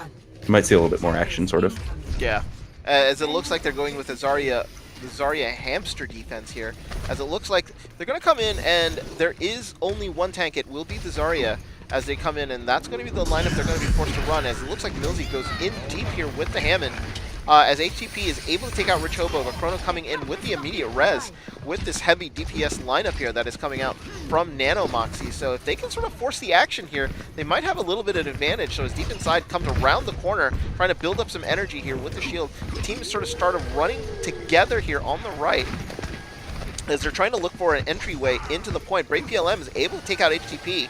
You might see a little bit more action, sort of. Yeah, as it looks like they're going with the Zarya hamster defense here, as it looks like they're going to come in and there is only one tank. It will be the Zarya as they come in, and that's going to be the lineup they're going to be forced to run, as it looks like Millsy goes in deep here with the Hammond. As HTP is able to take out Rich Hobo, but Chrono coming in with the immediate res with this heavy DPS lineup here that is coming out from Nano Moxie. So if they can sort of force the action here, they might have a little bit of advantage. So as Deep Inside comes around the corner, trying to build up some energy here with the shield, the team sort of started running together here on the right as they're trying to look for an entryway into the point. Brave PLM is able to take out HTP.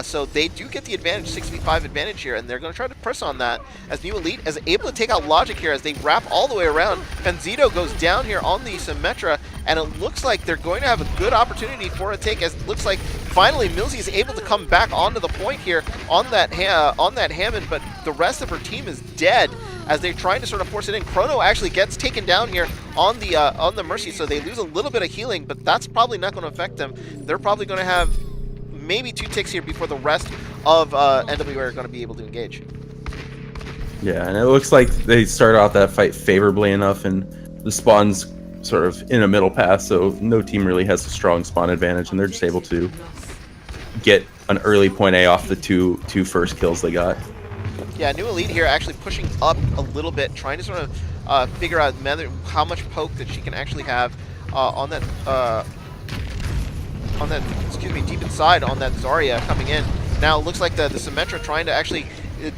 So they do get the advantage, 6v5 advantage here, and they're going to try to press on that as New Elite is able to take out Logic here as they wrap all the way around. Fenzito goes down here on the Symmetra, and it looks like they're going to have a good opportunity for a take, as it looks like finally Millsy is able to come back onto the point here on that Hammond, but the rest of her team is dead as they're trying to sort of force it in. Chrono actually gets taken down here on the Mercy, so they lose a little bit of healing, but that's probably not going to affect them. They're probably going to have maybe 2 ticks here before the rest of NWA are going to be able to engage. Yeah, and it looks like they start out that fight favorably enough, and the spawn's sort of in a middle path, so no team really has a strong spawn advantage, and they're just able to get an early point A off the two first kills they got. Yeah, New Elite here actually pushing up a little bit, trying to sort of figure out how much poke that she can actually have on that Deep Inside on that Zarya coming in. Now it looks like the Symmetra trying to actually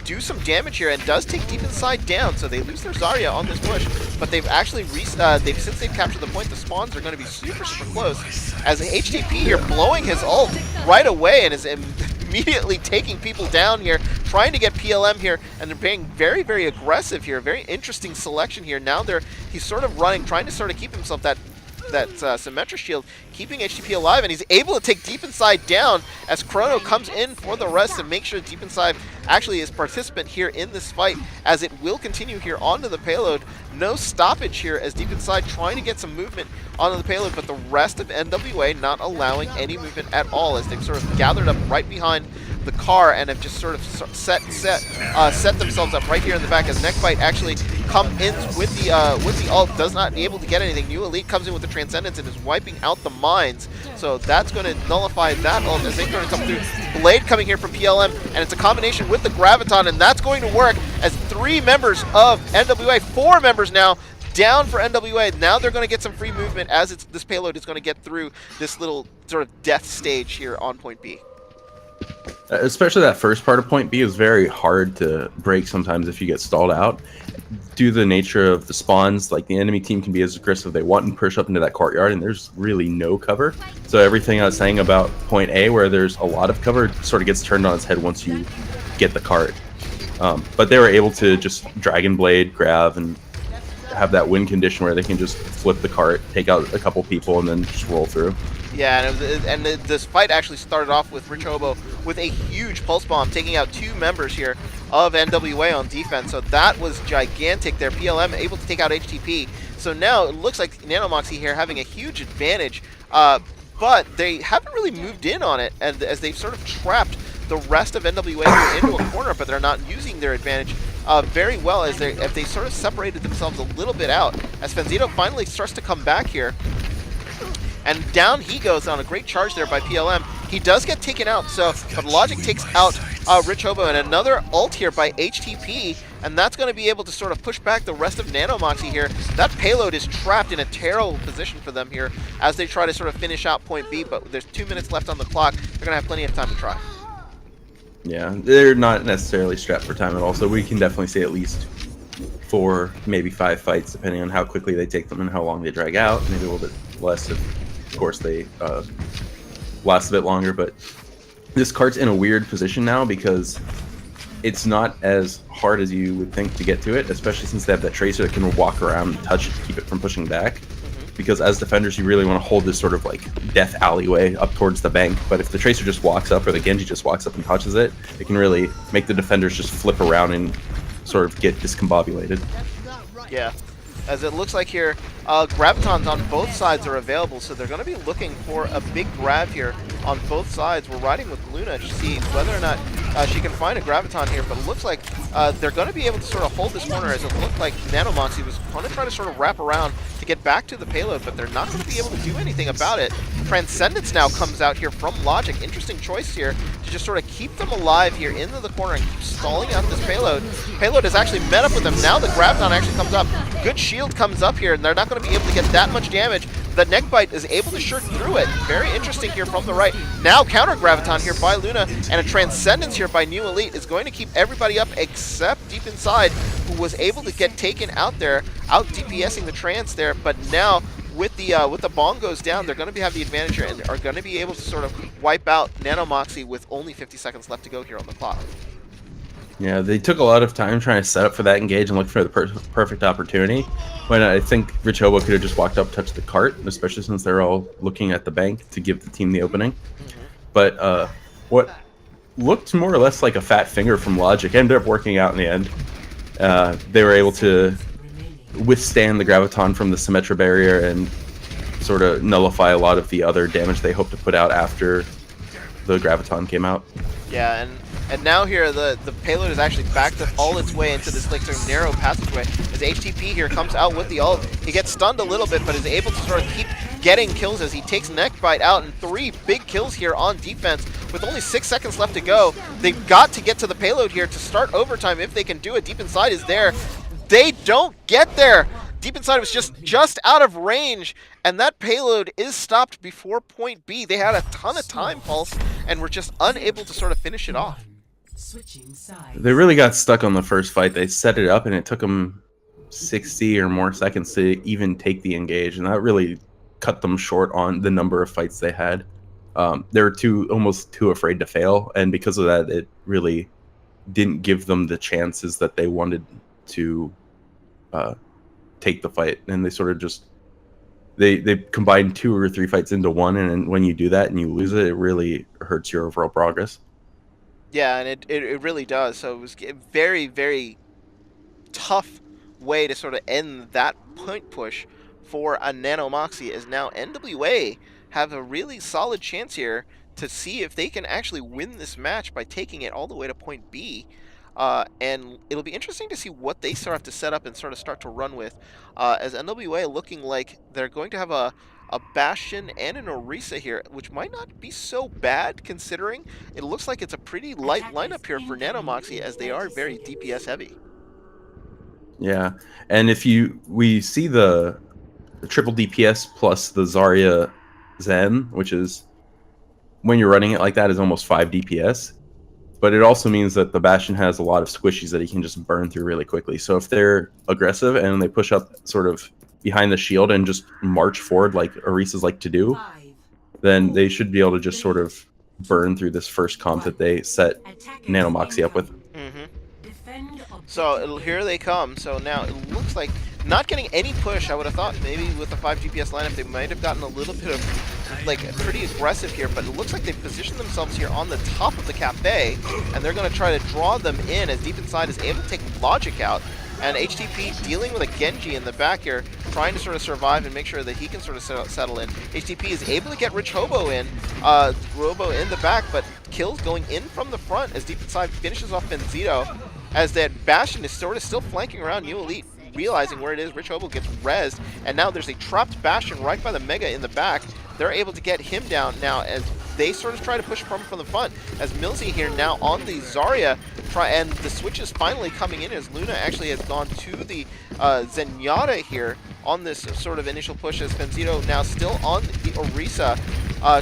do some damage here and does take Deep Inside down, so they lose their Zarya on this push, but they've actually since they've captured the point, the spawns are going to be super close, as HTP here blowing his ult right away and is immediately taking people down here, trying to get PLM here, and they're being very aggressive here. Very interesting selection here. Now he's sort of running, trying to sort of keep himself that Symmetra shield, keeping HTP alive, and he's able to take Deep Inside down as Chrono comes in for the rest and make sure Deep Inside actually is participant here in this fight, as it will continue here onto the payload. No stoppage here as Deep Inside trying to get some movement onto the payload, but the rest of NWA not allowing any movement at all, as they've sort of gathered up right behind the car and have just sort of set themselves up right here in the back, as Neckbite actually come in with the ult, does not able to get anything. New Elite comes in with the Transcendence and is wiping out the mines, so that's going to nullify that ult as they try to come through. Blade coming here from PLM, and it's a combination with the Graviton, and that's going to work as 3 members of NWA, 4 members now, down for NWA. Now they're going to get some free movement as this payload is going to get through this little sort of death stage here on point B. Especially that first part of point B is very hard to break sometimes if you get stalled out. Due to the nature of the spawns, like the enemy team can be as aggressive they want and push up into that courtyard, and there's really no cover. So everything I was saying about point A, where there's a lot of cover, sort of gets turned on its head once you get the cart. But they were able to just Dragon Blade, grab, and have that win condition where they can just flip the cart, take out a couple people, and then just roll through. Yeah, and this fight actually started off with Rich Hobo with a huge pulse bomb, taking out 2 members here of NWA on defense. So that was gigantic there. PLM able to take out HTP. So now it looks like Nanomoxie here having a huge advantage, but they haven't really moved in on it, and as they've sort of trapped the rest of NWA into a corner, but they're not using their advantage very well, as they sort of separated themselves a little bit out. As Fenzito finally starts to come back here, and down he goes on a great charge there by PLM. He does get taken out, but Logic takes out Rich Hobo, and another ult here by HTP, and that's going to be able to sort of push back the rest of Nanomoxie here. That payload is trapped in a terrible position for them here as they try to sort of finish out point B, but there's 2 minutes left on the clock. They're going to have plenty of time to try. Yeah, they're not necessarily strapped for time at all, so we can definitely see at least 4, maybe 5 fights, depending on how quickly they take them and how long they drag out. Maybe a little bit less if, of course, they last a bit longer. But this cart's in a weird position now because it's not as hard as you would think to get to it, especially since they have that tracer that can walk around and touch it to keep it from pushing back. Because as defenders, you really want to hold this sort of like death alleyway up towards the bank. But if the tracer just walks up, or the Genji just walks up and touches it, it can really make the defenders just flip around and sort of get discombobulated. Yeah, as it looks like here, Gravitons on both sides are available, so they're going to be looking for a big grab here on both sides. We're riding with Luna to see whether or not she can find a Graviton here, but it looks like they're going to be able to sort of hold this corner, as it looked like Nanomoxie was going to try to sort of wrap around to get back to the payload, but they're not going to be able to do anything about it. Transcendence now comes out here from Logic. Interesting choice here to just sort of keep them alive here into the corner and keep stalling out this payload. Payload has actually met up with them. Now the Graviton actually comes up. Good shield comes up here, and they're not going to be able to get that much damage. The neck bite is able to shirt through it. Very interesting here from the right. Now counter Graviton here by Luna, and a Transcendence here by New Elite is going to keep everybody up except Deep Inside, who was able to get taken out there, out DPSing the Trance there. But now with the bongos down, they're going to have the advantage here and are going to be able to sort of wipe out Nanomoxie with only 50 seconds left to go here on the clock. Yeah, they took a lot of time trying to set up for that engage and look for the perfect opportunity. When I think Rich Hobo could have just walked up, touched the cart, especially since they're all looking at the bank to give the team the opening. But what looked more or less like a fat finger from Logic ended up working out in the end. They were able to withstand the Graviton from the Symmetra barrier and sort of nullify a lot of the other damage they hoped to put out after the Graviton came out. Yeah, and now here the payload is actually backed up all its way into this like sort of narrow passageway. As HTP here comes out with the ult, he gets stunned a little bit, but is able to sort of keep getting kills as he takes Neckbite out, and 3 big kills here on defense with only 6 seconds left to go. They've got to get to the payload here to start overtime if they can do it. Deep Inside is there. They don't get there. Deep Inside was just out of range, and that payload is stopped before point B. They had a ton of time, Pulse, and were just unable to sort of finish it off. They really got stuck on the first fight. They set it up, and it took them 60 or more seconds to even take the engage, and that really cut them short on the number of fights they had. They were almost too afraid to fail, and because of that, it really didn't give them the chances that they wanted to take the fight. And they sort of just they combined 2 or 3 fights into one, and when you do that and you lose it, it really hurts your overall progress. Yeah, and it really does. So it was a very, very tough way to sort of end that point push for a Nanomoxie, as now NWA have a really solid chance here to see if they can actually win this match by taking it all the way to point B. And it'll be interesting to see what they sort of have to set up and sort of start to run with, as NWA looking like they're going to have a Bastion and an Orisa here, which might not be so bad considering it looks like it's a pretty light lineup here for Nanomoxie, as they are very DPS heavy. Yeah, and we see the triple DPS plus the Zarya Zen, which is, when you're running it like that, is almost 5 DPS. But it also means that the Bastion has a lot of squishies that he can just burn through really quickly. So if they're aggressive and they push up sort of behind the shield and just march forward like Orisa's like to do, then they should be able to just sort of burn through this first comp that they set Nanomoxie up with. So here they come. So now it looks like not getting any push. I would have thought maybe with the 5 DPS lineup they might have gotten a little bit of like pretty aggressive here, but it looks like they've positioned themselves here on the top of the cafe, and they're going to try to draw them in, as Deep Inside is able to take Logic out, and HTP dealing with a Genji in the back here, trying to sort of survive and make sure that he can sort of settle in. HTP is able to get Rich Hobo in, Robo in the back, but kills going in from the front as Deep Inside finishes off Benzito, as that Bastion is sort of still flanking around New Elite, realizing where it is. Rich Hobo gets rezzed, and now there's a trapped Bastion right by the Mega in the back. They're able to get him down now as they sort of try to push from the front, as Millsy here now on the Zarya, and the switch is finally coming in as Luna actually has gone to the Zenyatta here on this sort of initial push, as Benzito now still on the Orisa,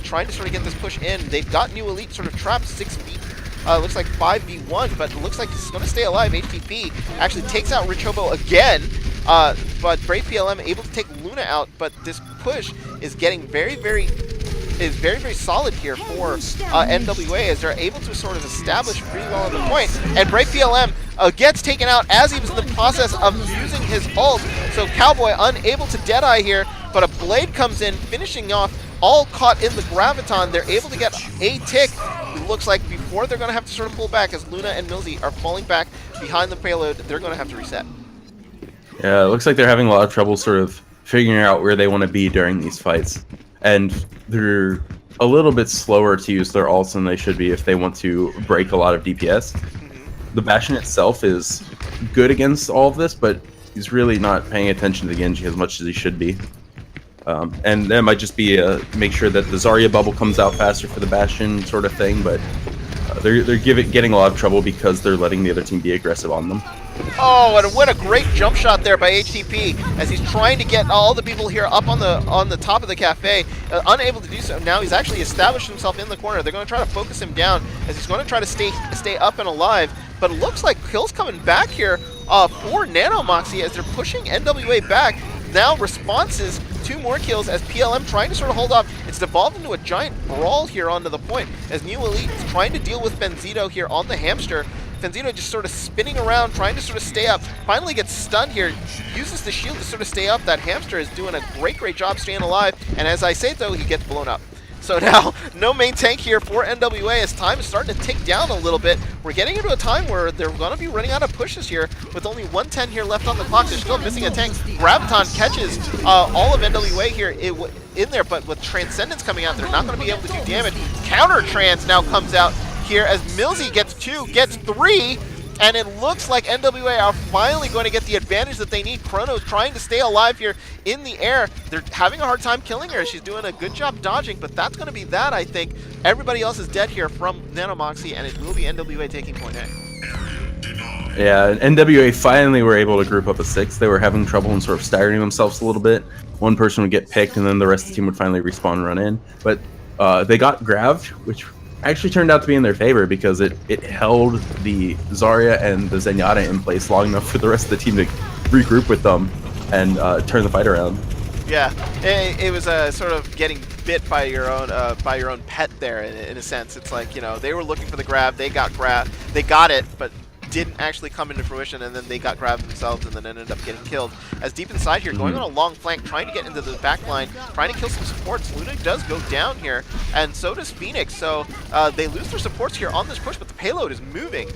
trying to sort of get this push in. They've got New Elite sort of trapped 6 feet. Looks like 5v1, but it looks like he's going to stay alive. HTP actually takes out Rich Hobo again, but Brave PLM able to take Luna out, but this push is getting very, very solid here for NWA, as they're able to sort of establish pretty well on the point, and Brave PLM gets taken out as he was in the process of using his ult, so Cowboy unable to Deadeye here, but a Blade comes in, finishing off, all caught in the Graviton. They're able to get a tick, it looks like, before they're going to have to sort of pull back, as Luna and Millsy are falling back behind the payload. They're going to have to reset. Yeah, it looks like they're having a lot of trouble sort of figuring out where they want to be during these fights. And they're a little bit slower to use their ults than they should be if they want to break a lot of DPS. Mhm. The Bastion itself is good against all of this, but he's really not paying attention to the Genji as much as he should be. And that might just be make sure that the Zarya bubble comes out faster for the Bastion sort of thing, but they're getting a lot of trouble because they're letting the other team be aggressive on them. Oh, and what a great jump shot there by HTP as he's trying to get all the people here up on the top of the cafe, unable to do so. Now he's actually established himself in the corner. They're going to try to focus him down as he's going to try to stay up and alive. But it looks like kills coming back here for Nanomoxy as they're pushing NWA back. Now responses, 2 more kills as PLM trying to sort of hold off. It's devolved into a giant brawl here onto the point as New Elite is trying to deal with Fenzito here on the hamster. Fenzito just sort of spinning around, trying to sort of stay up. Finally gets stunned here, uses the shield to sort of stay up. That hamster is doing a great job staying alive. And as I say though, he gets blown up. So now, no main tank here for NWA as time is starting to tick down a little bit. We're getting into a time where they're going to be running out of pushes here with only 110 here left on the clock. They're still missing a tank. Graviton catches all of NWA here in there, but with Transcendence coming out, they're not going to be able to do damage. Counter Trans now comes out here as Millsy gets 2, gets 3, and it looks like NWA are finally going to get the advantage that they need. Chrono's trying to stay alive here in the air. They're having a hard time killing her. She's doing a good job dodging, but that's going to be that, I think. Everybody else is dead here from Nanomoxy, and it will be NWA taking point A. Yeah, NWA finally were able to group up a 6. They were having trouble in sort of staggering themselves a little bit. One person would get picked, and then the rest of the team would finally respawn and run in. But they got grabbed, which actually turned out to be in their favor because it held the Zarya and the Zenyatta in place long enough for the rest of the team to regroup with them and turn the fight around. Yeah, it was sort of getting bit by your own pet there in a sense. It's like, you know, they were looking for the grab, they got it, but didn't actually come into fruition, and then they got grabbed themselves and then ended up getting killed. As deep inside here, going on a long flank, trying to get into the back line, trying to kill some supports. Luna does go down here, and so does Phoenix. So they lose their supports here on this push, but the payload is moving.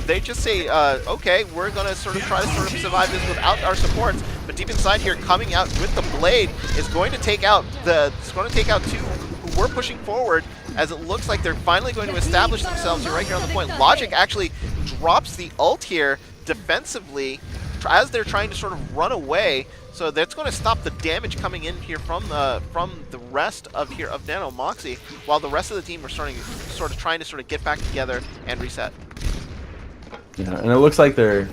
They just say, okay, we're going to sort of try to survive this without our supports. But deep inside here, coming out with the blade is going to take out 2 who were pushing forward, as it looks like they're finally going to establish themselves here right here on the point. Logic actually drops the ult here defensively as they're trying to sort of run away, so that's going to stop the damage coming in here from the rest of Nanomoxy, while the rest of the team are trying to get back together and reset. Yeah, and it looks like the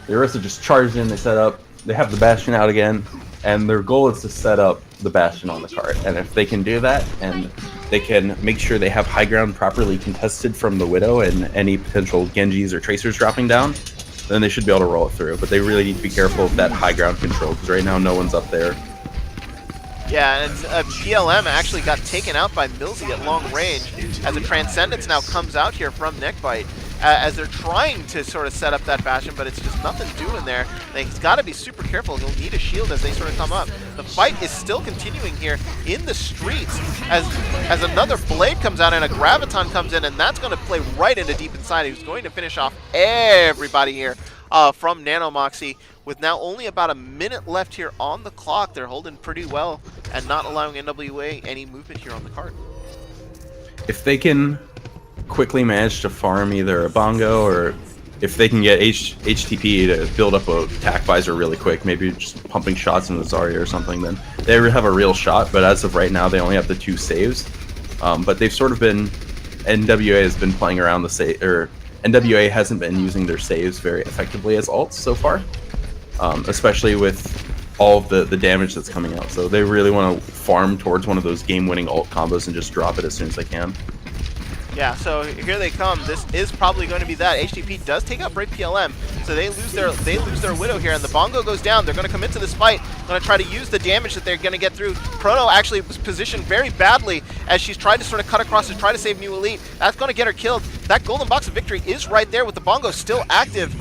rest are just charged in. They set up. They have the Bastion out again, and their goal is to set up the Bastion on the cart. And if they can do that, and they can make sure they have high ground properly contested from the Widow and any potential Genjis or Tracers dropping down, then they should be able to roll it through. But they really need to be careful of that high ground control, because right now no one's up there. Yeah, and PLM actually got taken out by Millsy at long range as a Transcendence now comes out here from Neckbite. As they're trying to sort of set up that Bastion, but it's just nothing doing there. He's got to be super careful. He'll need a shield as they sort of come up. The fight is still continuing here in the streets as another blade comes out and a Graviton comes in, and that's going to play right into deep inside. He's going to finish off everybody here from Nanomoxy. With now only about a minute left here on the clock, they're holding pretty well and not allowing NWA any movement here on the cart. If they can quickly manage to farm either a bongo, or if they can get HTP to build up a attack visor really quick, maybe just pumping shots into the Zarya or something, then they have a real shot. But as of right now, they only have the 2 saves. But they've sort of been, NWA has been playing around the save, or NWA hasn't been using their saves very effectively as ults so far, especially with all of the damage that's coming out. So they really want to farm towards one of those game-winning ult combos and just drop it as soon as they can. Yeah, so here they come. This is probably going to be that. HTP does take out Brave PLM, so they lose their Widow here, and the Bongo goes down. They're going to come into this fight, going to try to use the damage that they're going to get through. Chrono actually was positioned very badly as she's tried to sort of cut across to try to save New Elite. That's going to get her killed. That golden box of victory is right there with the Bongo still active.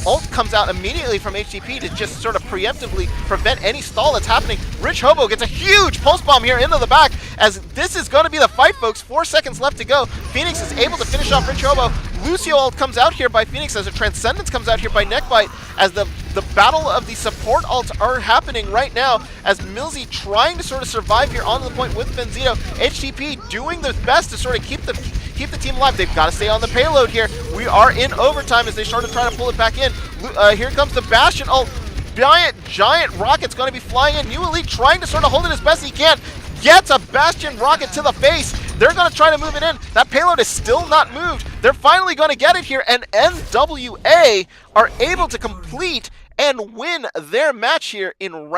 Ult comes out immediately from HTP to just sort of preemptively prevent any stall that's happening. Rich Hobo gets a huge pulse bomb here into the back, as this is going to be the fight, folks. 4 seconds left to go. Phoenix is able to finish off Rich Hobo. Lucio ult comes out here by Phoenix as a Transcendence comes out here by Neckbite, as the battle of the support ults are happening right now, as Millsy trying to sort of survive here on the point with Benzito. HTP doing their best to sort of keep the team alive. They've got to stay on the payload here. We are in overtime as they start to try to pull it back in. Here comes the Bastion. Oh, giant rocket's going to be flying in. New Elite trying to sort of hold it as best he can. Gets a Bastion rocket to the face. They're going to try to move it in. That payload is still not moved. They're finally going to get it here, and NWA are able to complete and win their match here in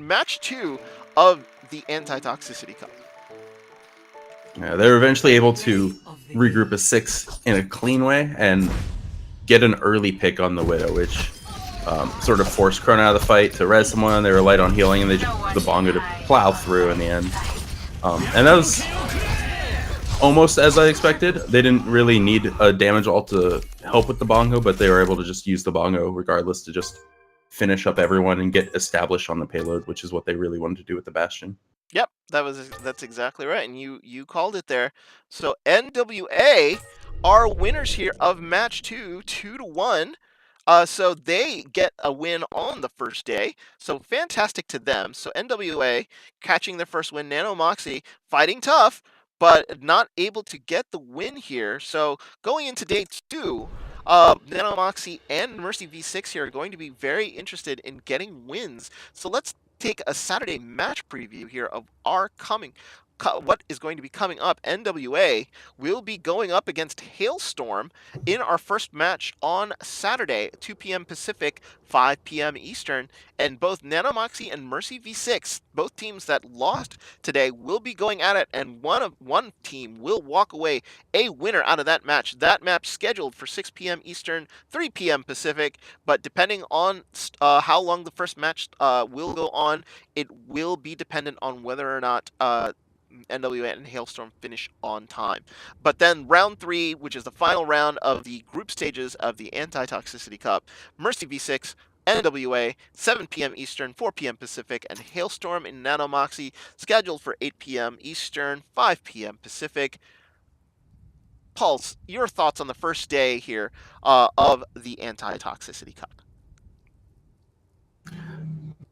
match 2 of the Anti-Toxicity Cup. Yeah, they were eventually able to regroup as 6 in a clean way and get an early pick on the Widow, which sort of forced Chrono out of the fight to res someone. They were light on healing, and they just the Bongo to plow through in the end. And that was almost as I expected. They didn't really need a damage ult to help with the Bongo, but they were able to just use the Bongo regardless to just finish up everyone and get established on the payload, which is what they really wanted to do with the Bastion. Yep, that's exactly right, and you called it there. So NWA are winners here of match 2, 2-1. So they get a win on the first day. So fantastic to them. So NWA catching their first win. Nano Moxie fighting tough, but not able to get the win here. So going into day 2, Nano Moxie and Mercy V6 here are going to be very interested in getting wins. So let's take a Saturday match preview here of our what is going to be coming up. NWA will be going up against Hailstorm in our first match on Saturday, 2 p.m. Pacific, 5 p.m. Eastern, and both Nanomoxie and Mercy V6, both teams that lost today, will be going at it, and one team will walk away a winner out of that match. That match scheduled for 6 p.m. Eastern, 3 p.m. Pacific, but depending on how long the first match will go on, it will be dependent on whether or not NWA and Hailstorm finish on time. But then round 3, which is the final round of the group stages of the Anti-Toxicity Cup, Mercy V6, NWA, 7 p.m. Eastern, 4 p.m. Pacific, and Hailstorm in Nanomoxie, scheduled for 8 p.m. Eastern, 5 p.m. Pacific. Pulse, your thoughts on the first day here of the Anti-Toxicity Cup?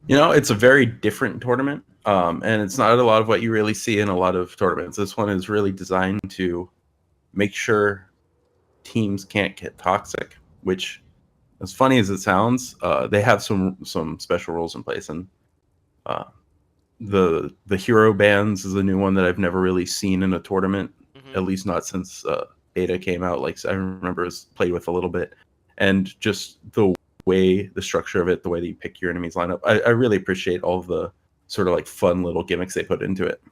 You know, it's a very different tournament, and it's not a lot of what you really see in a lot of tournaments. This one is really designed to make sure teams can't get toxic, which, as funny as it sounds, they have some special rules in place. And the hero bans is a new one that I've never really seen in a tournament, at least not since beta came out. Like, I remember it was played with a little bit, and just the way, the structure of it, the way that you pick your enemies lineup, I really appreciate all of the sort of like fun little gimmicks they put into it.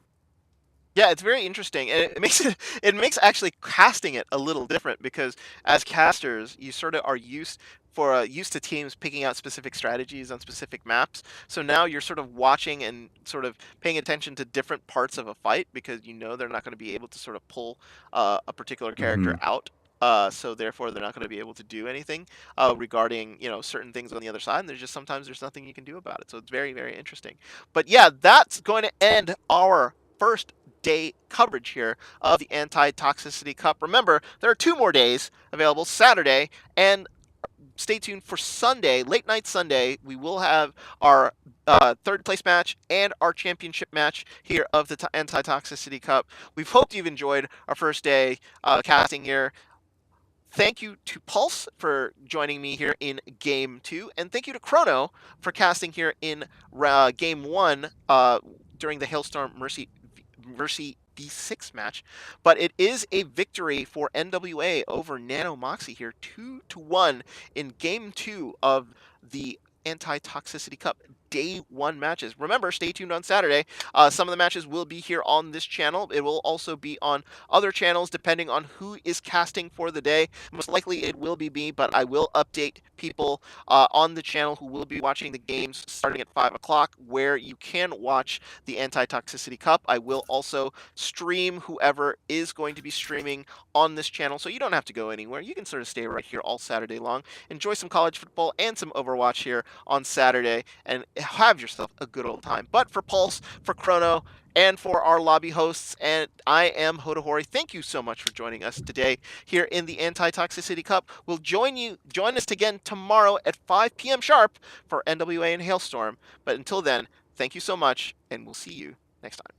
Yeah, it's very interesting, and it makes actually casting it a little different, because as casters, you sort of are used to teams picking out specific strategies on specific maps. So now you're sort of watching and sort of paying attention to different parts of a fight, because you know they're not going to be able to sort of pull a particular character out. So therefore, they're not going to be able to do anything regarding certain things on the other side. And sometimes there's nothing you can do about it. So it's very, very interesting. But yeah, that's going to end our first day coverage here of the Anti-Toxicity Cup. Remember, there are 2 more days available, Saturday, and stay tuned for Sunday, late night Sunday. We will have our third place match and our championship match here of the Anti-Toxicity Cup. We've hoped you've enjoyed our first day casting here. Thank you to Pulse for joining me here in Game 2, and thank you to Chrono for casting here in Game 1 during the Hailstorm Mercy V6 match. But it is a victory for NWA over Nano Moxie here, 2-1 in Game 2 of the Anti-Toxicity Cup Day 1 matches. Remember, stay tuned on Saturday. Some of the matches will be here on this channel. It will also be on other channels depending on who is casting for the day. Most likely it will be me, but I will update people on the channel who will be watching the games starting at 5 o'clock, where you can watch the Anti-Toxicity Cup. I will also stream whoever is going to be streaming on this channel, so you don't have to go anywhere. You can sort of stay right here all Saturday long. Enjoy some college football and some Overwatch here on Saturday, and have yourself a good old time. But for Pulse, for Chrono, and for our lobby hosts, and I am Hodahori, thank you so much for joining us today here in the Anti-Toxicity Cup. We'll join us again tomorrow at 5 p.m. sharp for NWA and Hailstorm. But until then, thank you so much, and we'll see you next time.